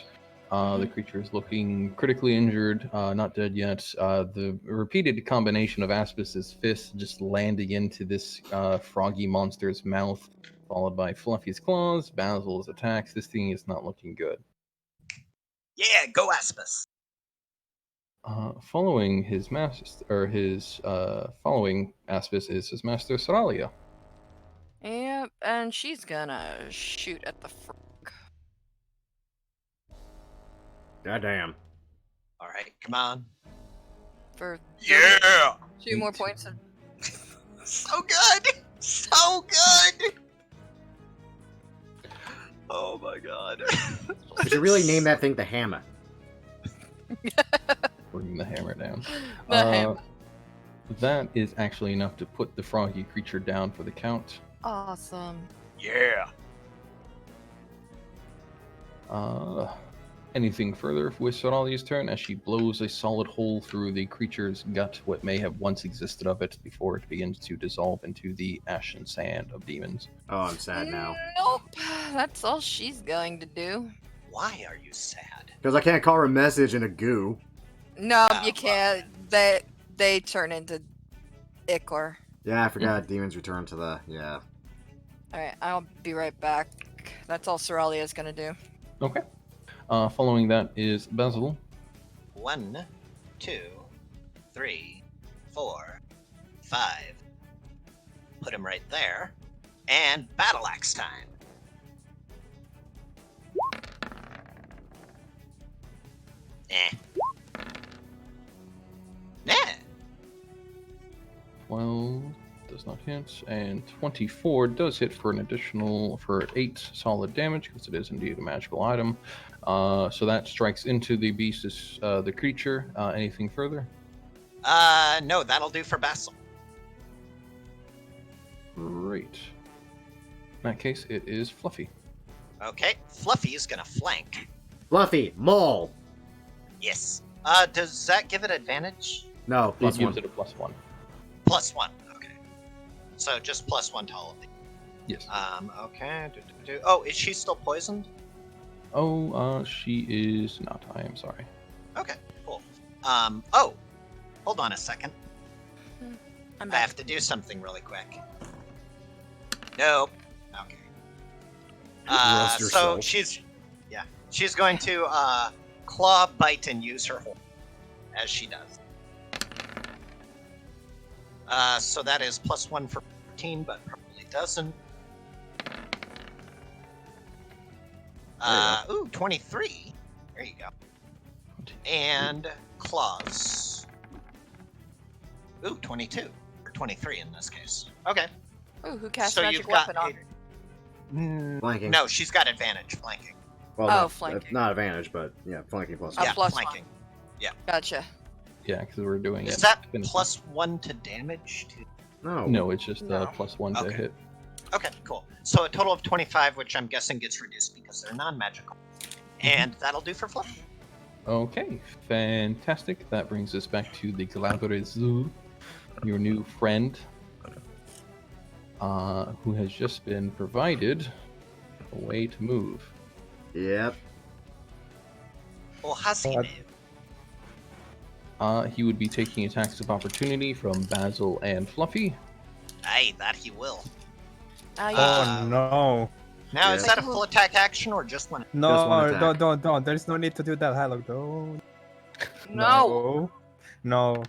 The creature is looking critically injured, not dead yet. The repeated combination of Aspis' fists just landing into this froggy monster's mouth, followed by Fluffy's claws, Basil's attacks. This thing is not looking good. Yeah, go Aspis. Following his master, following Aspis is his master Soralia. Yep, and she's gonna shoot at the frog. Goddamn. All right, come on. For Yeah. 2 more points of... So good. So good. Oh my god. We should really name that thing the hammer. Bring the hammer down. The hammer. That is actually enough to put the froggy creature down for the count. Awesome. Yeah. Anything further with Soralia's turn as she blows a solid hole through the creature's gut, what may have once existed of it, before it begins to dissolve into the ash and sand of demons. Oh, I'm sad now. Nope. That's all she's going to do. Why are you sad? Because I can't call her a message in a goo. No, Oh, you can't. They turn into Ichor. Yeah, I forgot demons return to the... Yeah. Alright, I'll be right back. That's all Soralia's gonna do. Okay. Following that is Basil. 1, 2, 3, 4, 5. Put him right there. And battle axe time. Eh. 12, does not hit, and 24 does hit for an additional 8 solid damage because it is indeed a magical item. So that strikes into the beast, the creature. Anything further? No, that'll do for Basil. Great. In that case, it is Fluffy. Okay, Fluffy is gonna flank. Fluffy, maul. Yes. Does that give it advantage? No, It plus gives one. it a +1. +1. Okay. So just +1 to all of these. Yes. Okay. Oh, is she still poisoned? Oh, she is not. I am sorry. Okay, cool. Oh, hold on a second. I'm I back. have to do something really quick. Nope. Okay. Rest So yourself. she's going to claw, bite, and use her horn as she does. So that is +1 for 14, but probably doesn't. There Ooh, 23. There you go. And claws. Ooh, 22. Or 23 in this case. Okay. Ooh, who cast So magic you've got weapon on? Flanking. No, she's got advantage flanking. Well, Oh, not, flanking. Not advantage, but yeah, flanking plus Oh, one. Yeah, plus flanking. Gotcha. Yeah, because we're doing Is it. that finish- +1 to damage? No. No, it's just No. +1 to Okay. hit. Okay, cool. So a total of 25, which I'm guessing gets reduced because they're non-magical. And that'll do for Fluff. Okay, fantastic. That brings us back to the Glaberezu, your new friend, who has just been provided a way to move. Yep. Well, how's he What? move? He would be taking attacks of opportunity from Basil and Fluffy. Aye, that he will. Ah, you Uh, Oh no. Now, is Yeah. that a full attack action or just one? No, Just one attack. don't. There's no need to do that. Hello, don't. No. No.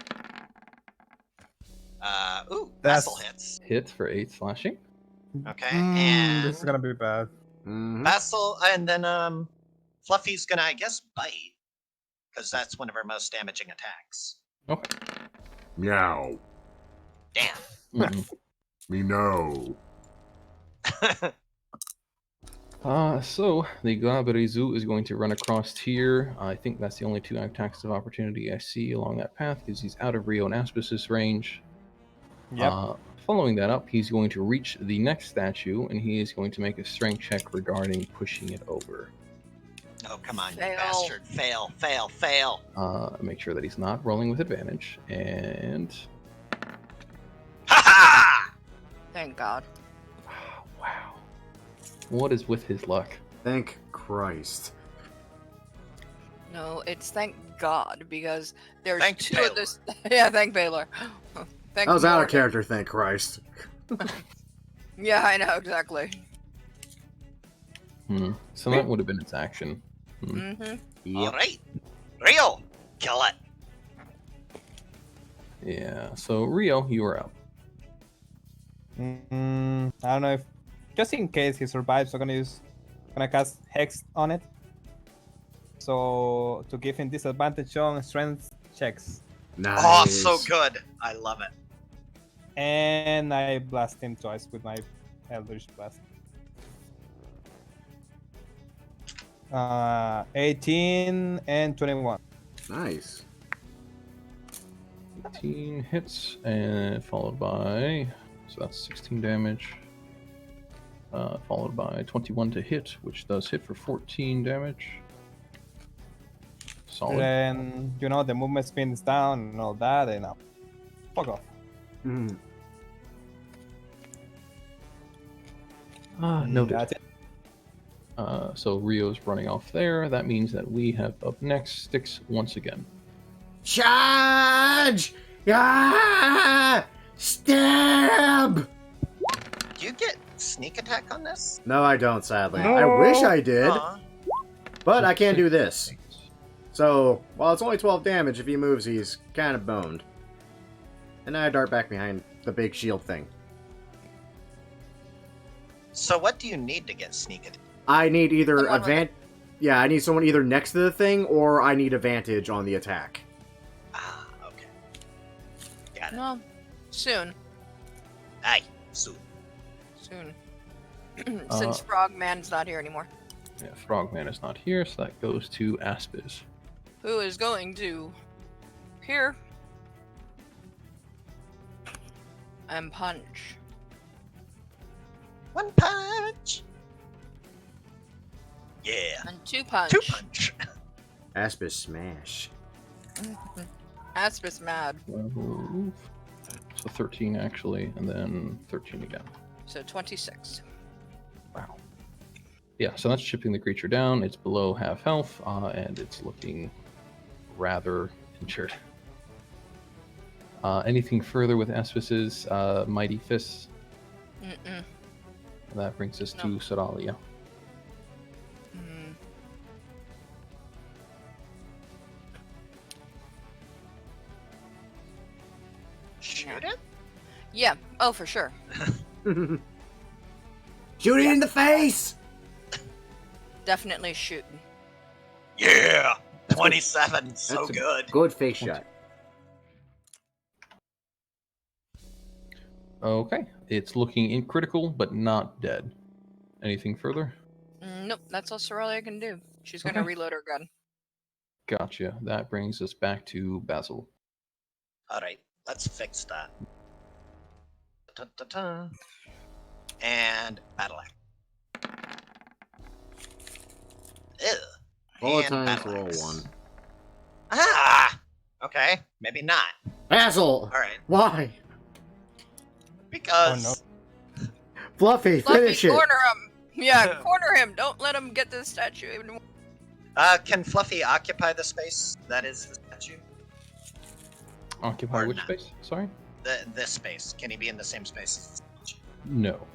Ooh, That's- Basil hits. Hit for 8 slashing. Okay, This is and gonna be bad. Mhm. Basil, and then Fluffy's gonna, I guess, bite. Because that's one of her most damaging attacks. Okay. Meow. Damn. Mm-mm. Me no. So the Glaberezu is going to run across here. I think that's the only 2 attacks of opportunity I see along that path because he's out of Rio and Aspis' range. Yep. Following that up, he's going to reach the next statue and he is going to make a strength check regarding pushing it over. Oh, come on, you Fail. bastard. Fail, fail, fail. Make sure that he's not rolling with advantage. And Ha ha! Thank God. wow, what is with his luck? Thank Christ. No, it's thank God because there's Thank 2 Baylor. of this. Yeah, thank Baylor. Thank I was out of Morgan. character, thank Christ. Yeah, I know exactly. So that would have been its action. Mm-hmm. Alright. Rio, kill it. Yeah. So Rio, you are up. I don't know if, just in case he survives, I'm gonna cast Hex on it. So to give him disadvantage on strength checks, Nice. Oh, so good. I love it. and I blast him twice with my Eldritch Blast. 18 and 21. Nice. 18 hits, and followed by, so that's 16 damage. Followed by 21 to hit, which does hit for 14 damage. Solid. Then the movement spins down and all that, and fuck off. Mm. Noted. That's it. So Rio's running off there. That means that we have up next Styx once again. Charge! Ah! Stab! Do you get sneak attack on this? No, I don't, sadly. No. I wish I did, Aw. but I can't do this. So, while it's only 12 damage, if he moves, he's kind of boned. And then I dart back behind the big shield thing. So what do you need to get sneak attack? I need either Someone with Yeah, I need someone either next to the thing, or I need advantage on the attack. Ah, okay. Got it. Well, soon. Aye, soon. Soon. Since Frogman's not here anymore. Yeah, Frogman is not here, so that goes to Aspis. Who is going to here and punch. One punch. Yeah. And two punch. Two punch. Aspis smash. Aspis mad. 12. So 13 actually, and then 13 again. So 26. Wow. Yeah, so that's chipping the creature down. It's below half health, and it's looking rather injured. Anything further with Aspis's Mighty Fists? Mm-mm. That brings us to No. Soralia. Mm. Shoot it? Yeah. Oh, for sure. Shoot it in the face! Definitely shooting. Yeah. 27. So That's a good. Good face shot. Okay, it's looking in critical, but not dead. Anything further? Nope, that's all Soralia can do. She's gonna Okay. reload her gun. Gotcha. That brings us back to Basil. All right, let's fix that. Da-da-da. And battle axe. Ew. All the And times battle roll axe. one. Ah. Okay, maybe not. Basil! All right, Why? because Fluffy, Fluffy, finish it! corner him! Yeah, corner him! Don't let him get this statue even more. can Fluffy occupy the space that is the statue? Occupy Or which not. space? Sorry? This space. Can he be in the same space as the statue? No.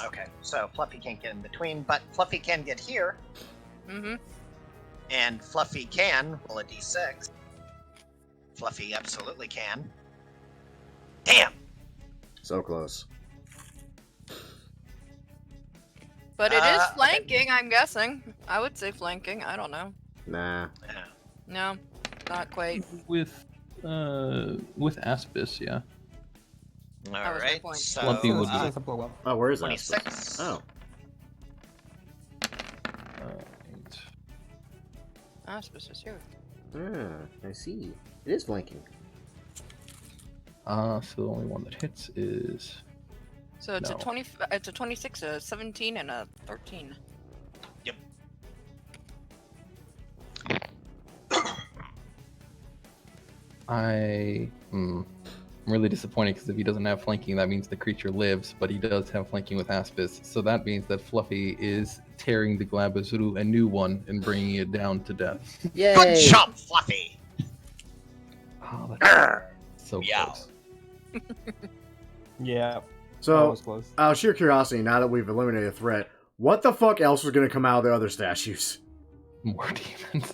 Okay, so Fluffy can't get in between, but Fluffy can get here, Mm-hmm. and Fluffy can roll a d6. Fluffy absolutely can. Damn! So close. But it is Okay. flanking, I'm guessing. I would say flanking. I don't know. Nah. Yeah. No, not quite. With Aspis, yeah. All That was my right, point. so Fluffy would be- It's a blow up. Oh, where is that? 26. Oh. Eight. Aspis is here. I see. It is flanking. So the only one that hits is So it's No. a 20. It's a 26, a 17, and a 13. I'm really disappointed because if he doesn't have flanking, that means the creature lives, but he does have flanking with Aspis. So that means that Fluffy is tearing the Glabazuru a new one and bringing it down to death. Yay! Good job, Fluffy! Oh, that's so Yeah. close. Yeah, that So, was close. out of sheer curiosity, now that we've eliminated a threat, what the fuck else was gonna come out of the other statues? More demons.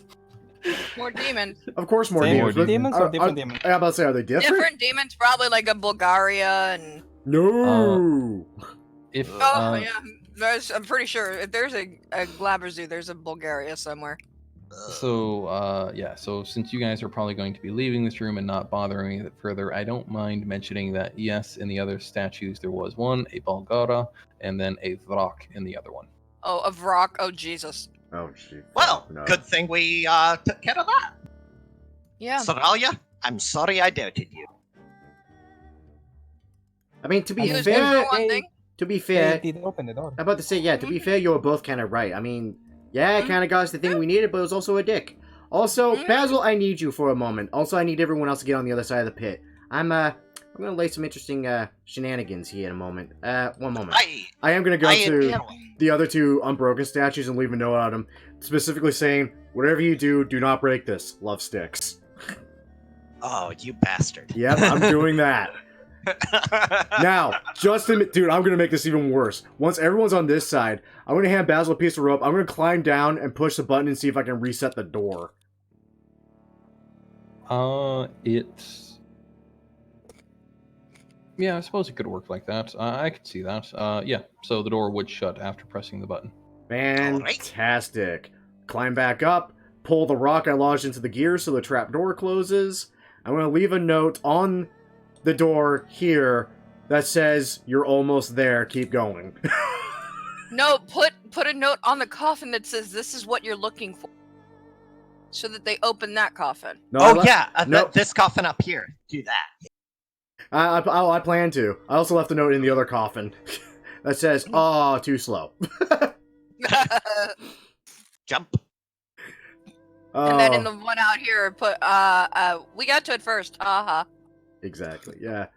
More demons. Of course, more Same demons. but- demons or different demons? I'm about to say, are they different? Different demons, probably like a Bulgaria and. No. If Oh yeah, I'm pretty sure if there's a Glabazoo, there's a Bulgaria somewhere. So, yeah, so since you guys are probably going to be leaving this room and not bothering with it further, I don't mind mentioning that, yes, in the other statues there was one, a Bulgara, and then a Vrak in the other one. Oh, a Vrak. Oh Jesus. Oh shit. Well, No. good thing we took care of that. Yeah. Soralia, I'm sorry I doubted you. I mean, to be He was good for fair, one thing. to be They fair, did open the door. I'm about to say, yeah, to be fair, you were both kind of right. I mean, yeah, it kind of got us the thing we needed, but it was also a dick. Also, Basil, I need you for a moment. Also, I need everyone else to get on the other side of the pit. I'm gonna lay some interesting, shenanigans here in a moment. One moment. I am gonna go to the other two unbroken statues and leave a note on them, specifically saying, whatever you do, do not break this. Love, Styx. Oh, you bastard. Yep, I'm doing that. Now, dude, I'm gonna make this even worse. Once everyone's on this side, I'm gonna hand Basil a piece of rope. I'm gonna climb down and push the button and see if I can reset the door. It's... Yeah, I suppose it could work like that. I could see that. Yeah, so the door would shut after pressing the button. Fantastic. Climb back up, pull the rock I lodged into the gear so the trap door closes. I'm gonna leave a note on the door here that says, "You're almost there, keep going." No, put a note on the coffin that says this is what you're looking for. So that they open that coffin. No, I Oh le- yeah, Nope. this coffin up here. Do that. I plan to. I also left a note in the other coffin that says, too slow." Jump. And then in Oh, the one out here, put we got to it first. exactly, yeah.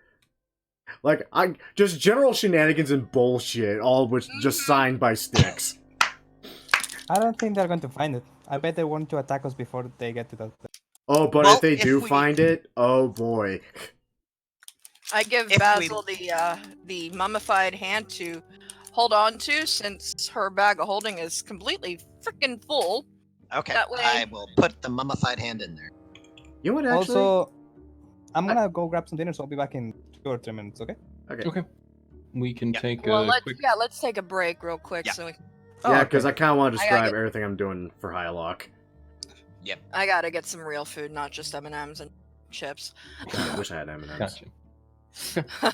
Like, just general shenanigans and bullshit, all of which just signed by Styx. I don't think they're going to find it. I bet they want to attack us before they get to that. Oh, but Well, if they if do we- find it, oh boy. I give If Basil the mummified hand to hold on to, since her bag of holding is completely freaking full. Okay, That way- I will put the mummified hand in there. You know what, actually? Also, I'm gonna go grab some dinner, so I'll be back in 2 or 3 minutes. Okay? Okay. We can Yeah. take Well, a quick. let's take a break real quick. Yeah. So we, Yeah, because I kind of want to I gotta describe get- everything I'm doing for Hylock. I gotta get some real food, not just M&Ms and chips. I wish I had M&Ms. Gotcha.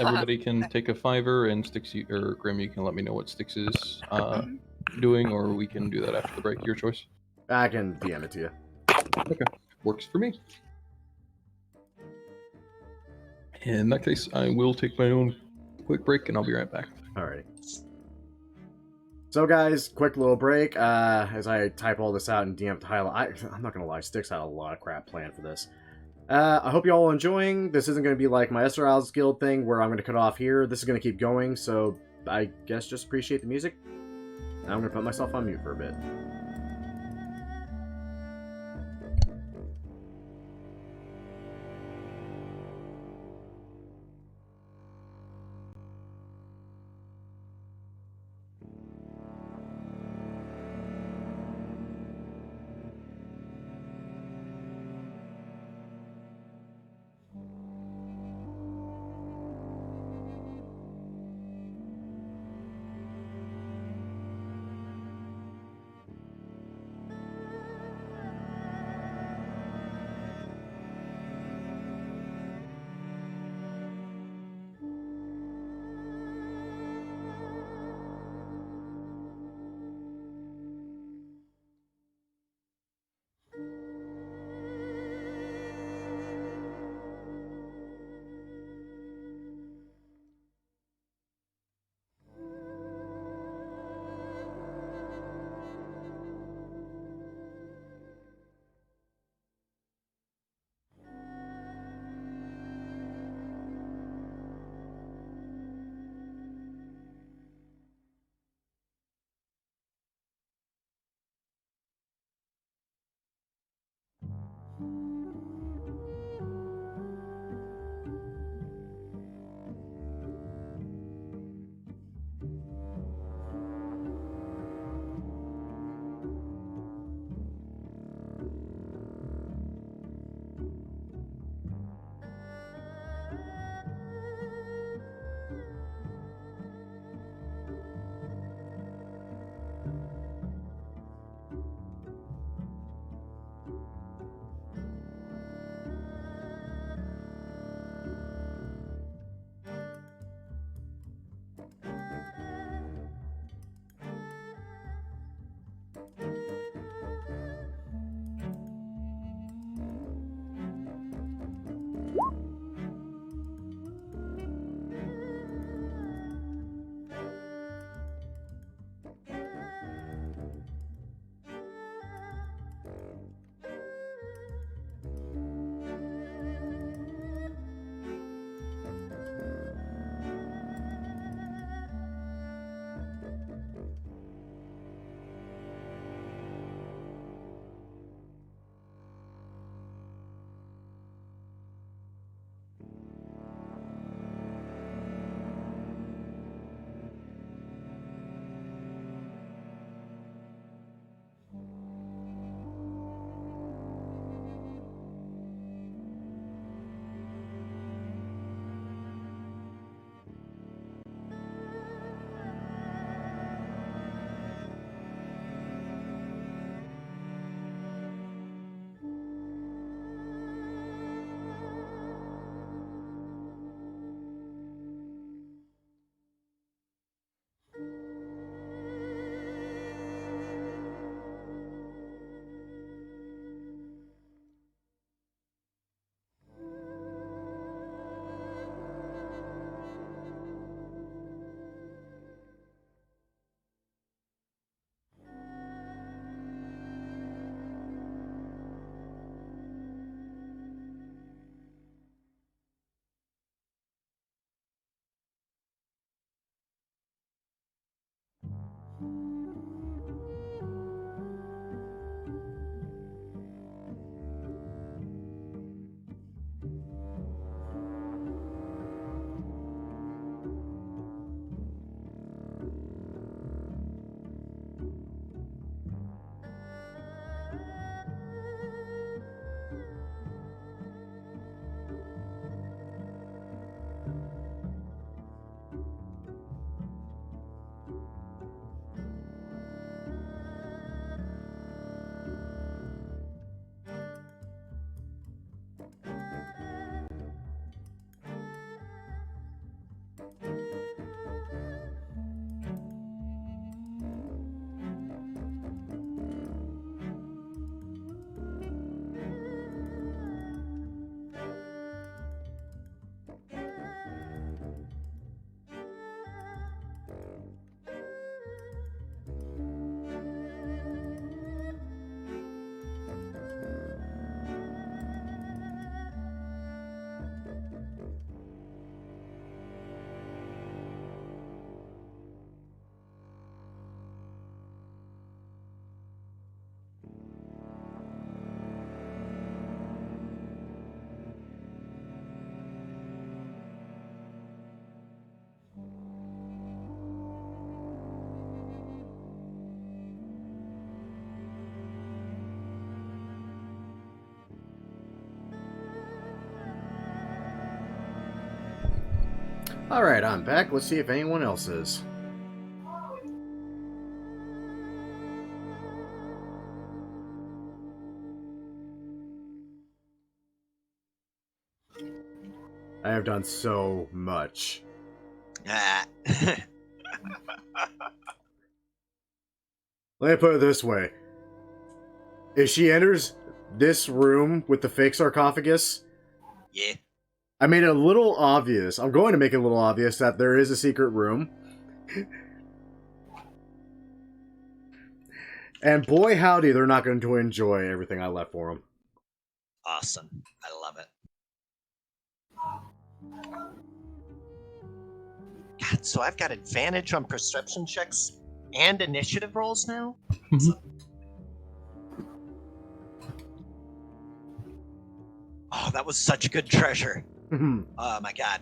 Everybody can take a $5, and Styx or Grim, you can let me know what Styx is doing, or we can do that after the break. Your choice. I can DM it to you. Works for me. In that case, I will take my own quick break, and I'll be right back. Alrighty. So, guys, quick little break. As I type all this out and DM to Hylock. I'm not gonna lie, Styx had a lot of crap planned for this. I hope you all are enjoying. This isn't going to be like my Esmeralda's Guild thing where I'm going to cut off here. This is going to keep going, so I guess just appreciate the music. Now I'm going to put myself on mute for a bit. Alright, I'm back. Let's see if anyone else is. I have done so much. Ah. Let me put it this way. If she enters this room with the fake sarcophagus, Yeah. I made it a little obvious. I'm going to make it a little obvious that there is a secret room. And boy howdy, they're not going to enjoy everything I left for them. Awesome. I love it. God, so I've got advantage on perception checks and initiative rolls now? Oh, that was such good treasure. Oh my god.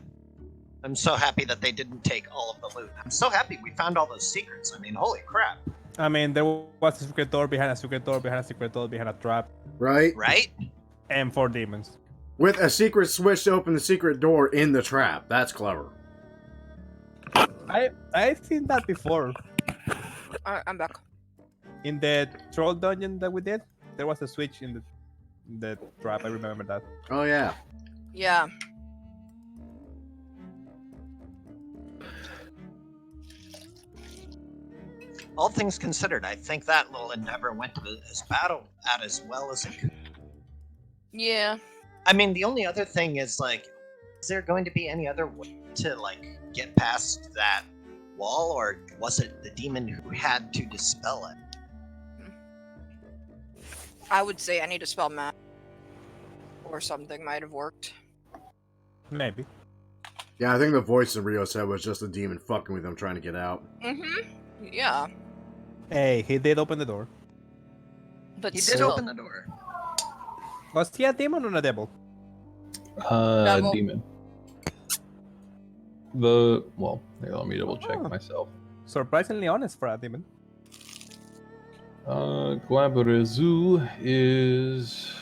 I'm so happy that they didn't take all of the loot. I'm so happy we found all those secrets. I mean, holy crap. I mean, there was a secret door behind a secret door behind a secret door behind a trap, Right? Right? and 4 demons. With a secret switch to open the secret door in the trap. That's clever. I've seen that before. I'm back. In the troll dungeon that we did, there was a switch in the trap. I remember that. Oh, yeah. Yeah. All things considered, I think that little endeavor went as battle out as well as it could. Yeah. I mean, the only other thing is, like, is there going to be any other way to, like, get past that wall, or was it the demon who had to dispel it? I would say I need to spell magic. Or something might have worked. Maybe. Yeah, I think the voice in Rio said was just a demon fucking with them trying to get out. Mm-hmm. Yeah. Hey, he did open the door. But He did still, open the door. Was he a demon or a devil? Devil. Demon. Well, here, let me double check Oh. myself. Surprisingly honest for a demon. Guabarezu is.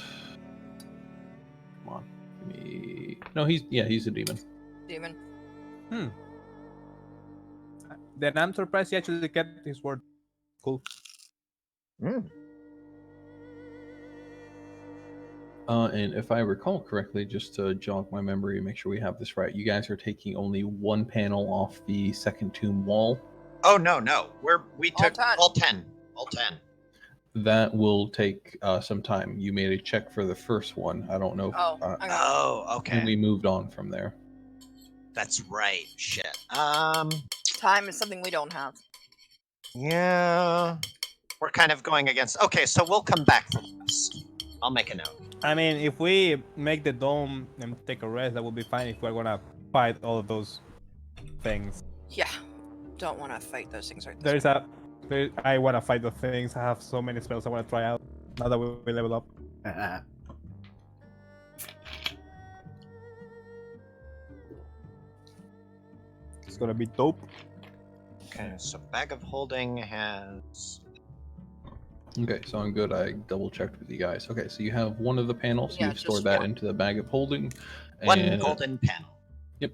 Come on, give me. No, he's a demon. demon. Then I'm surprised he actually kept his word. Cool. And if I recall correctly, just to jog my memory and make sure we have this right, you guys are taking only one panel off the second tomb wall. Oh, no. We took 10. all 10. All 10. That will take some time. You made a check for the first one. I don't know if Oh, I got Oh, and okay. we moved on from there. That's right. Shit. time is something we don't have. Yeah. We're kind of going against... Okay, so we'll come back from this. I'll make a note. I mean, if we make the dome and take a rest, that will be fine if we're gonna fight all of those things. Yeah. Don't want to fight those things right There's I want to fight the things. I have so many spells I want to try out. Now that we level up. It's gonna be dope. Okay, so bag of holding has. Okay, so I'm good. I double checked with you guys. Okay, so you have one of the panels. Yeah, You've stored just that one. into the bag of holding. One and, golden panel. Yep.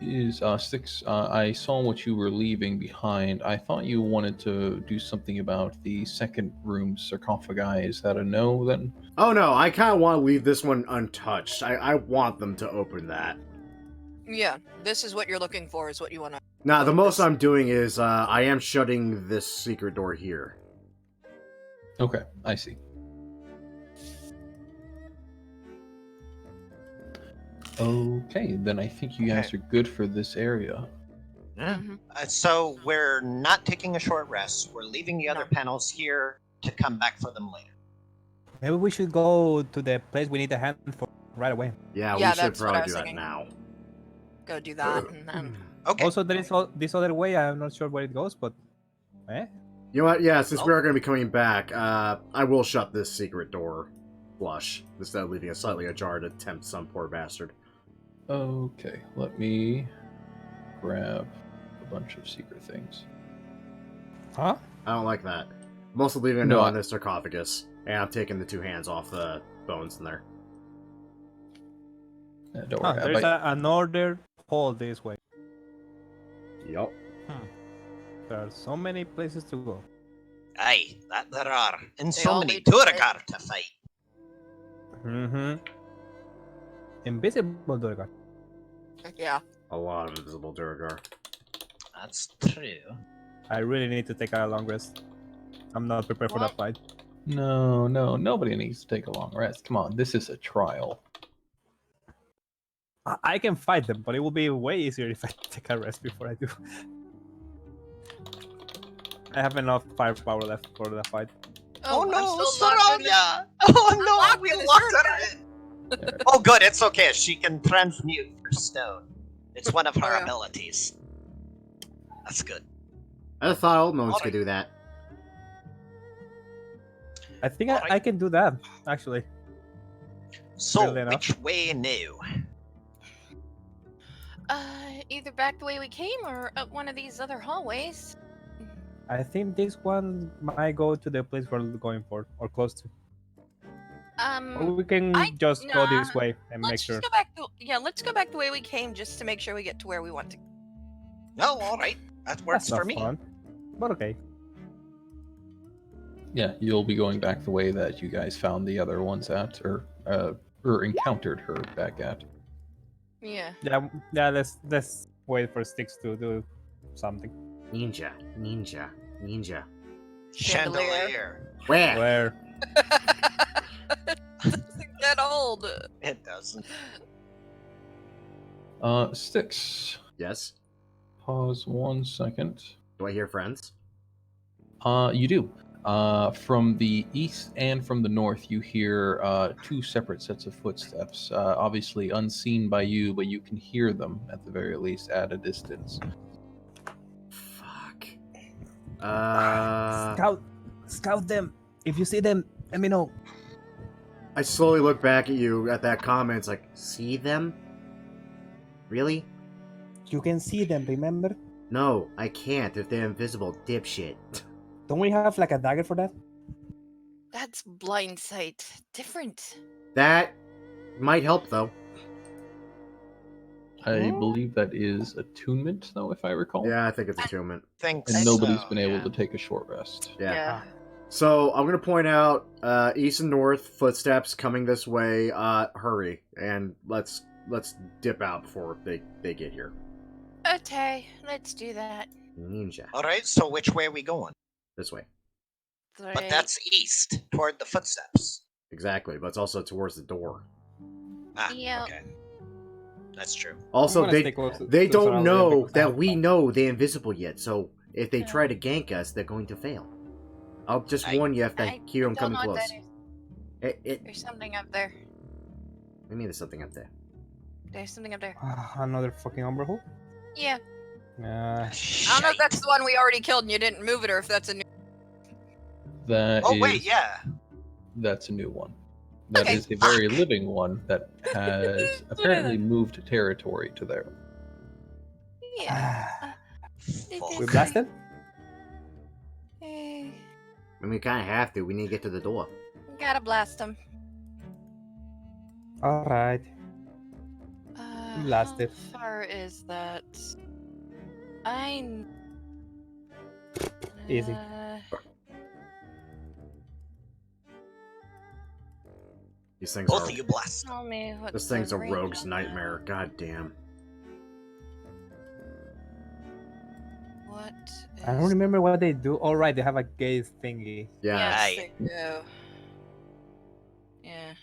Is Styx, I saw what you were leaving behind. I thought you wanted to do something about the second room's sarcophagi. Is that a no then? Oh no, I kind of want to leave this one untouched. I want them to open that. Yeah, this is what you're looking for, is what you want to... Nah, the Oh, most this- I'm doing is I am shutting this secret door here. Okay, I see. Okay, then I think you guys are good for this area. Mhm. So we're not taking a short rest. We're leaving the other No. panels here to come back for them later. Maybe we should go to the place we need a hand for right away. Yeah, Yeah, we should that's what I probably was do that thinking. now. Go do that, and then... Okay. Also, there is this other way. I'm not sure where it goes, but You know what? Yeah, since Oh. we are going to be coming back, I will shut this secret door flush instead of leaving it slightly ajar to tempt some poor bastard. Okay, let me grab a bunch of secret things. huh? I don't like that. I'm also leaving a No, note I- on this sarcophagus, and I'm taking the two hands off the bones in there. Don't Huh, worry. there's another hole this way. Yup. There are so many places to go. Aye, that there are. And They so all many lead to it. Durgar to fight. Mm-hmm. Invisible Durga. Yeah. A lot of invisible Durgar. That's true. I really need to take a long rest. I'm not prepared for that fight. No, nobody needs to take a long rest. Come on, this is a trial. I can fight them, but it will be way easier if I take a rest before I do. I have enough firepower left for the fight. Oh, I'm no, still locked in the- Saravia! Oh no, locked we in the locked circle. her in! Oh good, it's okay. She can transmute her stone. It's one of her Oh, yeah. abilities. That's good. I thought old moans Alright. could do that. I think Alright. I can do that, actually. So, Weirdly enough. which way now? Either back the way we came or up one of these other hallways. I think this one might go to the place we're going for, or close to. Or we can just go this way and make Let's sure. just go back to... let's go back the way we came, just to make sure we get to where we want to. No, alright. That works That's not for me. fun, but okay. Yeah, you'll be going back the way that you guys found the other ones at, or encountered her back at. Yeah. Yeah. Let's wait for Styx to do something. Ninja, ninja, ninja. Chandelier. Where? Where? Doesn't get old. It doesn't. Styx. Yes? Pause 1 second. Do I hear friends? You do. From the east and from the north, you hear two separate sets of footsteps. Obviously unseen by you, but you can hear them at the very least at a distance. Fuck. Scout them. If you see them, let me know. I slowly look back at you at that comment. It's like, see them? Really? You can see them, remember? No, I can't if they're invisible, dipshit. Don't we have like a dagger for that? That's blind sight. Different. That might help, though. I believe that is attunement, though, if I recall. Yeah, I think it's attunement. Thanks. And nobody's so, been able yeah. to take a short rest. Yeah. So I'm gonna point out east and north footsteps coming this way. Hurry, and let's dip out before they get here. Okay, let's do that. Ninja. Alright, so which way are we going? This way. But that's east, toward the footsteps. Exactly, but it's also towards the door. Ah, Yeah. okay. That's true. Also, I'm gonna stay close to don't Sarah know because I that have we fun. know they're invisible yet. So if they Yeah. try to gank us, they're going to fail. I'll just I- warn you if they hear them don't coming know what close. that is. What There's something up there. do you mean there's something up there? There's something up there. Another fucking umber hole? Yeah. I don't know if that's the one we already killed and you didn't move it, or if that's a new. Wait, yeah. That's a new one. That is a very living one that has apparently moved territory to there. Yeah. We blasted? Eh, I mean, we kind of have to. We need to get to the door. gotta blast them. Alright. Blasted. How far is that? I. Easy. These things Both are. of you blast. Tell me what. This thing's the a range rogue's on nightmare. God damn. that. What? I don't remember what they do. Alright, they have a gaze thingy. Yeah. Yes, Aye. they do. Yeah.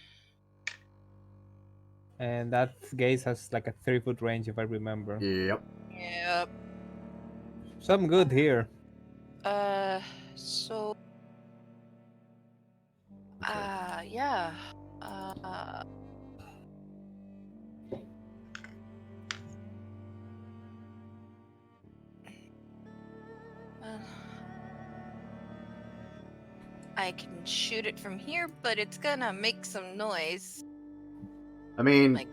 And that gaze has like a 3-foot range if I remember. Yep. Yep. Some good here. So. Okay. Yeah. I can shoot it from here, but it's gonna make some noise. I mean, Like,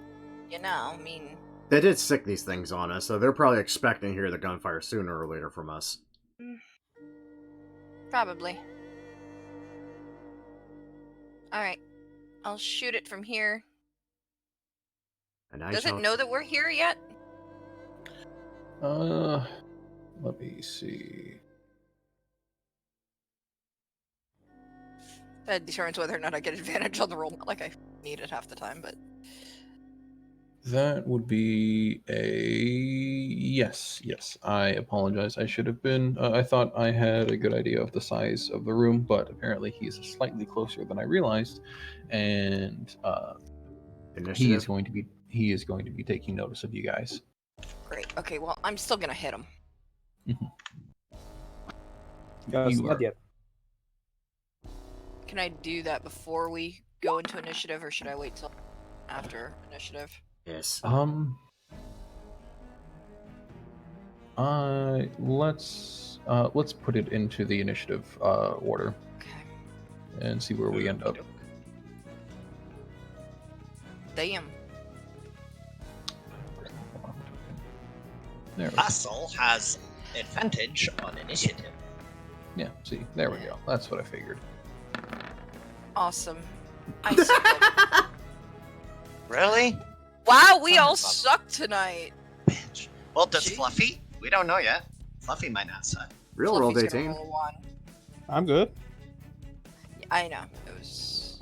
you know, I mean. they did stick these things on us, so they're probably expecting to hear the gunfire sooner or later from us. Probably. Alright. I'll shoot it from here. And I Does shall... it know that we're here yet? Let me see. That determines whether or not I get advantage on the roll. Not like I need it half the time, but. That would be a yes. Yes, I apologize. I should have been. I thought I had a good idea of the size of the room, but apparently he's slightly closer than I realized, and he is going to be taking notice of you guys. Great. Okay, well, I'm still gonna hit him. Yes, You not are. yet. Can I do that before we go into initiative, or should I wait till after initiative? Yes. Let's put it into the initiative order Okay. and see where we end up. Damn. There we go. Vassal has advantage on initiative. Yeah, see, there we go. That's what I figured. Awesome. I suck. Really? Wow, we all suck tonight. Bitch. Well, does Gee. Fluffy? We don't know yet. Fluffy might not suck. Real rolled Fluffy's gonna 18. roll one. I'm good. Yeah, I know. It was.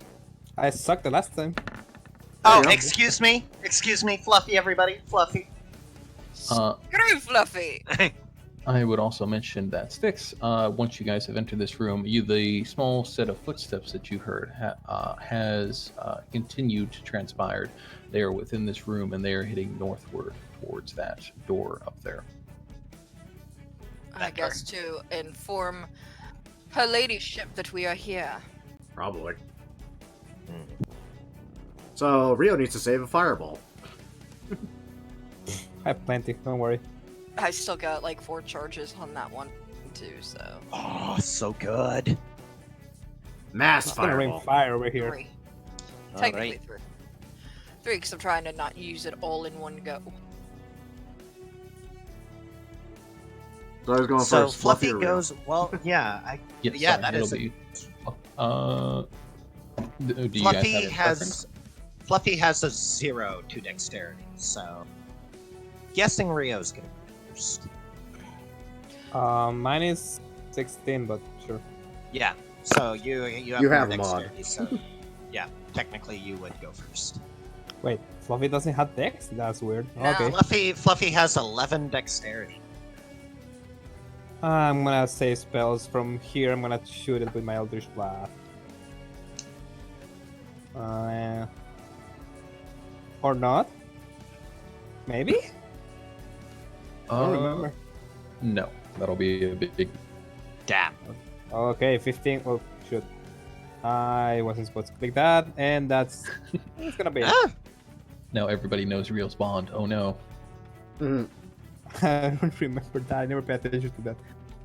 I sucked the last time. Oh, you go. excuse me. Excuse me, Fluffy, everybody. Fluffy. Screw Fluffy! I would also mention that Styx, once you guys have entered this room, the small set of footsteps that you heard has continued to transpire. They are within this room, and they are heading northward towards that door up there. I guess to inform her ladyship that we are here. Probably. So, Rio needs to save a fireball. I have plenty, don't worry. I still got like 4 charges on that one too, so. Oh, so good. Mass It's gonna rain fireball. fire over here. 3. All Technically right. 3. 3 because I'm trying to not use it all in one go. So I was going So first. Fluffy Fluffy or Rio? goes. Well, yeah. Yeah, Yeah, sorry, that it'll is- be. Do you Fluffy guys have a preference? has. Fluffy has a 0 to dexterity, so guessing Rio's gonna be first. Mine is 16, but sure. Yeah. So you have You more have a mod. dexterity, so yeah, technically you would go first. Wait, Fluffy doesn't have dex? That's weird. No. Okay. Fluffy has 11 dexterity. I'm gonna say spells from here. I'm gonna shoot it with my Eldritch Blast. Or not? Maybe? I don't remember. No, that'll be a big. Damn. Okay, 15. Oh, shoot. I wasn't supposed to click that, and that's gonna be it. Ah! Now everybody knows Real's Bond. Oh no. Mhm. I don't remember that. I never paid attention to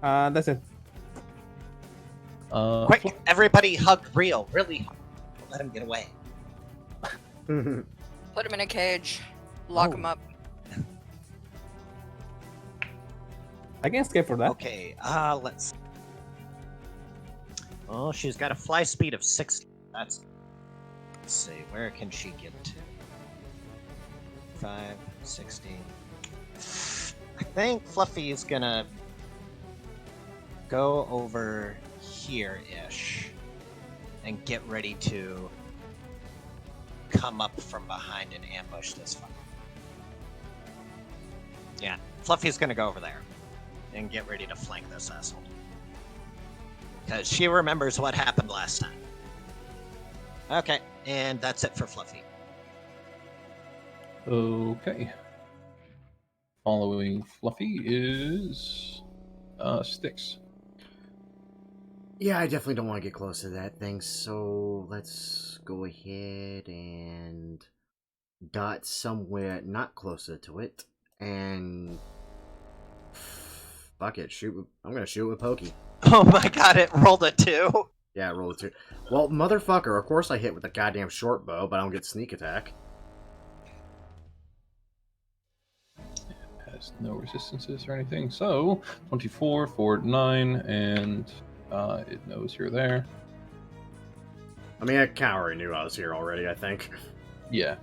that. That's it. Quick, everybody hug Rio. Really hug. Don't let him get away. Put him in a cage. Lock him up. I can escape for that. Okay, let's... Oh, she's got a fly speed of 60. That's... Let's see, where can she get to? 5, 16... I think Fluffy is gonna go over here-ish and get ready to come up from behind and ambush this one. Yeah, Fluffy's gonna go over there and get ready to flank this asshole. Because she remembers what happened last time. Okay, and that's it for Fluffy. Okay. Following Fluffy is Styx. Yeah, I definitely don't want to get close to that thing, so let's go ahead and dot somewhere not closer to it, and fuck it, shoot. I'm gonna shoot with Pokey. Oh my god, it rolled a 2. Yeah, roll a 2. Well, motherfucker, of course I hit with the goddamn short bow, but I don't get sneak attack. Has no resistances or anything. So 24 for 9, and it knows you're there. I mean, I kind of already knew I was here already, I think. Yeah.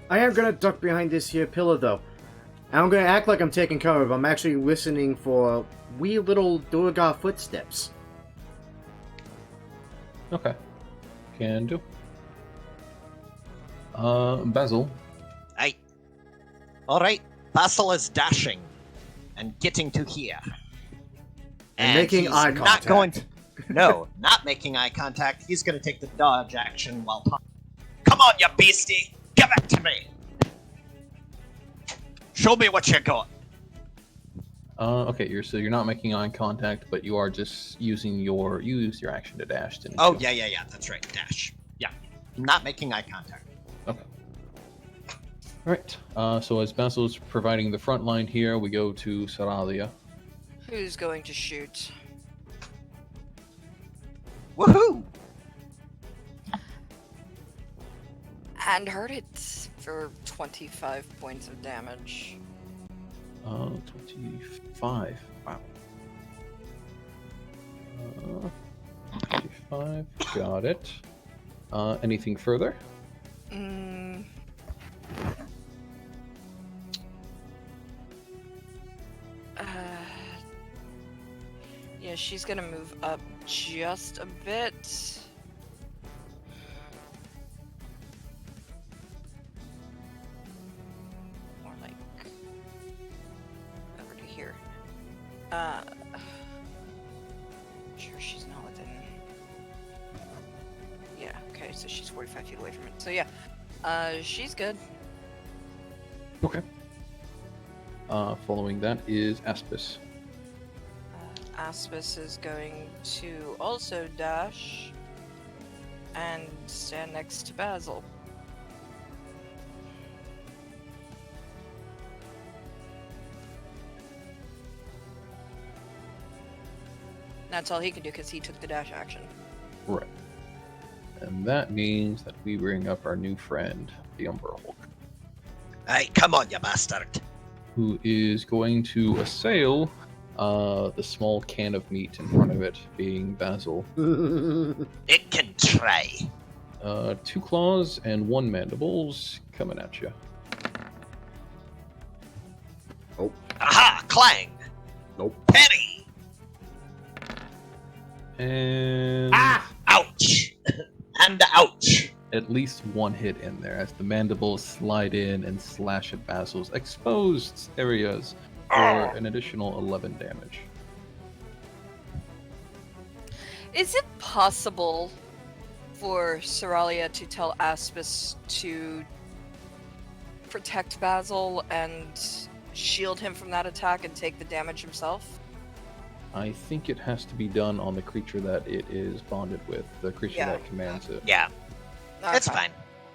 I am gonna duck behind this here pillar, though. And I'm gonna act like I'm taking cover, but I'm actually listening for wee little Durga footsteps. Okay. Can do. Basil. Aye. Alright, Basil is dashing and getting to here. And making he's eye not contact. going to... No, not making eye contact. He's going to take the dodge action while... Come on, you beastie! Get back to me! Show me what you got. Okay, you're not making eye contact, but you are just using your your action to dash. Didn't Oh, you? yeah, that's right. Dash. Yeah. Not making eye contact. Okay. Alright, so as Basil's providing the front line here, we go to Saralia. Who's going to shoot? Woohoo! And hurt it for 25 points of damage. 25. Wow. 25. Got it. Anything further? Yeah, she's gonna move up just a bit. More like over to here. Sure, she's not within. Yeah, okay, so she's 45 feet away from it. So yeah, she's good. Okay. Following that is Aspis. Aspis is going to also dash and stand next to Basil. That's all he can do because he took the dash action. Right. And that means that we bring up our new friend, the Umber Hulk, Hey, come on, you bastard. who is going to assail the small can of meat in front of it, being Basil. It can try. 2 claws and 1 mandibles coming at you. Aha! Clang! Nope. Penny! And Ouch! And ouch! at least 1 hit in there as the mandibles slide in and slash at Basil's exposed areas for an additional 11 damage. Is it possible for Saralia to tell Aspis to protect Basil and shield him from that attack and take the damage himself? I think it has to be done on the creature that it is bonded with, the creature Yeah. that commands it. Yeah, it's Okay. fine.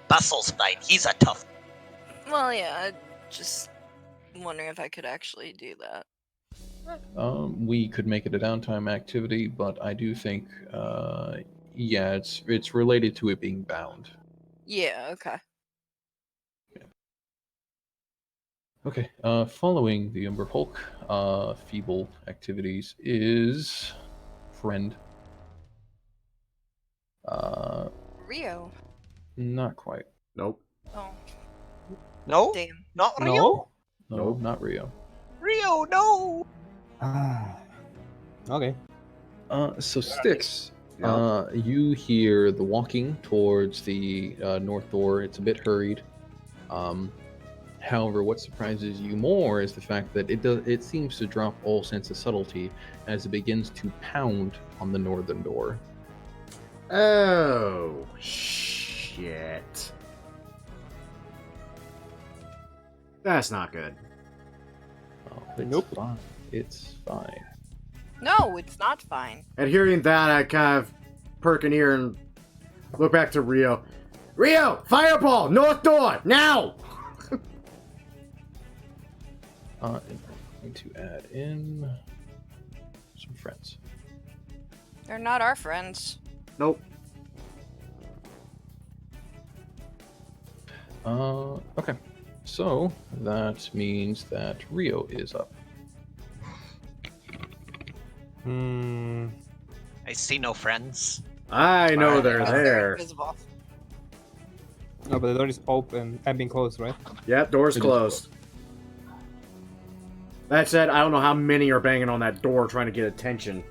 Basil's fine. He's a tough... Well, yeah, just wondering if I could actually do that. We could make it a downtime activity, but I do think, yeah, it's related to it being bound. Yeah, okay. Okay. Following the Umber Hulk, feeble activities is friend. Rio. Not quite. Nope. Oh, No, damn. not Rio. No? No, Nope. not Rio. Rio, no. Okay. So Styx, Yeah. you hear the walking towards the north door. It's a bit hurried. However, what surprises you more is the fact that it seems to drop all sense of subtlety as it begins to pound on the northern door. Oh, shit. That's not good. Oh, it's Nope. fine. It's fine. No, it's not fine. And hearing that, I kind of perk an ear and look back to Rio. Rio, fireball, north door, now! I'm going to add in some friends. They're not our friends. Nope. Okay. So that means that Rio is up. I see no friends. I know they're Because there. invisible. No, but the door is open and being closed, right? Yep, door's It is closed. That said, I don't know how many are banging on that door trying to get attention.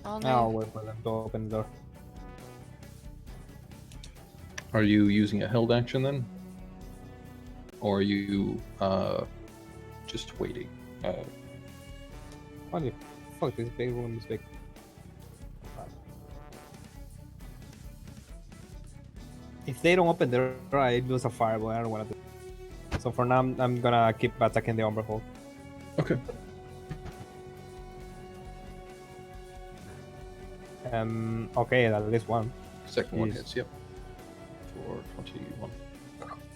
I'll wait for them to open the door. Are you using a held action then? Or are you just waiting? Holy fuck, this big room is big. If they don't open the door, I lose a fireball. I don't want to do it. So for now, I'm gonna keep attacking the Umber Hulk. Okay. Okay, at least one. Second one Yes. hits, yep. For 21.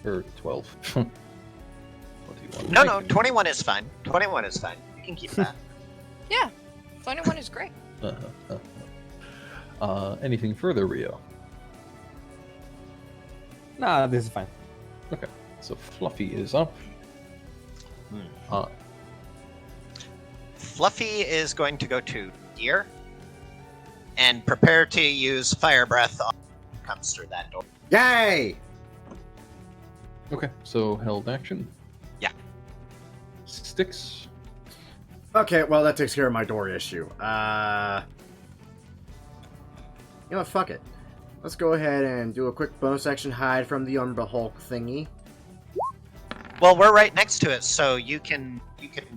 Or 12. 21. No, 21 is fine. 21 is fine. You can keep that. Yeah, 21 is great. Anything further, Rio? Nah, this is fine. Okay. So Fluffy is up. Fluffy is going to go to Deer and prepare to use Fire Breath on who comes through that door. Yay! Okay, so held action. Yeah. Styx. Okay, well, that takes care of my door issue. You know what, fuck it. Let's go ahead and do a quick bonus action hide from the Umber Hulk thingy. Well, we're right next to it, so you can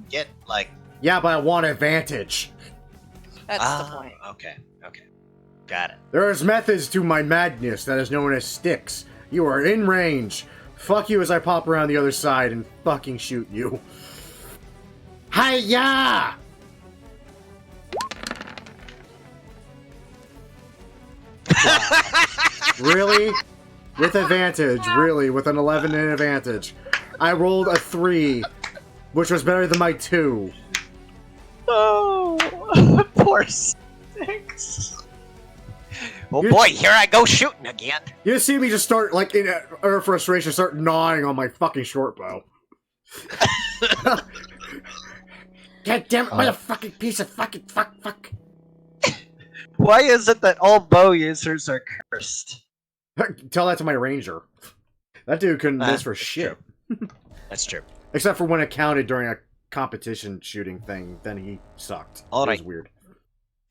get like. Yeah, but I want advantage. That's the point. Okay, got it. There is methods to my madness that is known as Styx. You are in range. Fuck you as I pop around the other side and fucking shoot you. Hiya! Really? With advantage, really, with an 11 in advantage. I rolled a 3, which was better than my 2. Oh, poor Styx. Oh You- boy, here I go shooting again. You just see me just start, like, in utter frustration, start gnawing on my fucking short bow. God damn it, motherfucking piece of fuck. Why is it that all bow users are cursed? Tell that to my ranger. That dude couldn't miss for That's shit. That's true. Except for when it counted during a competition shooting thing, then he sucked. All It was right. weird.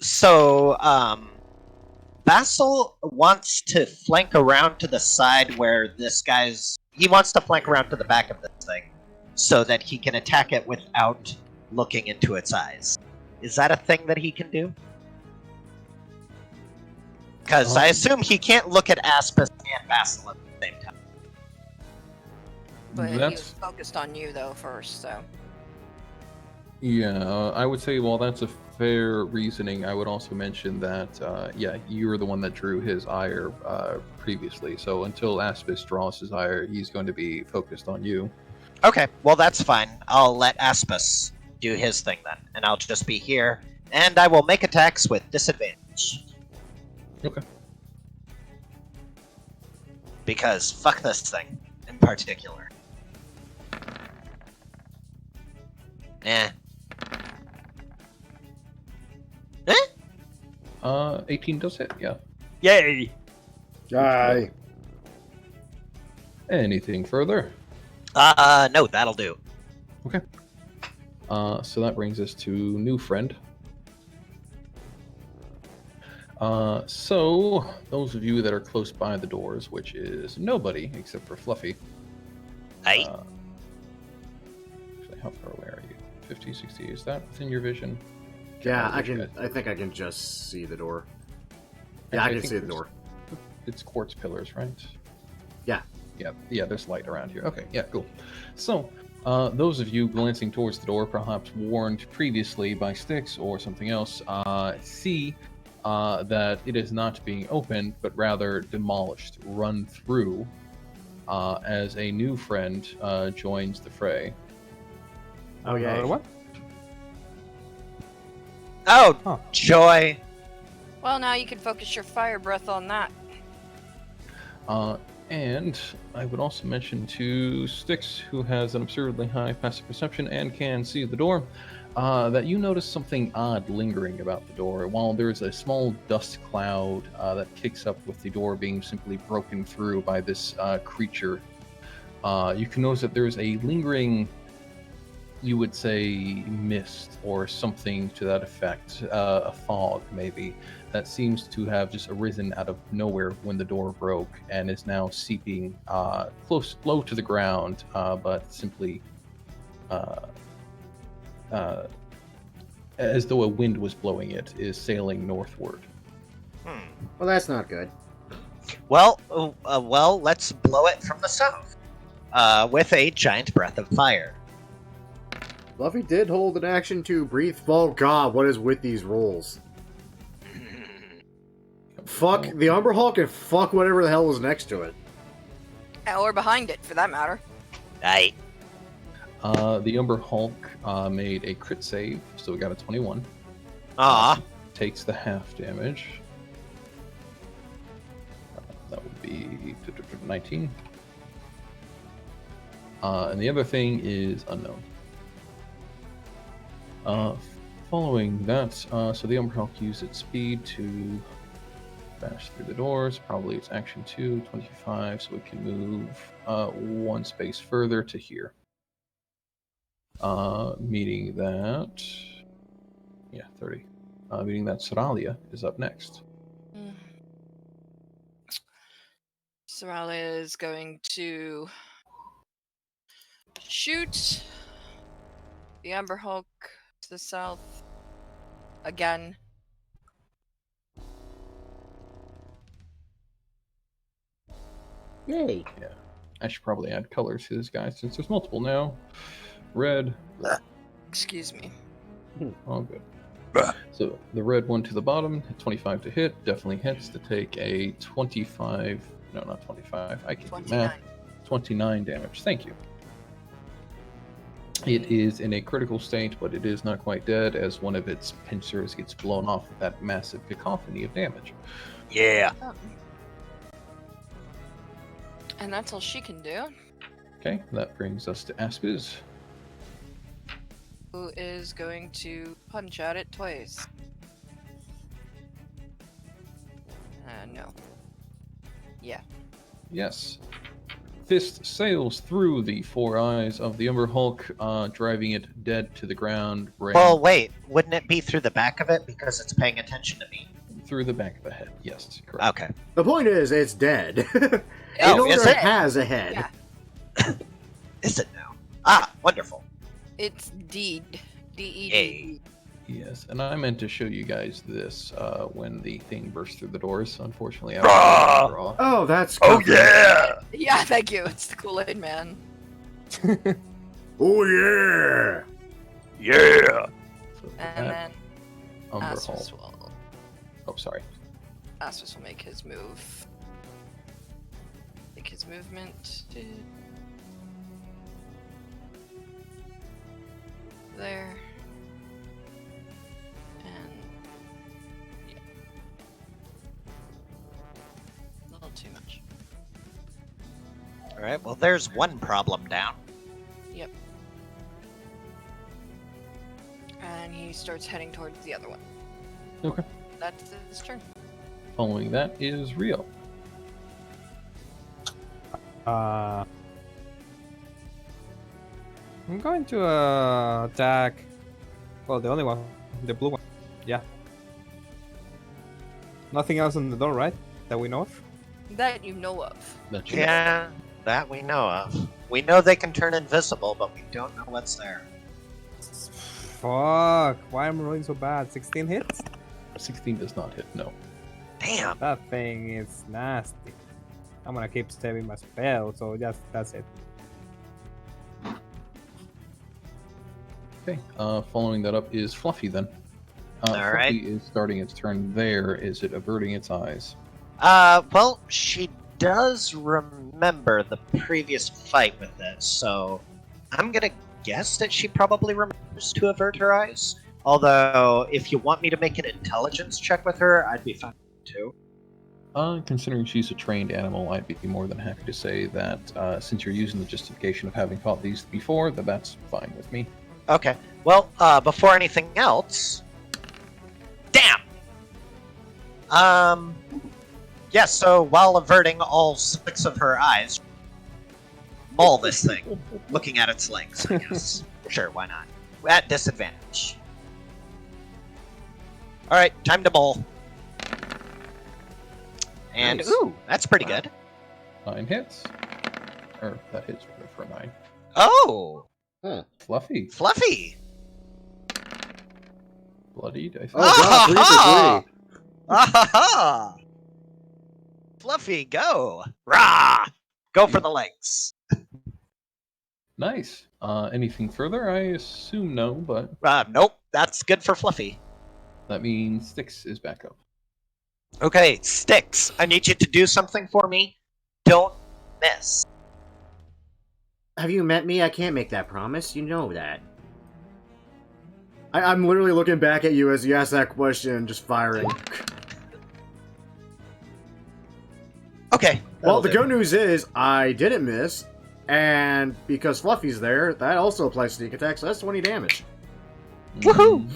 So, Basil wants to flank around to the side where this guy's. He wants to flank around to the back of this thing so that he can attack it without looking into its eyes. Is that a thing that he can do? Because I assume he can't look at Aspis and Basil at the same time. But he That's- was focused on you, though, first, so. Yeah, I would say while that's a fair reasoning, I would also mention that, you were the one that drew his ire previously. So until Aspis draws his ire, he's going to be focused on you. Okay, well that's fine. I'll let Aspis do his thing then, and I'll just be here, and I will make attacks with disadvantage. Okay. Because fuck this thing in particular. 18 does hit, yeah. Yay! Aye. Anything further? No, that'll do. So that brings us to new friend. So those of you that are close by the doors, which is nobody except for Fluffy. Aye. Actually, how far away are you? 50, 60, is that within your vision? Yeah, Oh, I can. good. I think I can just see the door. Yeah, I can think see the there's- door. It's quartz pillars, right? Yeah. Yeah, there's light around here. Okay, yeah, cool. So, those of you glancing towards the door, perhaps warned previously by Styx or something else, see that it is not being opened, but rather demolished, run through, as a new friend joins the fray. Oh yeah. Another one? Oh, Huh. joy. Well, now you can focus your fire breath on that. And I would also mention to Styx, who has an absurdly high passive perception and can see the door, that you notice something odd lingering about the door. While there's a small dust cloud that kicks up with the door being simply broken through by this creature, you can notice that there's a lingering, you would say, mist or something to that effect, a fog maybe, that seems to have just arisen out of nowhere when the door broke and is now seeping low to the ground, but simply as though a wind was blowing it, is sailing northward. Well, that's not good. Well, let's blow it from the south with a giant breath of fire. Fluffy did hold an action to breathe. Oh god, what is with these rolls? Fuck the Umber Hulk and fuck whatever the hell was next to it. Or behind it, for that matter. Aye. The Umber Hulk made a crit save, so we got a 21. Takes the half damage. That would be 19. And the other thing is unknown. Following that, so the Umber Hulk used its speed to bash through the doors. Probably it's action 2, 25, so we can move one space further to here. Meaning that... Yeah, 30. Meaning that Soralia is up next. Soralia is going to shoot the Amber Hulk to the south again. Yay. Yeah. I should probably add colors to this guy since there's multiple now. Red. Excuse me. All good. So the red one to the bottom, 25 to hit, definitely hits to take a 25. No, not 25. I can do 29. math. 29 damage. Thank you. It is in a critical state, but it is not quite dead as one of its pincers gets blown off with that massive cacophony of damage. Yeah. And that's all she can do. Okay, that brings us to Aspiz. Who is going to punch at it twice. No. Yeah. Yes. Fist sails through the four eyes of the Umber Hulk, driving it dead to the ground. Well, wait. Wouldn't it be through the back of it because it's paying attention to me? Through the back of the head, yes, correct. Okay. The point is, it's dead. Oh, it is no it? has a head. Yeah. Is it now? Ah, wonderful. It's Deed. D-E-D. Hey. Yes, and I meant to show you guys this when the thing burst through the doors. Unfortunately, I Ah! was draw. Oh, that's Oh comfy. yeah! Yeah, thank you. It's the Kool-Aid Man. Oh yeah. Yeah! So And then Umberhulk. Asmus will, Oh, sorry. Asmus will make his move. Make his movement to there. And yeah. A little too much. All right. Well, there's one problem down. Yep. And he starts heading towards the other one. Okay. That's his turn. Following that is Rio. I'm going to attack. Well, the only one, the blue one. Yeah. Nothing else on the door, right? That we know of. That you know of. That you Yeah, that we know of. We know they can turn invisible, but we don't know what's there. Fuck! Why am I rolling so bad? 16 hits? 16 does not hit, no. Damn. That thing is nasty. I'm gonna keep stabbing my spell, so that's it. Okay, following that up is Fluffy then. Fluffy Alright. is starting its turn there. Is it averting its eyes? Well, she does remember the previous fight with this, so I'm gonna guess that she probably remembers to avert her eyes. Although, if you want me to make an intelligence check with her, I'd be fine too. Considering she's a trained animal, I'd be more than happy to say that since you're using the justification of having fought these before, that's fine with me. Okay. Well, before anything else... Damn! Yeah, so while averting all 6 of her eyes, maul this thing, looking at its legs, I guess. Sure, why not? At disadvantage. Alright, time to maul. And, Nice. ooh, that's pretty Wow. good. 9 hits. Or, that hits for 9. Oh! Fluffy. Fluffy! Bloodied, I think. Oh, God, 3 for 3. Ah-ha-ha! Fluffy, go! Rah! Go for the legs. Nice. Anything further? I assume no, but Nope, that's good for Fluffy. that means Styx is back up. Okay, Styx, I need you to do something for me. Don't miss. Have you met me? I can't make that promise. You know that. I'm literally looking back at you as you ask that question, just firing. Okay. Well, the that'll good news is I didn't miss, and because Fluffy's there, that also applies sneak attack, so that's 20 damage. Woohoo!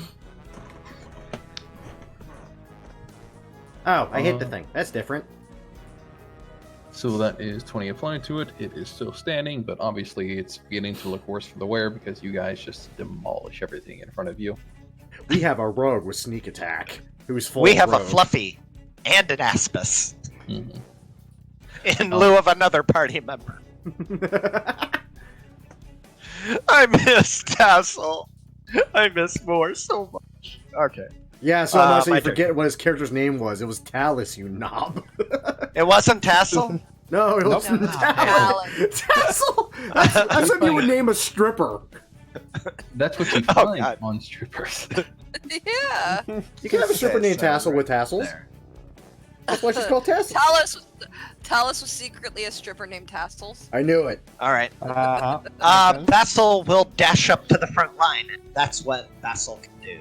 Oh, I hit the thing. That's different. So that is 20 applied to it. It is still standing, but obviously it's beginning to look worse for the wear because you guys just demolish everything in front of you. We have a rogue with sneak attack, who's full We have a rogue. Fluffy and an Aspis Mhm. in lieu of another party member. I miss Tassel. I miss Moore so much. Okay. Yeah, so much that my you forget what his character's name was. It was Talus, you knob. It wasn't Tassel? No, it wasn't No, Talus. Tassel! That's what you would name a stripper. That's what you Oh, find God. on strippers. Yeah. You can have a stripper named Tassel with tassels. There. That's why she's called Tassel. Talos was secretly a stripper named Tassels. I knew it. Alright. Uh-huh. Vassal will dash up to the front line, and that's what Vassal can do.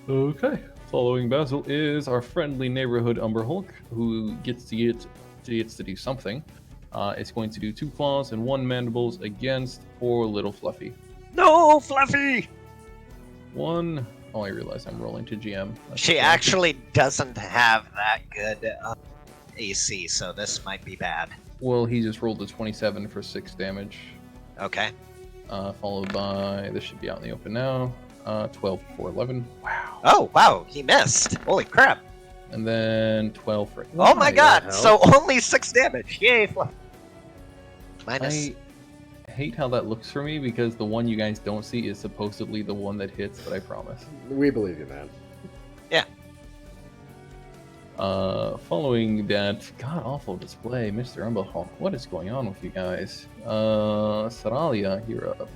Okay. Following Basil is our friendly neighborhood Umberhulk, who gets to do something. It's going to do 2 claws and 1 mandibles against poor little Fluffy. No, Fluffy! 1. Oh, I realize I'm rolling to GM. That's She fine. actually doesn't have that good AC, so this might be bad. Well, he just rolled a 27 for 6 damage. Okay. Followed by, this should be out in the open now, 12 for 11. Wow. Oh, wow, he missed. Holy crap. And then 12 for 8. Oh my god, hell? so only 6 damage. Yay, Fluffy. Minus. I hate how that looks for me because the one you guys don't see is supposedly the one that hits, but I promise. We believe you, man. Following that god-awful display, Mr. Umberhulk, what is going on with you guys? Saralia, you're up.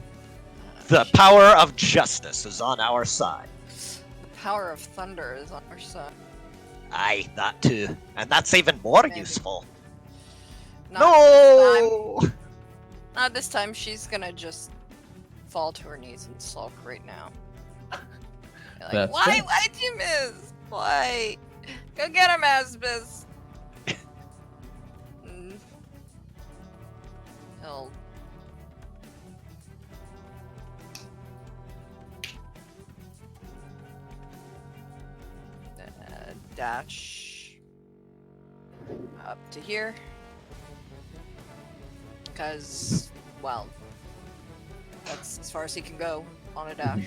The power of justice is on our side. The power of thunder is on our side. Aye, that too. And that's even more Maybe. useful. Not this time. No! Not this time. She's gonna just fall to her knees and sulk right now. Like, That's why? fair. Why'd you miss? Why? Go get him, Asbus. He'll. Dash up to here. Because, well, that's as far as he can go on a dash.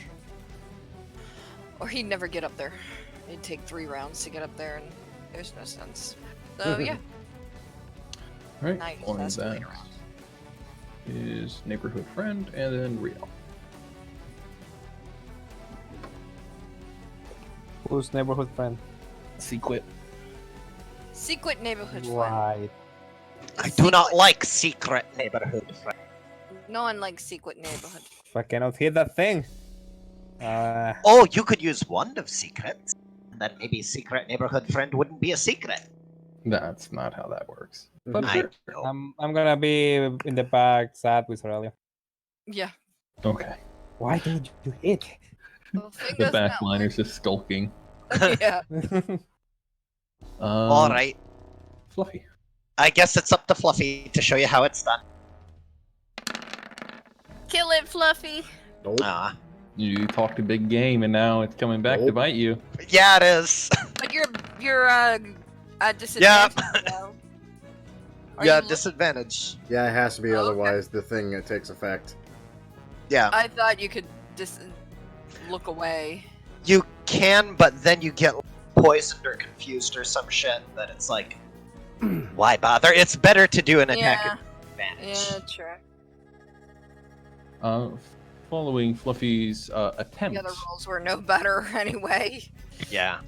Or he'd never get up there. It'd take 3 rounds to get up there, and there's no sense. So, yeah. Alright, Nice, following that's that really around. is neighborhood friend, and then Rio. Who's neighborhood friend? Secret. Secret neighborhood friend. Right. I do not like secret neighborhood friends. No one likes secret neighborhood. If I cannot hit that thing. Oh, you could use Wand of Secrets. And then maybe secret neighborhood friend wouldn't be a secret. That's not how that works. But I sure. know. I'm gonna be in the back, sad with Aurelia. Yeah. Okay. Why did you hit? Well, The fingers not backliner's just skulking. like- yeah. Alright. Fluffy. I guess it's up to Fluffy to show you how it's done. Kill it, Fluffy. Nope. Ah. You talked a big game, and now it's coming back to Nope. bite you. Yeah, it is. But you're at disadvantage. Now. Are Yeah, you look- disadvantage. Yeah, it has to be, Oh, okay. otherwise the thing takes effect. Yeah. I thought you could just look away. You can, but then you get poisoned or confused or some shit that it's like, why bother? It's better to do an attack Yeah. advantage. Yeah, true. Following Fluffy's The attempt. other rolls were no better anyway. Yeah.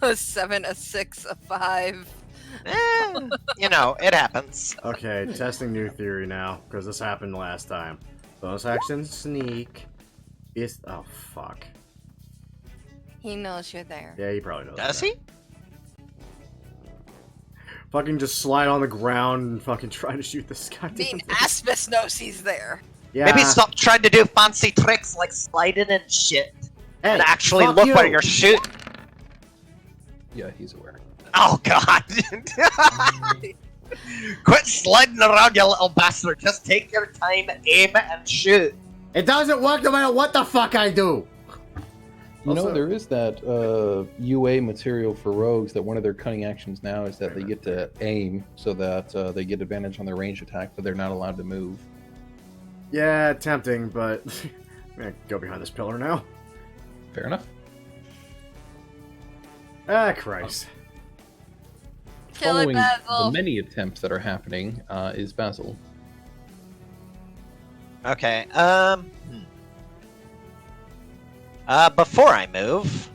A 7, a 6, a 5. You know, it happens. Okay, testing new theory now, because this happened last time. Bonus action, sneak. Is oh fuck. He knows you're there. Yeah, he probably knows. Does that. he? Fucking just slide on the ground and fucking try to shoot this guy. I mean, Aspis knows he's there. Yeah. Maybe stop trying to do fancy tricks like sliding and shit, Hey, and actually fuck look you. where you're shooting. Yeah, he's aware. Oh god! Quit sliding around, you little bastard. Just take your time, aim, and shoot. It doesn't work no matter what the fuck I do. You know, Also- there is that UA material for rogues that one of their cunning actions now is that they get to aim so that they get advantage on their range attack, but they're not allowed to move. Yeah, tempting, but I'm gonna go behind this pillar now. Fair enough. Ah, Christ. Kill it, Following Basil. the many attempts that are happening is Basil. Okay, before I move,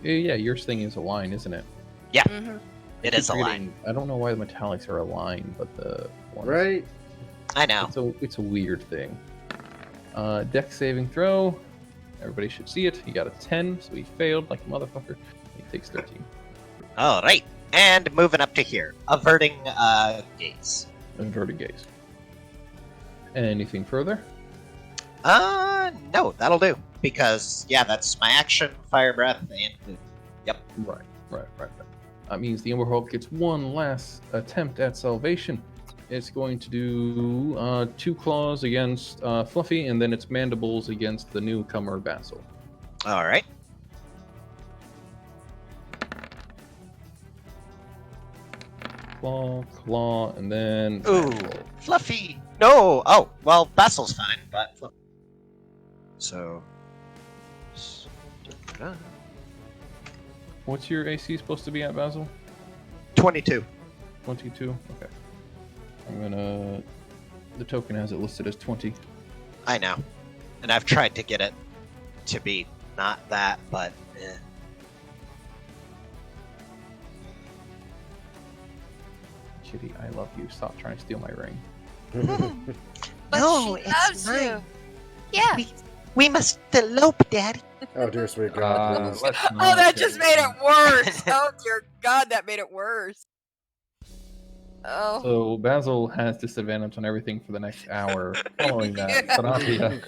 Yeah, yours thing is a line, isn't it? Mm-hmm. it is a line. I don't know why the metallics are a line, but the ones. Right? I know. It's a weird thing. Dex saving throw. Everybody should see it. He got a 10, so he failed like a motherfucker. He takes 13. Alright, and moving up to here. Averting, gaze. Inverted gaze. Anything further? No, that'll do. Because, yeah, that's my action, fire breath, and move. Right. That means the Emberhawk gets one last attempt at salvation. It's going to do 2 claws against Fluffy, and then its mandibles against the newcomer Basil. Alright. Claw, and then... Ooh, Fluffy! No! Oh, well, Basil's fine, but... So... What's your AC supposed to be at, Basil? 22. 22? Okay. I'm gonna... The token has it listed as 20. I know. And I've tried to get it to be not that, but... Kitty, I love you. Stop trying to steal my ring. But No, she it's loves mine. you. Yeah. We must elope, Daddy. Oh dear sweet God. please. Oh, that just made it worse. Oh dear God, that made it worse. Oh. So Basil has disadvantage on everything for the next hour. Following that, Yeah. Sarapia,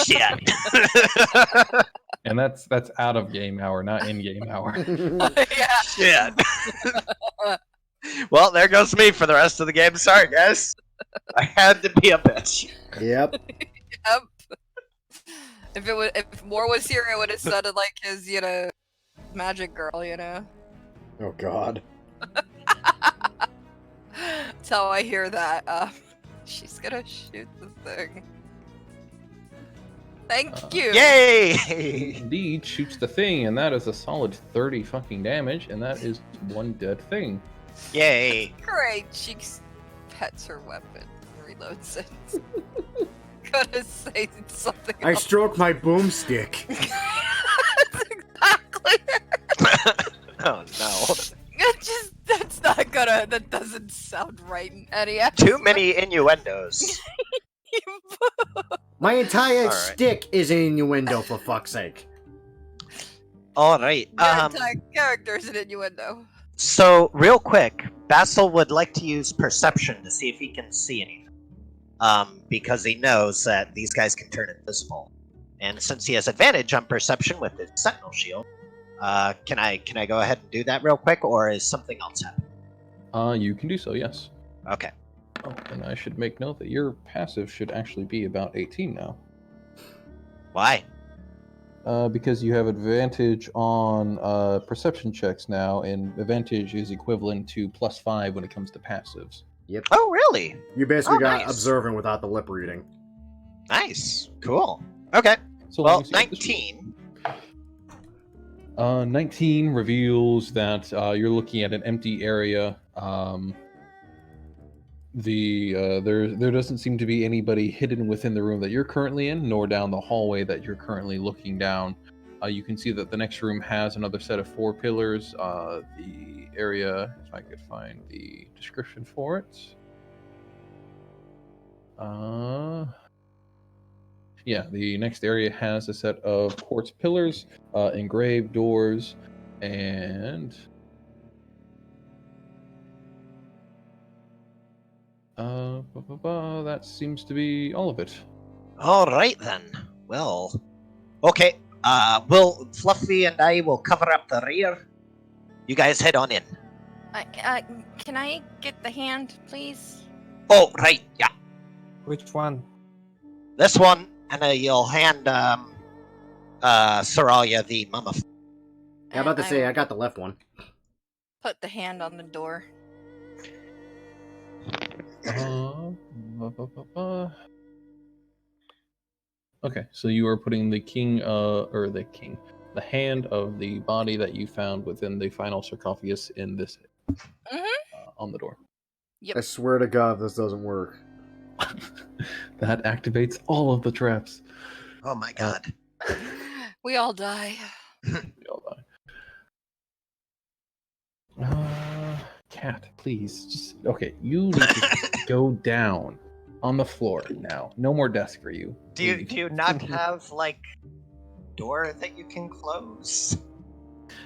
Shit. and that's out of game hour, not in game hour. Yeah. Shit. Well, there goes me for the rest of the game. Sorry, guys. I had to be a bitch. Yep. Yep. If Moore was here, it would have sounded like his, magic girl, Oh God. That's how I hear that. She's gonna shoot the thing. Thank you. Yay! Indeed, shoots the thing, and that is a solid 30 fucking damage, and that is one dead thing. Yay! Great. She pets her weapon and reloads it. Gotta say something. I else. stroke my boomstick. That's exactly. Oh no. That doesn't sound right in any Too many innuendos. My entire All right. stick is an innuendo, for fuck's sake. Alright. Your entire character is an innuendo. So, real quick, Basil would like to use perception to see if he can see anything. Because he knows that these guys can turn invisible. And since he has advantage on perception with his Sentinel Shield, can I go ahead and do that real quick, or is something else happening? You can do so, yes. Okay. Oh, and I should make note that your passive should actually be about 18 now. Why? Because you have advantage on perception checks now, and advantage is equivalent to +5 when it comes to passives. Yep. Oh, really? You basically got nice. observant without the lip reading. Nice. Cool. Okay. So Well, let me see what this 19. 19 reveals that you're looking at an empty area. There doesn't seem to be anybody hidden within the room that you're currently in, nor down the hallway that you're currently looking down. You can see that the next room has another set of 4 pillars. The area, if I could find the description for it. Yeah, the next area has a set of quartz pillars, engraved doors, and that seems to be all of it. Alright then. Well. Okay. Fluffy and I will cover up the rear. You guys head on in. Can I get the hand, please? Oh, right. Yeah. Which one? This one, and you'll hand, Soralia the mummified. Yeah, I'm about to And say, will I got the left one. put the hand on the door. Okay, so you are putting the the hand of the body that you found within the final sarcophagus in this on the door. Yep. I swear to God, this doesn't work. That activates all of the traps. Oh my god. We all die. We all die. Cat, please. Just okay. You need to go down on the floor now. No more desk for you. Do you not have, like, door that you can close?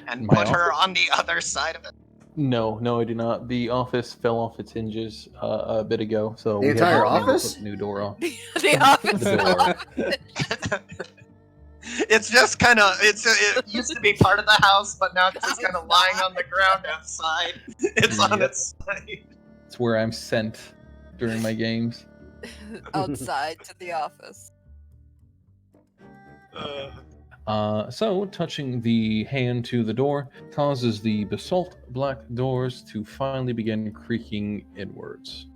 And My put her on the other side of it? No, I do not. The office fell off its hinges a bit ago, so The we had entire to office? put a new door on. The office. The door. It's just kind of, it used to be part of the house, but now it's just kind of lying on the ground outside. It's on Yep. its side. It's where I'm sent during my games. Outside to the office. So, touching the hand to the door causes the basalt black doors to finally begin creaking inwards.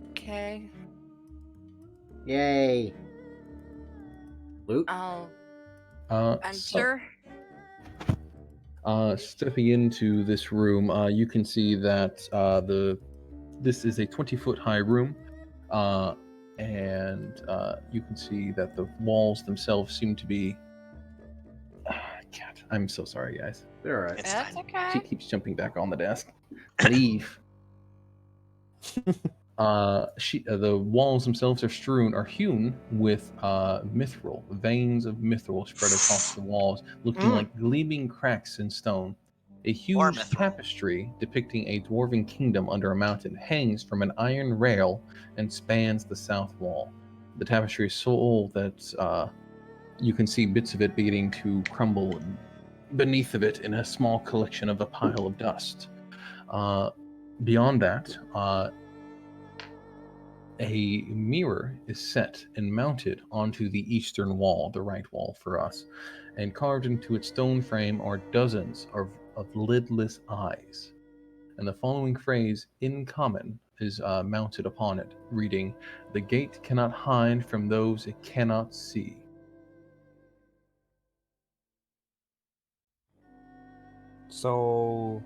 Okay. Yay. Loot? I'll So, enter. stepping into this room, you can see that this is a 20-foot high room, and you can see that the walls themselves seem to be. Cat, I'm so sorry, guys. They're alright. It's That's fine. She okay. keeps jumping back on the desk. Leave. The walls themselves are hewn with mithril, veins of mithril spread across the walls, looking like gleaming cracks in stone. A huge mithril. tapestry depicting a dwarven kingdom under a mountain hangs from an iron rail and spans the south wall. The tapestry is so old that you can see bits of it beginning to crumble beneath of it in a small collection of a pile of dust. Beyond that, a mirror is set and mounted onto the eastern wall, the right wall for us, and carved into its stone frame are dozens of lidless eyes. And the following phrase, in common, is mounted upon it, reading, "The gate cannot hide from those it cannot see." So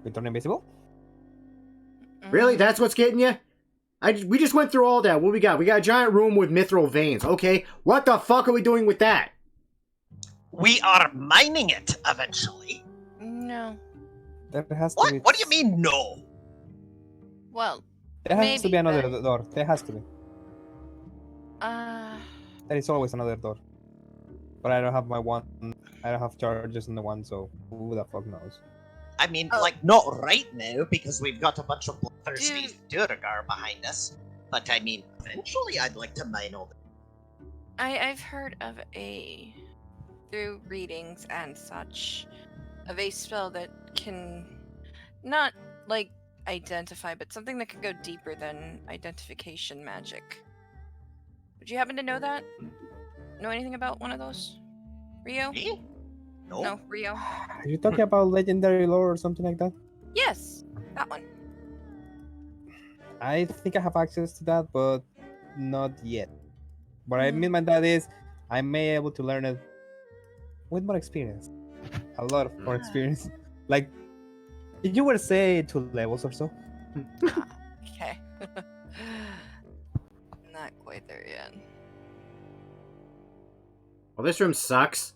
we turn invisible? Really? Mhm. That's what's getting you? We just went through all that. What we got? We got a giant room with mithril veins. Okay, what the fuck are we doing with that? We are mining it eventually. No. There has to What? be. What do you mean, no? Well, There has to maybe, be another but- door. There has to be. uh, There is always another door. But I don't have my one. I don't have charges in the one, so who the fuck knows? I mean, Oh. like, not right now, because we've got a bunch of bloodthirsty Dude. Duragar behind us. But I mean, eventually I'd like to mine all the... I've heard of through readings and such, of a spell that can not like identify, but something that can go deeper than identification magic. Would you happen to know that? Know anything about one of those? Rio? Me? No. No, Rio. Are you talking about legendary lore or something like that? Yes, that one. I think I have access to that, but not yet. What I mean by that is, I may be able to learn it with more experience. A lot of more experience. Like, you would say 2 levels or so. Okay. Not quite there yet. Well, this room sucks.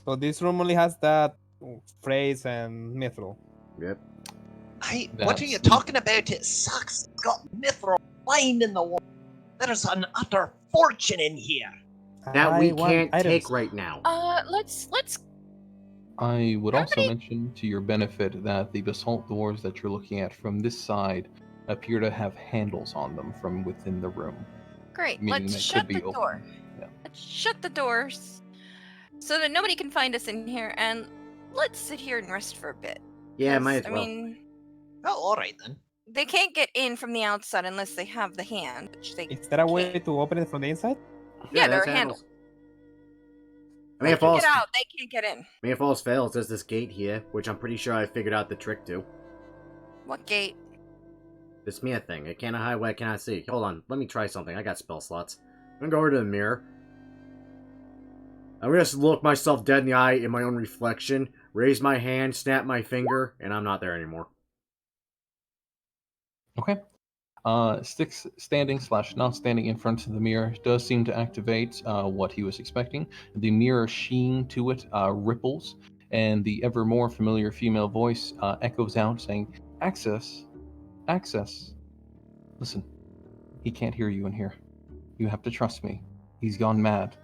So this room only has that phrase and mithril. Yep. What are you That's- talking about? It sucks. It's got mithril lined in the wall. There's an utter fortune in here. That we I want can't items. take right now. Let's I would also Everybody- mention to your benefit that the basalt doors that you're looking at from this side appear to have handles on them from within the room. Great. Meaning Let's they shut could be the open. door. Yeah. Let's shut the doors so that nobody can find us in here, and let's sit here and rest for a bit. Yeah, 'Cause, might as well. I mean, Well, alright then. they can't get in from the outside unless they have the hand, which they Is there a way can't. to open it from the inside? Yeah, there that's are handles. I mean, They can get out. They can't get in. if all's fails, there's this gate here, which I'm pretty sure I figured out the trick to. What gate? This mirror thing. It cannot hide what I cannot see. Hold on, let me try something. I got spell slots. I'm gonna go over to the mirror. I'm gonna just look myself dead in the eye in my own reflection, raise my hand, snap my finger, and I'm not there anymore. Okay. Styx standing / not standing in front of the mirror does seem to activate what he was expecting. The mirror sheen to it ripples, and the ever more familiar female voice echoes out saying, "Access, access. Listen, he can't hear you in here. You have to trust me. He's gone mad.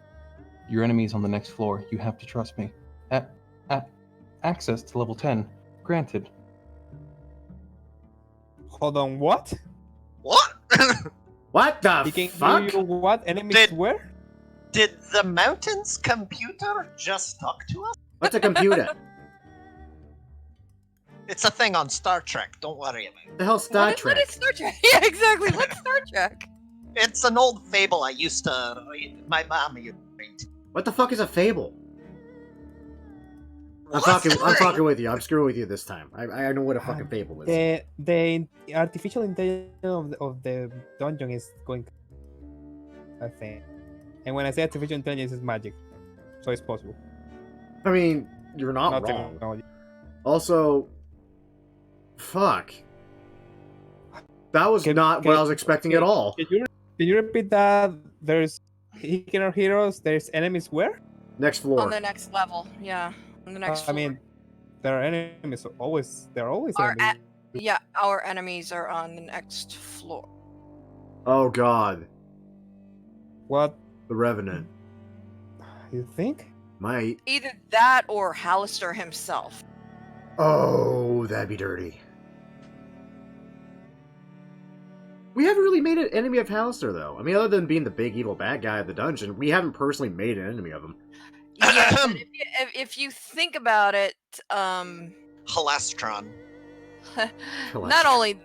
Your enemy's on the next floor. You have to trust me. Access to level 10. Granted." Hold on, what? What? What the He can fuck? hear you what? Enemies Did- where? Did the mountain's computer just talk to us? What's a computer? It's a thing on Star Trek, don't worry about it. The hell, Star What Trek? is Star Trek? Yeah, exactly. What's Star Trek? It's an old fable I used to... My mom used to read. What the fuck is a fable? I'm What? fucking with you. I'm screwing with you this time. I know what a fucking fable is. The artificial intelligence of the dungeon is going, I think. And when I say artificial intelligence, it's magic, so it's possible. I mean, you're not Not wrong. technology. Also, fuck. That was not what I was expecting at all. Can you repeat that? There's He cannot hear us. There's enemies where? Next floor. On the next level, yeah. On the next I floor. mean, there are enemies always. There are always Our enemies. yeah, our enemies are on the next floor. Oh god. What The Revenant. you think? Might. Either that or Hallister himself. Oh, that'd be dirty. We haven't really made an enemy of Hallister, though. I mean, other than being the big evil bad guy of the dungeon, we haven't personally made an enemy of him. Yeah, but if you think about it, Halastron. not only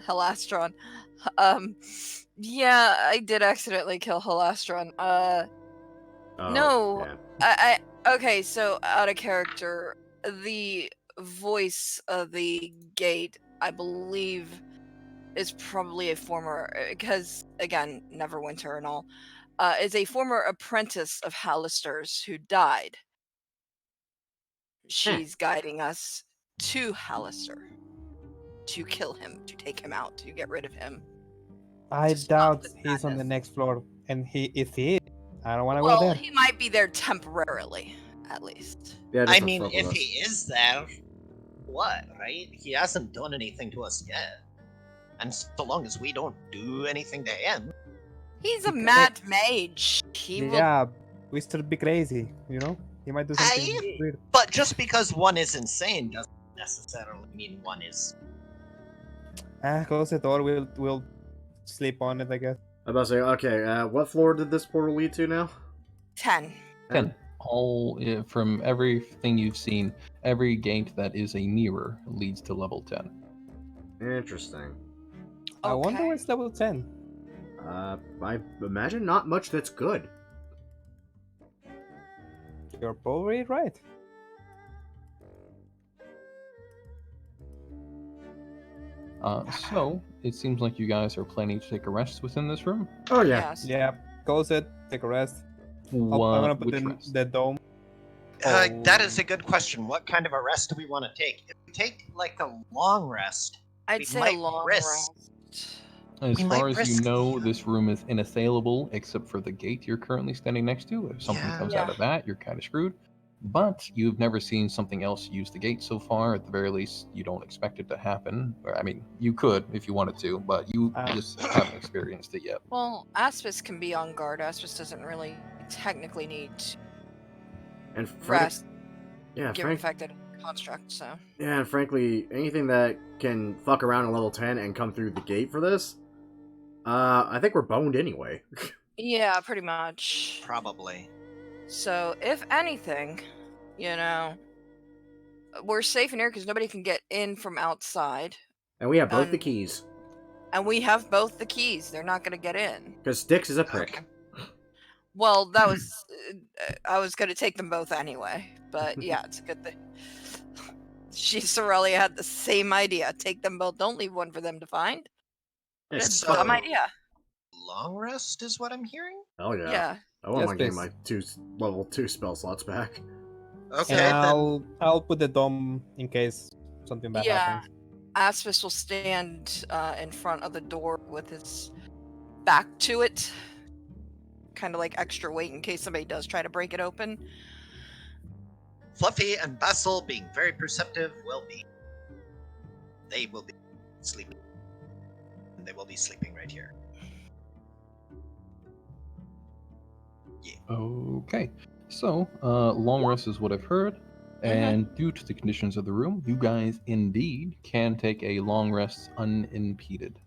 Halastron, yeah, I did accidentally kill Halastron. Oh, No, yeah. okay, so out of character, the voice of the gate, I believe, is probably a former, because again, Neverwinter and all, is a former apprentice of Hallister's who died. She's guiding us to Hallister to kill him, to take him out, to get rid of him. I To stop doubt the he's on the madness. next floor, and if he is, I don't want to go Well, there. he might be there temporarily, at least. Yeah, just I to mean, fuck with if us. he is there, what, right? He hasn't done anything to us yet. And so long as we don't do anything to him, He's a He- mad mage. He will. Yeah, we should be crazy. You know, he might do something weird. but just because one is insane doesn't necessarily mean one is. Close the door. We'll sleep on it, I guess. I'm about to say, okay, what floor did this portal lead to now? 10. 10. All from everything you've seen, every gate that is a mirror leads to level 10. Interesting. I wonder Okay. where's level 10. I imagine not much that's good. You're probably right. So it seems like you guys are planning to take a rest within this room. Oh, yeah. Yes. Yeah, close it. Take a rest. I'm gonna put Which in rest? the dome. That is a good question. What kind of a rest do we want to take? If we take like a long rest, I'd we say might a long risk- rest. As we far might as you risk know, the- this room is inassailable except for the gate you're currently standing next to. If something Yeah. comes Yeah. out of that, you're kind of screwed. But you've never seen something else use the gate so far. At the very least, you don't expect it to happen. Or, I mean, you could if you wanted to, but you just haven't experienced it yet. Well, Aspis can be on guard. Aspis doesn't really technically need And rest, yeah, given infected construct, so. yeah, and frankly, anything that can fuck around at level 10 and come through the gate for this, I think we're boned anyway. Yeah, pretty much. probably. So, if anything, we're safe in here because nobody can get in from outside. And we have both the And- keys. And we have both the keys. They're not going to get in. Because Styx is a prick. Okay. Well, that was. I was going to take them both anyway. But yeah, it's a good thing. Sorelli had the same idea. Take them both. Don't leave one for them to find. Yeah, It's so- a dumb idea. Long rest is what I'm hearing. Hell yeah. Yeah. I want Yes, to gain please. my level 2 spell slots back. Okay, And then. I'll put the dome in case something bad Yeah. happens. Aspis will stand in front of the door with his back to it. Kind of like extra weight in case somebody does try to break it open. Fluffy and Basil, being very perceptive, they will be sleeping. They will be sleeping right here. Okay. So, long rest is what I've heard. And due to the conditions of the room, you guys indeed can take a long rest unimpeded.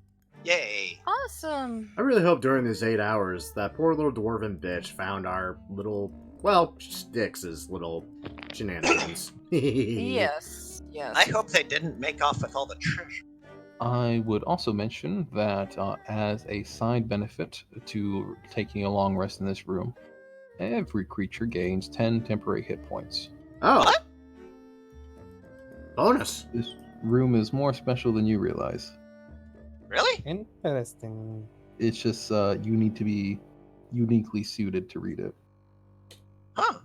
Yay! Awesome. I really hope during these 8 hours that poor little dwarven bitch found our little, well, Styx's little shenanigans. Yes. Yes. I hope they didn't make off with all the treasure. I would also mention that as a side benefit to taking a long rest in this room, every creature gains 10 temporary hit points. Oh. What? Bonus. This room is more special than you realize. Really? Interesting. It's just you need to be uniquely suited to read it. Huh.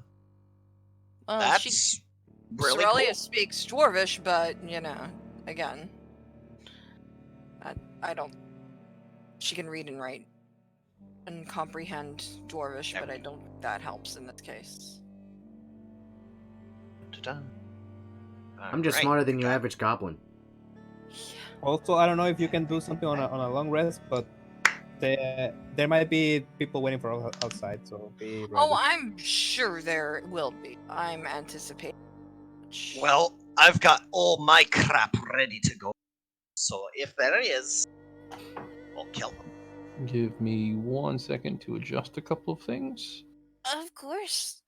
That's really Sorelia cool. speaks Dwarvish, but again, I don't. She can read and write and comprehend Dwarvish, but I don't think that helps in this case. Da-da-da. I'm just Alright. smarter than your average goblin. Also, I don't know if you can do something on a long rest, but there might be people waiting for outside, so be ready. Oh, I'm sure there will be. I'm anticipating. Well, I've got all my crap ready to go. So if there is, we'll kill them. Give me 1 second to adjust a couple of things. Of course.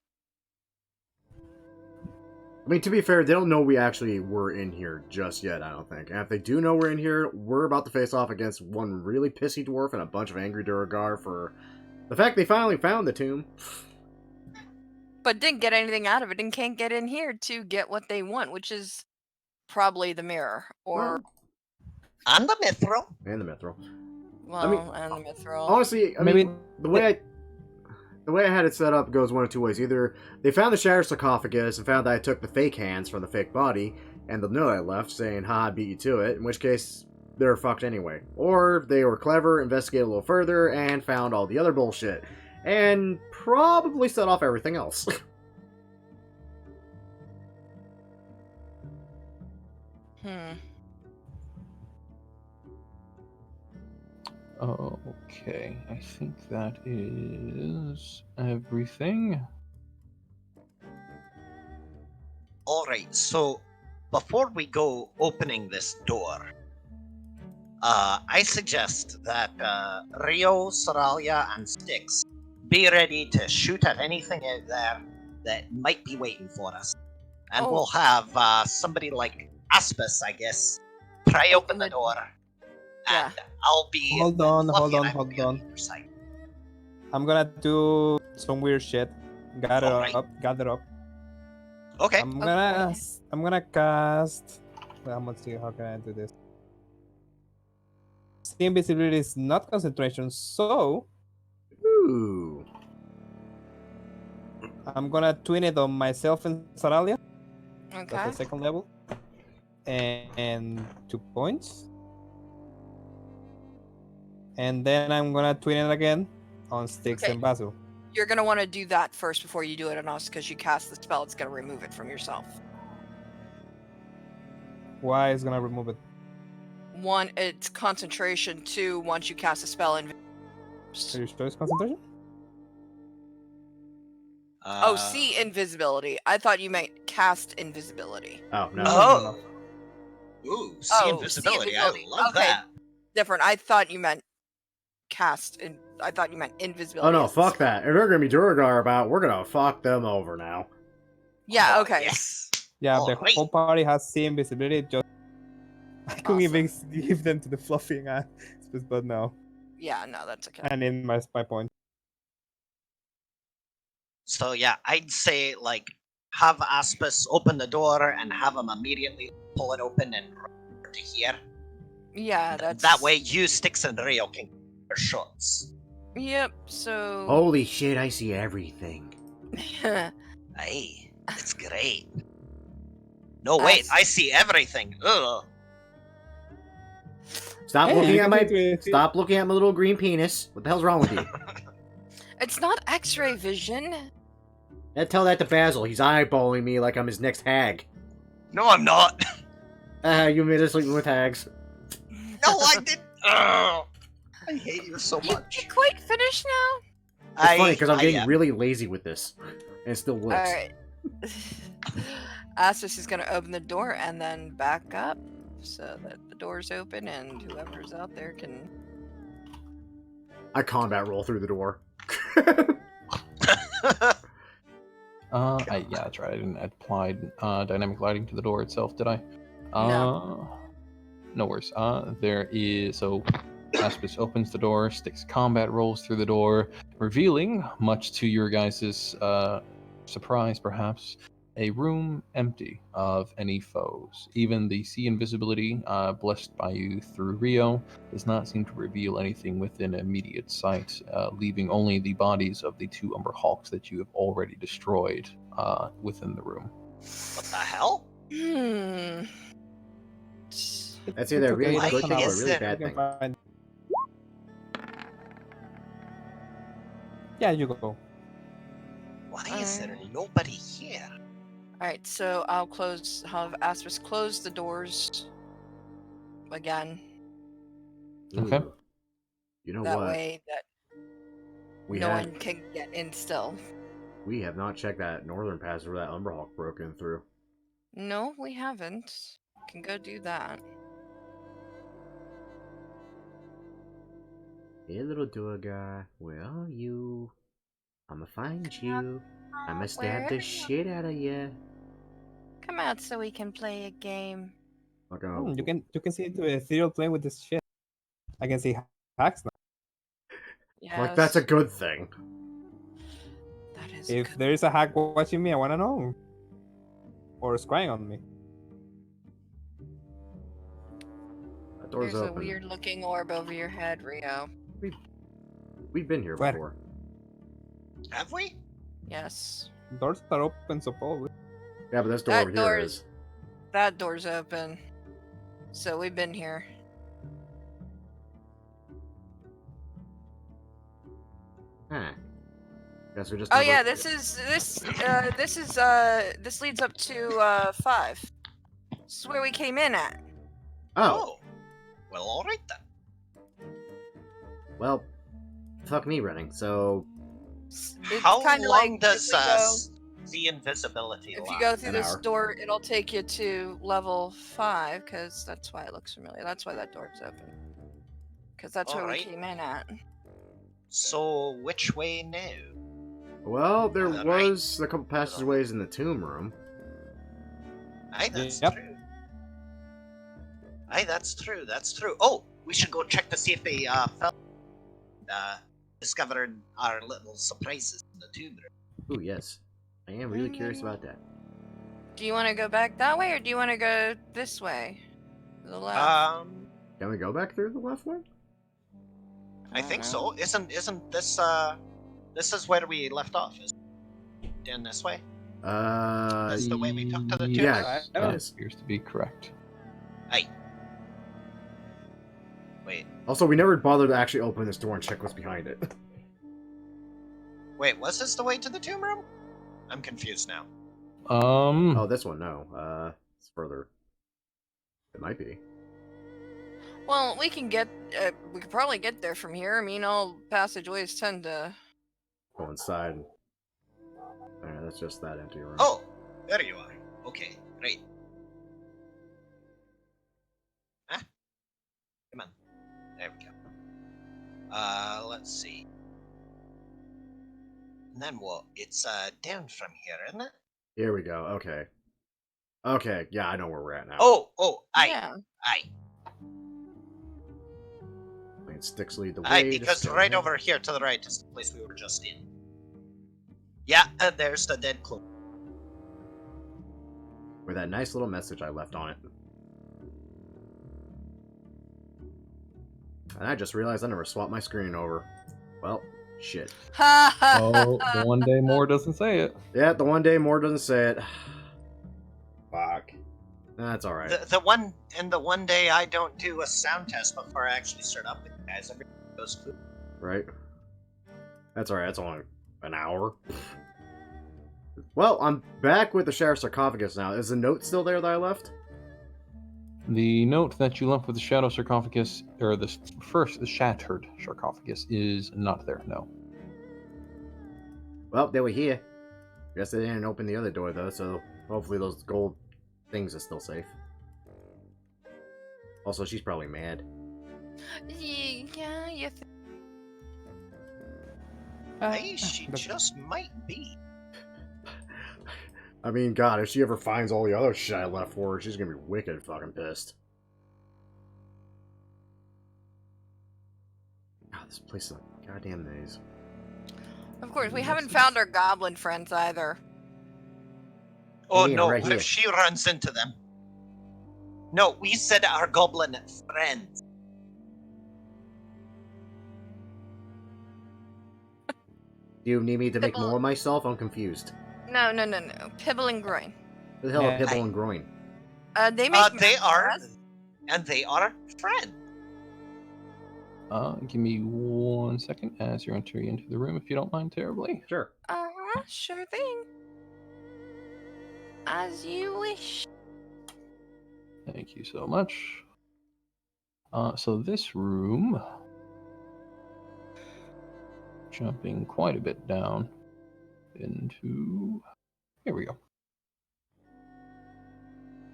I mean, to be fair, they don't know we actually were in here just yet, I don't think. And if they do know we're in here, we're about to face off against one really pissy dwarf and a bunch of angry Duergar for the fact they finally found the tomb. But didn't get anything out of it and can't get in here to get what they want, which is probably the mirror. Or, And the mithril. And the mithril. well, I mean, and the mithril. Honestly, I Maybe- mean, the way I had it set up goes one of two ways. Either they found the shattered sarcophagus and found that I took the fake hands from the fake body, and the note I left saying, "Ha, I beat you to it," in which case, they're fucked anyway. Or they were clever, investigated a little further, and found all the other bullshit. And probably set off everything else. Okay, I think that is everything. Alright, so before we go opening this door, I suggest that Rio, Soralia, and Styx be ready to shoot at anything out there that might be waiting for us. And Oh. we'll have somebody like Aspis, I guess, pry open the door. Yeah. And I'll be Hold on, lucky hold on, and I will hold be on on. the other side. I'm gonna do some weird shit. Gather Alright. up. Okay. I'm gonna cast. Well, let's see, how can I do this? See, invisibility is not concentration, so Ooh. I'm gonna twin it on myself and Saralia. Okay. That's the second level. And 2 points. And then I'm gonna twin it again on Styx Okay. and Basil. You're going to want to do that first before you do it on us, because you cast the spell, it's going to remove it from yourself. Why is gonna remove it? One, it's concentration. Two, once you cast a spell, Are you sure it's concentration? oh, see invisibility. I thought you meant cast invisibility. Oh, no. Oh. Ooh, see Oh, see invisibility. invisibility. I love Okay. that. Different. I thought you meant cast, and I thought you meant invisibility. Oh no, as the fuck spell. that. If they're gonna be Duergar about, we're gonna fuck them over now. Yeah, Oh, okay. Yes. Yeah, the Alright. whole party has see invisibility. Just I couldn't Awesome. even give them to the fluffy guy, but no. Yeah, no, that's okay. And in my point. So yeah, I'd say like have Aspis open the door and have him immediately pull it open and run to here. Yeah, that's... That way you, Styx, and Rio can get their shots. Yep, so... Holy shit, I see everything. Hey, it's great. No, wait, I see everything. Ugh. Stop Hey, looking you at can my do it. stop looking at my little green penis. What the hell's wrong with you? It's not X-ray vision. Tell that to Basil. He's eyeballing me like I'm his next hag. No, I'm not. You made us sleeping with hags. No, I didn't. Ugh. I hate you so You much. quite finished now? It's funny because I'm getting am. really lazy with this, and it still works. Alright. Astus is going to open the door and then back up so that the door's open and whoever's out there can... I combat roll through the door. Yeah, that's right. I didn't apply dynamic lighting to the door itself, did I? No. No worries. There is so Aspis opens the door, Styx combat rolls through the door, revealing, much to your guys' surprise perhaps, a room empty of any foes. Even the see invisibility, blessed by you through Rio, does not seem to reveal anything within immediate sight, leaving only the bodies of the two Umber Hawks that you have already destroyed within the room. What the hell? That's either a really okay, good thing or a is really there- bad You thing. can find... Yeah, you go. Why is there nobody here? Alright, so I'll have Aspis close the doors again. Okay. Ooh. You know That what? way that no one can get in still. We have not checked that northern passage where that Umberhawk broke in through. No, we haven't. Can go do that. Hey, little door guy, where are you? I'ma find you. I'ma stab the shit out of you. Come out so we can play a game. Like, You can see into ethereal plane with this shit. I can see hacks now. Yes. like that's a good thing. That is If good. there is a hack watching me, I wanna know. Or scrying on me. That door's There's a open. weird looking orb over your head, Rio. We've been here Where? before. Have we? Yes. Doors are open, so probably. Yeah, but this door That over here door is. That door's open. So we've been here. Huh. Guess we just. Oh never- yeah, this leads up to 5. This is where we came in at. Oh, Well, alright then. well, fuck me running. So It's How kinda long like does if the invisibility you last? go through An this hour. door, it'll take you to level 5, because that's why it looks familiar. That's why that door's open. Because that's where we Alright. came in at. So, which way now? well, there Alright. was a couple passageways in the tomb room. Aye, that's Yep. true. Aye, that's true. That's true. Oh, we should go check to see if they discovered our little surprises in the tomb room. Ooh, yes. I am really curious about that. Do you want to go back that way, or do you want to go this way? To the left? Can we go back through the left way? I think don't so. Isn't this this is where we left off? Is it down this way? That's the way we took to the tomb. Yeah, I don't- it is. Appears to be correct. Aye. Wait, Also, we never bothered to actually open this door and check what's behind it. wait, was this the way to the tomb room? I'm confused now. Oh, this one, no. It's further. It might be. Well, we can get. We could probably get there from here. I mean, all passageways tend to. Go inside. That's just that empty room. Oh, there you are. Okay, great. Ah, come on. There we go. Let's see. And then what? It's down from here, isn't it? Here we go. Okay. Okay, yeah, I know where we're at now. Oh, aye, Yeah. aye, And Styx lead the way. aye. to Because stay right ahead. over here to the right is the place we were just in. Yeah, and there's the dead cloak. With that nice little message I left on it. And I just realized I never swapped my screen over. Well, shit. Ha ha! Oh, the one day more doesn't say it. Yeah, the one day more doesn't say it. Fuck. That's alright. The one day I don't do a sound test before I actually start up with you guys, everything goes cool. Right? That's alright, that's only an hour. Well, I'm back with the Shattered Sarcophagus now. Is the note still there that I left? The note that you left with the shadow sarcophagus, or the shattered sarcophagus, is not there. No. Well, they were here. Guess they didn't open the other door though, so hopefully those gold things are still safe. Also, she's probably mad. Yeah, you. Hey, she just might be. I mean, God, if she ever finds all the other shit I left for her, she's gonna be wicked fucking pissed. God, this place is a goddamn maze. Of course, we haven't found our goblin friends either. Oh Yeah, no, right what here. if she runs into them? No, we said our goblin friends. Do you need me to make Pibble. more of myself? I'm confused. No. Pibble and groin. Who the hell are Yeah. Pibble and Groin? They make. They are, masks. and they are friends. Give me 1 second as you're entering into the room, if you don't mind terribly. Sure. Sure thing. As you wish. Thank you so much. So this room, jumping quite a bit down into, here we go.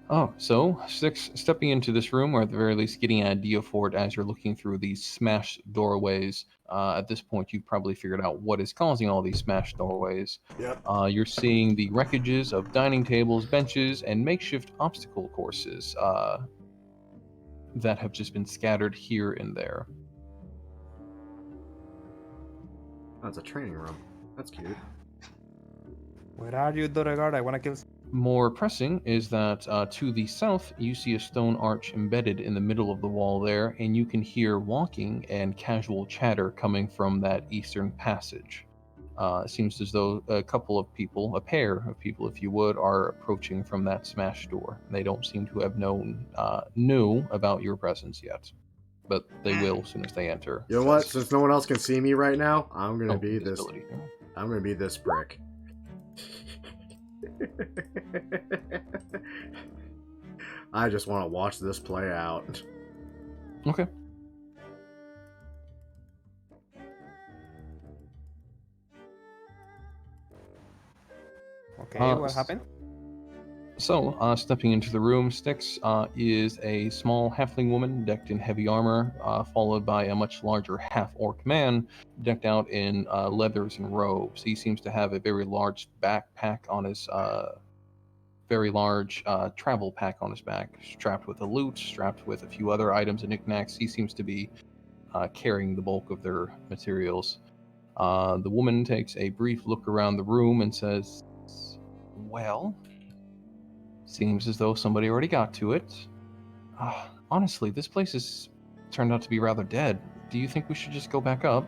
Oh, so Styx stepping into this room, or at the very least getting an idea for it as you're looking through these smashed doorways. At this point, you've probably figured out what is causing all these smashed doorways. Yep. You're seeing the wreckages of dining tables, benches, and makeshift obstacle courses that have just been scattered here and there. That's a training room. That's cute. Where are you, Doragard? I want to kill. More pressing is that to the south, you see a stone arch embedded in the middle of the wall there, and you can hear walking and casual chatter coming from that eastern passage. It seems as though a pair of people, if you would, are approaching from that smashed door. They don't seem to have knew about your presence yet, but they will as soon as they enter. You know what? Since no one else can see me right now, I'm gonna be this. Invisibility. I'm gonna be this brick. I just want to watch this play out. Okay. Okay, what happened? So, stepping into the room, Styx is a small halfling woman decked in heavy armor, followed by a much larger half-orc man decked out in leathers and robes. He seems to have a very large backpack on his, travel pack on his back, strapped with a lute, strapped with a few other items and knickknacks. He seems to be carrying the bulk of their materials. The woman takes a brief look around the room and says, "Well, seems as though somebody already got to it. Honestly, this place has turned out to be rather dead. Do you think we should just go back up?"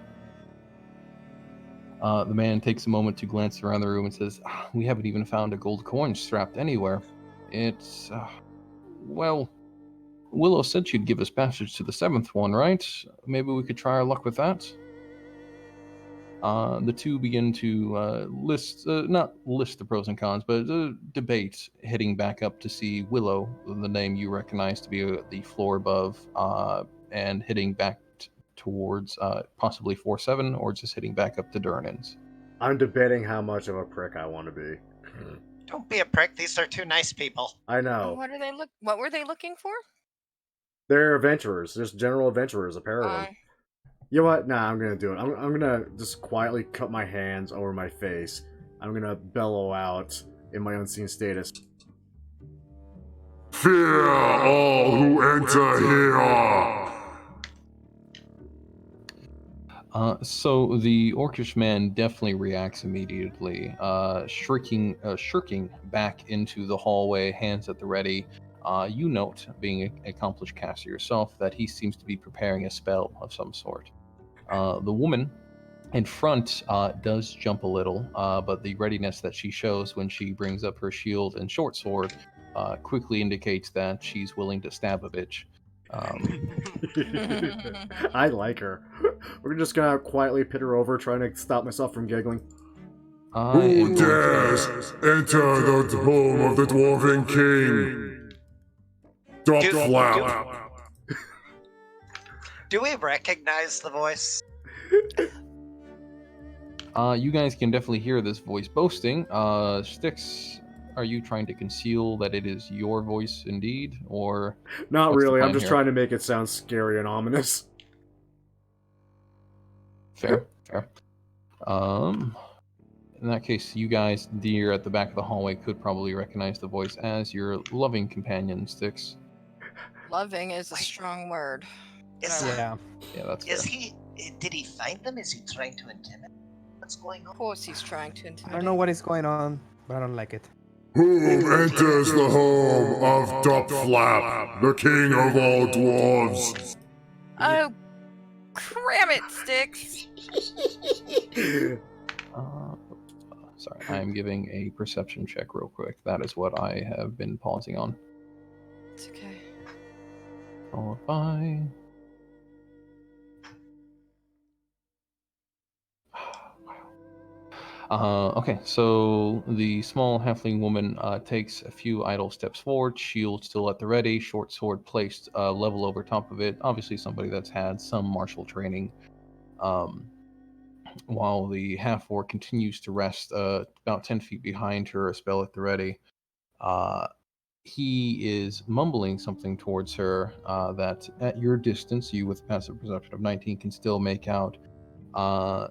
The man takes a moment to glance around the room and says, "We haven't even found a gold coin strapped anywhere. It's, well, Willow said she'd give us passage to the 7th one, right? Maybe we could try our luck with that?" The two begin to not list the pros and cons, but debate heading back up to see Willow, the name you recognize to be the floor above, and heading back towards possibly 4-7, or just heading back up to Durnan's. I'm debating how much of a prick I want to be. Don't be a prick. These are two nice people. I know. What were they looking for? They're adventurers, just general adventurers, apparently. You know what? Nah, I'm gonna do it. I'm gonna just quietly cut my hands over my face. I'm gonna bellow out in my unseen status. Fear all who enter here! So the orcish man definitely reacts immediately, shirking back into the hallway, hands at the ready. You note, being an accomplished caster yourself, that he seems to be preparing a spell of some sort. The woman in front does jump a little, but the readiness that she shows when she brings up her shield and short sword quickly indicates that she's willing to stab a bitch. I like her. We're just gonna quietly pit her over, trying to stop myself from giggling. Who dares enter the home of the Dwarven King? Drop flap. Do we recognize the voice? You guys can definitely hear this voice boasting. Styx, are you trying to conceal that it is your voice indeed, or not what's the really? I'm plan just here? trying to make it sound scary and ominous. Fair. In that case, you guys, dear at the back of the hallway, could probably recognize the voice as your loving companion, Styx. Loving is a strong word. Yeah. Yeah, that's fair. Did he find them? Is he trying to intimidate? What's going on? Of course he's trying to intimidate. I don't know what is going on, but I don't like it. Who enters the home of Dopflap, the king of all dwarves? Oh, cram it, Styx! Sorry, I'm giving a perception check real quick. That is what I have been pausing on. It's okay. Followed by... Okay, so the small halfling woman takes a few idle steps forward, shield still at the ready, short sword placed level over top of it. Obviously, somebody that's had some martial training. While the half-orc continues to rest about 10 feet behind her, a spell at the ready. He is mumbling something towards her that at your distance, you with passive perception of 19 can still make out,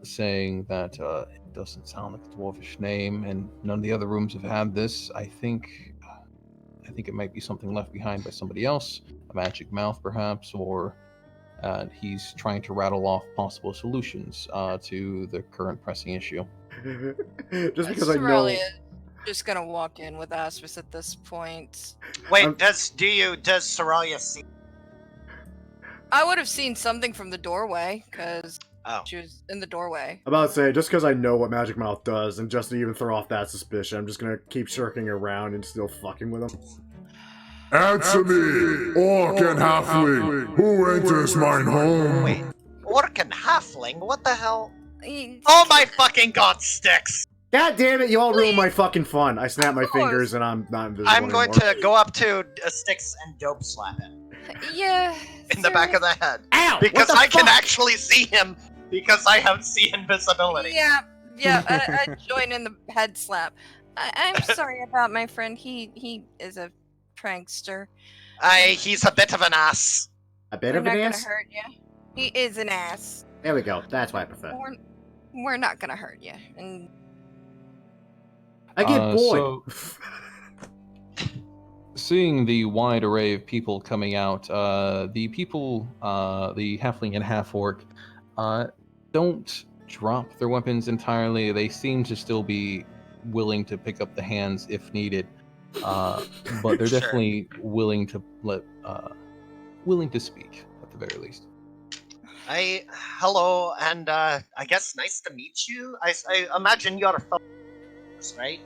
saying that it doesn't sound like a dwarvish name, and none of the other rooms have had this. I think it might be something left behind by somebody else, a magic mouth perhaps, or he's trying to rattle off possible solutions to the current pressing issue. Just because I know. Soralia just gonna walk in with Aspis at this point. Wait, does Soralia see? I would have seen something from the doorway, because Oh. she was in the doorway. I'm about to say, just because I know what Magic Mouth does, and just to even throw off that suspicion, I'm just gonna keep shirking around and still fucking with him. Answer me, orc and halfling, who enters mine home? Wait, orc and halfling? What the hell? He- Oh my fucking god, Styx! God damn it, you all ruined my fucking fun. I snap my fingers and I'm not invisible I'm going anymore. to go up to Styx and dope slap him Yeah. in the back of the head. Ow! Because what the I can fuck? actually see him because I have invisibility. Yeah, I join in the head slap. I'm sorry about my friend. He is a prankster. He's a bit of an ass. A bit We're of not an gonna ass? hurt you. He is an ass. There we go. That's what I prefer. We're not gonna hurt you. And I get bored. Seeing the wide array of people coming out, the people, the halfling and half-orc, don't drop their weapons entirely. They seem to still be willing to pick up the hands if needed, but they're Sure. definitely willing to willing to speak at the very least. Hello, and I guess nice to meet you. I imagine you're fellows, right?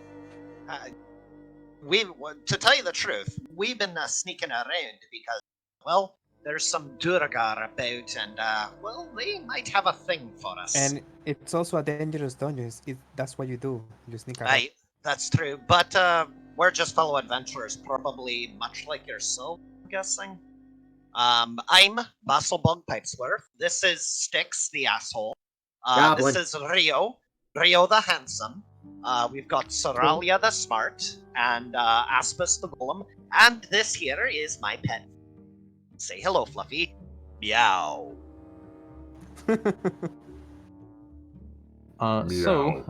To tell you the truth, we've been sneaking around because, well, there's some Durgar about, and well, they might have a thing for us. And it's also a dangerous dungeon. That's what you do. You sneak around. That's true, but we're just fellow adventurers, probably much like yourself, I'm guessing. I'm Basil Bugpipesworth. This is Styx, the asshole. Goblin. This is Rio the handsome. We've got Soralia the smart, and Aspis the golem, and this here is my pet. Say hello, Fluffy. Meow. So,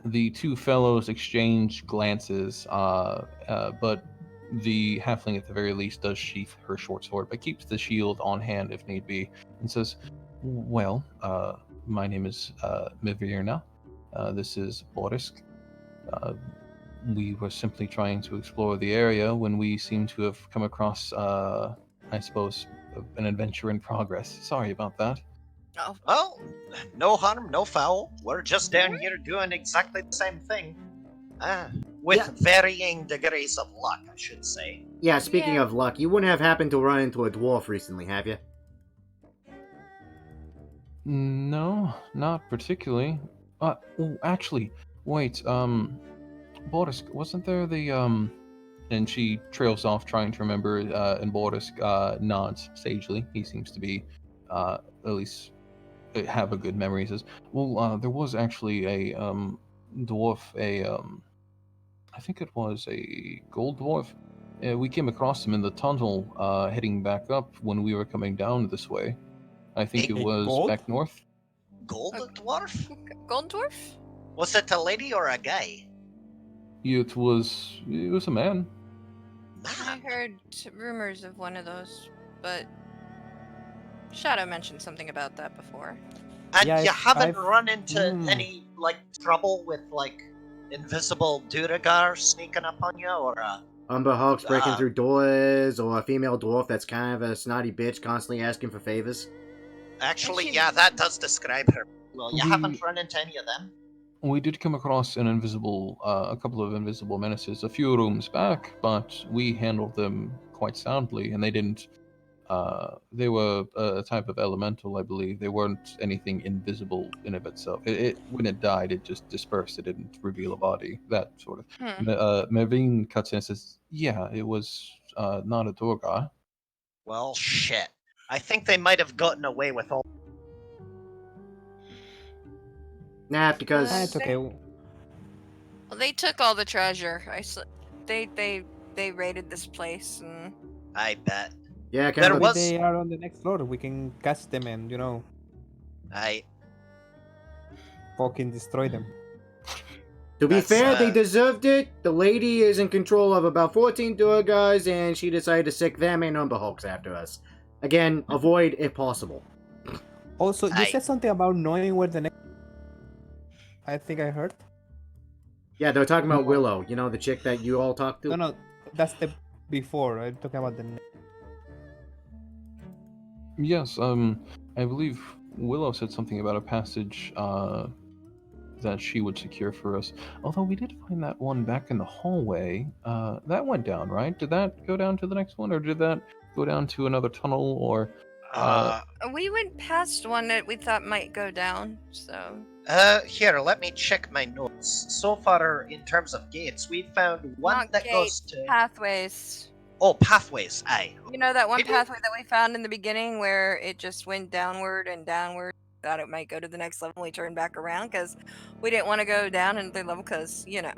the two fellows exchange glances, but the halfling at the very least does sheath her short sword, but keeps the shield on hand if need be, and says, well, my name is Mivirna. This is Borisk. We were simply trying to explore the area when we seem to have come across, I suppose, an adventure in progress. Sorry about that. oh, Well, no harm, no foul. We're just down here doing exactly the same thing. With varying degrees of luck, I should say. Yeah, speaking of luck, you wouldn't have happened to run into a dwarf recently, have you? No, not particularly. Actually, wait, Borisk, wasn't there the, and she trails off trying to remember, and Borisk, nods sagely. He seems to be, at least, have a good memory. He says, well, there was actually a, dwarf, I think it was a gold dwarf. We came across him in the tunnel, heading back up when we were coming down this way. I think it was gold? back north. Gold dwarf? Gold Dwarf? Was it a lady or a guy? It was a man. I heard rumors of one of those, but Shadow mentioned something about that before. And Yeah, you haven't I've- run into any, like, trouble with, like, invisible Duragar sneaking up on you, or Umberhawks breaking Ah. through doors, or a female dwarf that's kind of a snotty bitch constantly asking for favors? Actually, Actually- yeah, that does describe her. Well, you We- haven't run into any of them? We did come across a couple of invisible menaces a few rooms back, but we handled them quite soundly, and they didn't They were a type of elemental, I believe. They weren't anything invisible in of itself. When it died, it just dispersed. It didn't reveal a body. That sort of. Mavine cuts in and says, "Yeah, it was not a Durga." Well, shit. I think they might have gotten away with all. Nah, because It's okay. Well, they took all the treasure. They raided this place and I bet. yeah, kind There of. Maybe was- they are on the next floor. We can catch them and I. fucking destroy them. To be That's, fair, they deserved it. The lady is in control of about 14 Durgas, and she decided to sick them and Umberhulks after us. Again, avoid if possible. Also, you I- said something about knowing where the next. I think I heard. Yeah, they're talking about No. Willow. You know, the chick that you all talked to? No, that's the before. I'm talking about the. Yes, I believe Willow said something about a passage that she would secure for us. Although we did find that one back in the hallway. That went down, right? Did that go down to the next one, or did that go down to another tunnel, or... we went past one that we thought might go down. So Here, let me check my notes. So far, in terms of gates, we found one Not that goes gates, to... pathways. Oh, pathways, aye. You know that one Maybe- pathway that we found in the beginning where it just went downward and downward? Thought it might go to the next level. We turned back around because we didn't want to go down into the level because, you know.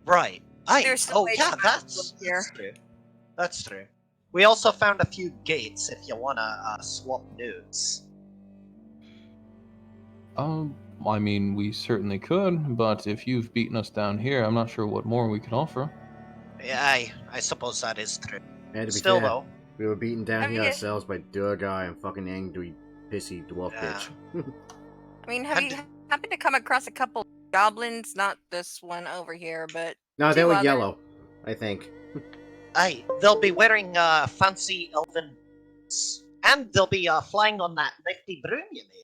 Right. Aye. There's some Oh, way yeah, to that's here. true. That's true. We also found a few gates if you want to swap nudes. I mean, we certainly could, but if you've beaten us down here, I'm not sure what more we can offer. Yeah, I suppose that is true. And to be Still, fair, though, we were beaten down I here mean, ourselves by Durga and fucking angry, pissy dwarf Yeah. bitch. I mean, have Had you to- happened to come across a couple goblins? Not this one over here, but No, they two were others. yellow, I think. aye, they'll be wearing fancy elven boots, and they'll be flying on that nifty broom you made.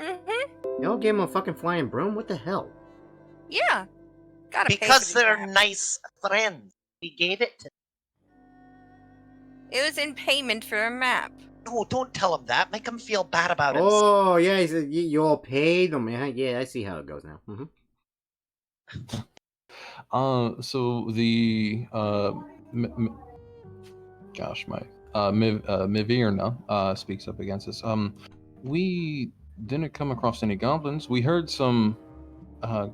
Mm-hmm. Y'all gave him a fucking flying broom? What the hell? Yeah. Gotta pay Because for these they're crap. nice friends. We gave it to... It was in payment for a map. No, don't tell him that. Make him feel bad about it. Oh, yeah, he said you all paid them. Yeah, I see how it goes now. So the Mivirna speaks up against us. We didn't come across any goblins. We heard some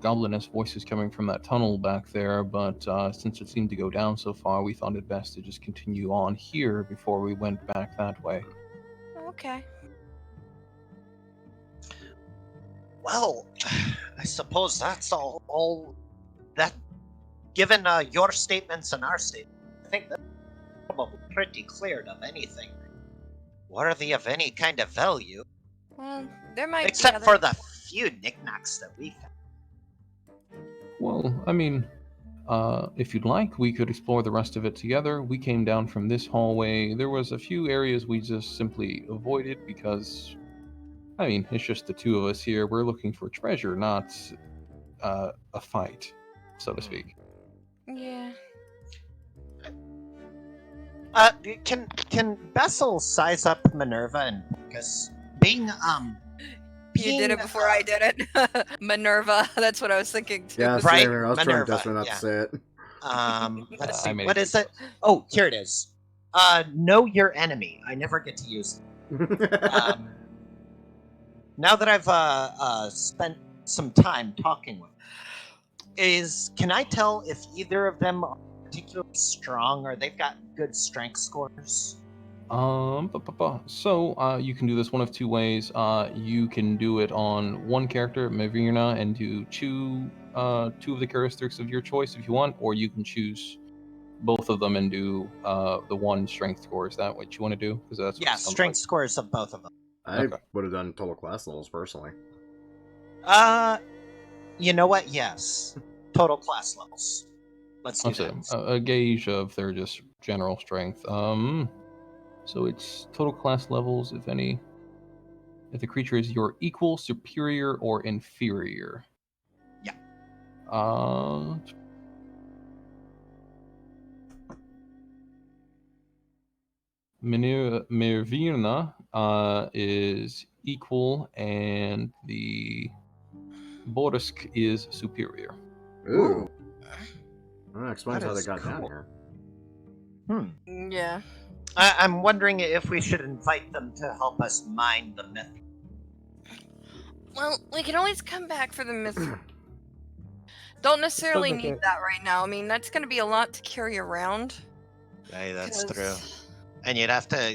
gobliness voices coming from that tunnel back there, but since it seemed to go down so far, we thought it best to just continue on here before we went back that way. Okay. Well, I suppose that's all that... Given your statements and our statements, I think that's probably pretty cleared of anything worthy of any kind of value. Well, there might Except be for other... the few knickknacks that we found. Well, I mean, if you'd like, we could explore the rest of it together. We came down from this hallway. There was a few areas we just simply avoided because, I mean, it's just the two of us here. We're looking for treasure, not a fight, so to speak. Yeah. Can Bessel size up Minerva and Marcus? Being You did it before I did it. Minerva. That's what I was thinking too. Yeah, Right, same here. I was trying Minerva, desperate not yeah. to say it. Let's I see, made what it. is it? Oh, here it is. Know your enemy. I never get to use it. Now that I've spent some time talking with them, can I tell if either of them are particularly strong or they've got good strength scores? So you can do this one of two ways. You can do it on one character, Mavirna, and do two of the characteristics of your choice if you want, or you can choose both of them and do the one strength score. Is that what you want to do? Because that's what Yeah, it sounds strength scores of both of them. I Okay. would have done total class levels personally. You know what? Yes. Total class levels. Let's do Like. that. A gauge of their just general strength. So it's total class levels, if any. If the creature is your equal, superior, or inferior. Yeah. Mirvirna is equal, and the Borisk is superior. Ooh. Well, that explains That how they is got down cool. here. Yeah. I'm wondering if we should invite them to help us mine the myth. Well, we can always come back for the myth. Don't necessarily look need at- that right now. I mean, that's going to be a lot to carry around. Hey, that's 'cause- true. And you'd have to have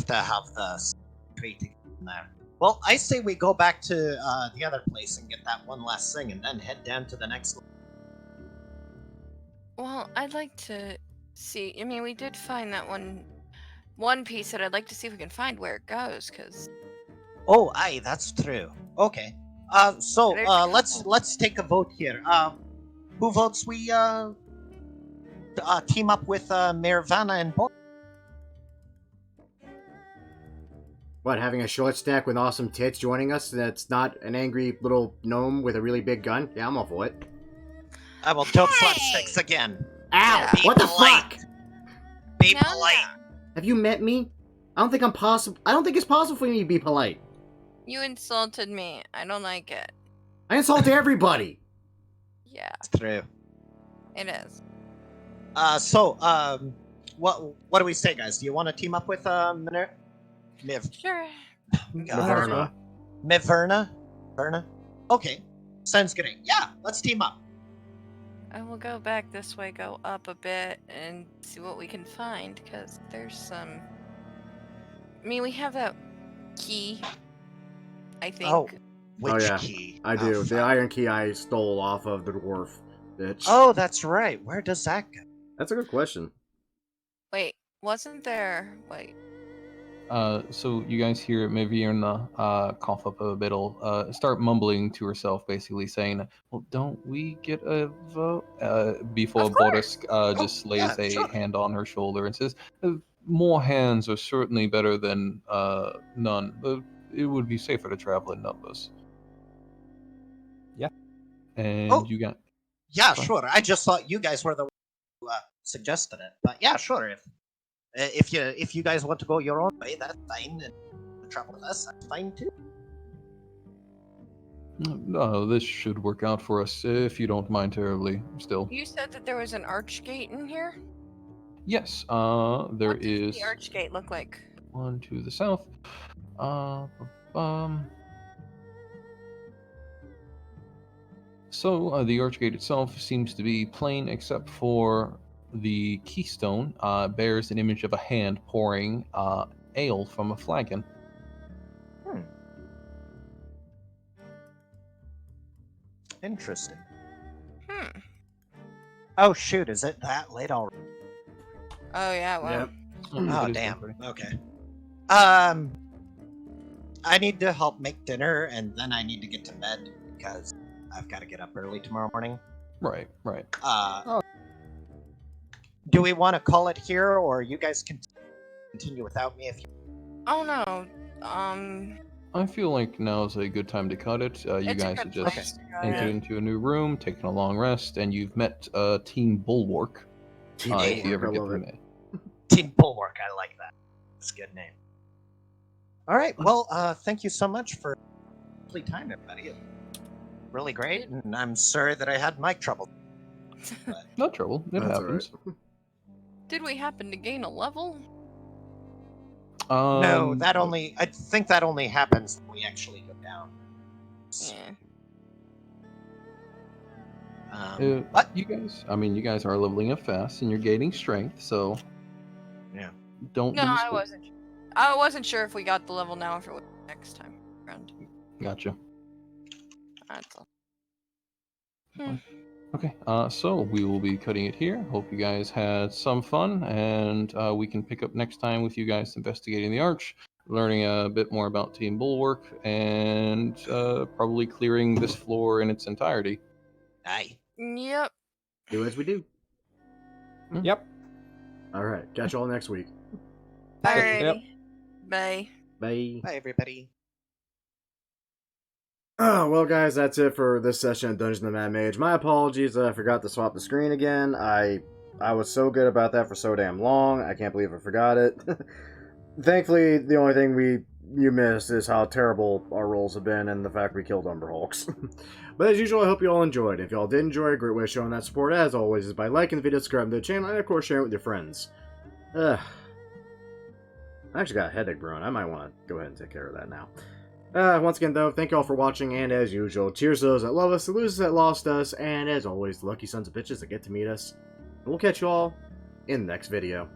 the tree to get in there. Well, I say we go back to the other place and get that one last thing, and then head down to the next one. Well, I'd like to see. I mean, we did find that one piece that I'd like to see if we can find where it goes, because Oh, aye, that's true. Okay. So There's a let's take a vote here. Who votes we team up with Mirvana and Bo? What, having a short stack with awesome tits joining us that's not an angry little gnome with a really big gun? Yeah, I'm all for it. I will dope slap Hey! Styx again. Ow! Yeah. What the polite. fuck? Be No, polite. Have you met me? I don't think it's possible for me to be polite. you insulted me. I don't like it. I insult everybody. Yeah, True. it is. What do we say, guys? Do you want to team up with Sure. Navarna. Miverna? Verna? Okay. Sounds great. Yeah, let's team up. I will go back this way, go up a bit, and see what we can find, because there's some... I mean, we have that key, I think. Oh, which yeah. key? I do. The fuck. iron key I stole off of the dwarf. Bitch. Oh, that's right. Where does that go? That's a good question. Wait, wasn't there... Wait. So you guys hear Mirvirna cough up a bit, start mumbling to herself, basically saying, "Well, don't we get a vote?" Before Of course. Borisk just lays yeah, a sure. hand on her shoulder and says, "More hands are certainly better than none. It would be safer to travel in numbers." Yeah. And Oh. you got Yeah, Fine. sure. I just thought you guys were the one who suggested it. But yeah, sure. If you guys want to go your own way, that's fine. And travel with us, that's fine too. no, this should work out for us if you don't mind terribly. Still, You said that there was an arch gate in here? yes. There What does is the arch gate look like? one to the south. So the archgate itself seems to be plain, except for the keystone bears an image of a hand pouring ale from a flagon. Interesting. Hmm. Oh shoot, is it that late already? Oh, yeah, well. Yep. Oh It is damn. pretty- Okay. I need to help make dinner, and then I need to get to bed because I've got to get up early tomorrow morning. Right. Do we want to call it here, or you guys can continue without me if you? Oh, no. I feel like now's a good time to cut it. You It's a guys good have just place to go, entered yeah. into a new room, taken a long rest, and you've met Team Bulwark. If you ever I get love their it. name. Team Bulwark, I like that. It's a good name. All right, well, thank you so much for lovely time, everybody. Really great, and I'm sorry that I had mic trouble. No trouble. It That's happens. Did we happen to gain a level? No, I think that only happens when we actually go down. Yeah. What? You guys are leveling up fast, and you're gaining strength. So Yeah. don't. No, lose I hope. wasn't. I wasn't sure if we got the level now or if it was next time around. Gotcha. That's all. Okay, so we will be cutting it here. Hope you guys had some fun, and we can pick up next time with you guys investigating the arch, learning a bit more about Team Bulwark, and probably clearing this floor in its entirety. Aye. Yep. Do as we do. Yep. All right. Catch you all next week. Alrighty. Yep. Bye. Bye. Bye, everybody. Oh, well, guys, that's it for this session of Dungeons & Mad Mage. My apologies that I forgot to swap the screen again. I I was so good about that for so damn long. I can't believe I forgot it. Thankfully, the only thing you missed is how terrible our rolls have been and the fact we killed Umber Hulks. But as usual, I hope you all enjoyed. If you all did enjoy, a great way of showing that support, as always, is by liking the video, subscribing to the channel, and of course sharing it with your friends. I actually got a headache brewing. I might want to go ahead and take care of that now. Once again, though, thank you all for watching, and as usual, cheers to those that love us, the losers that lost us, and as always, the lucky sons of bitches that get to meet us. And we'll catch you all in the next video.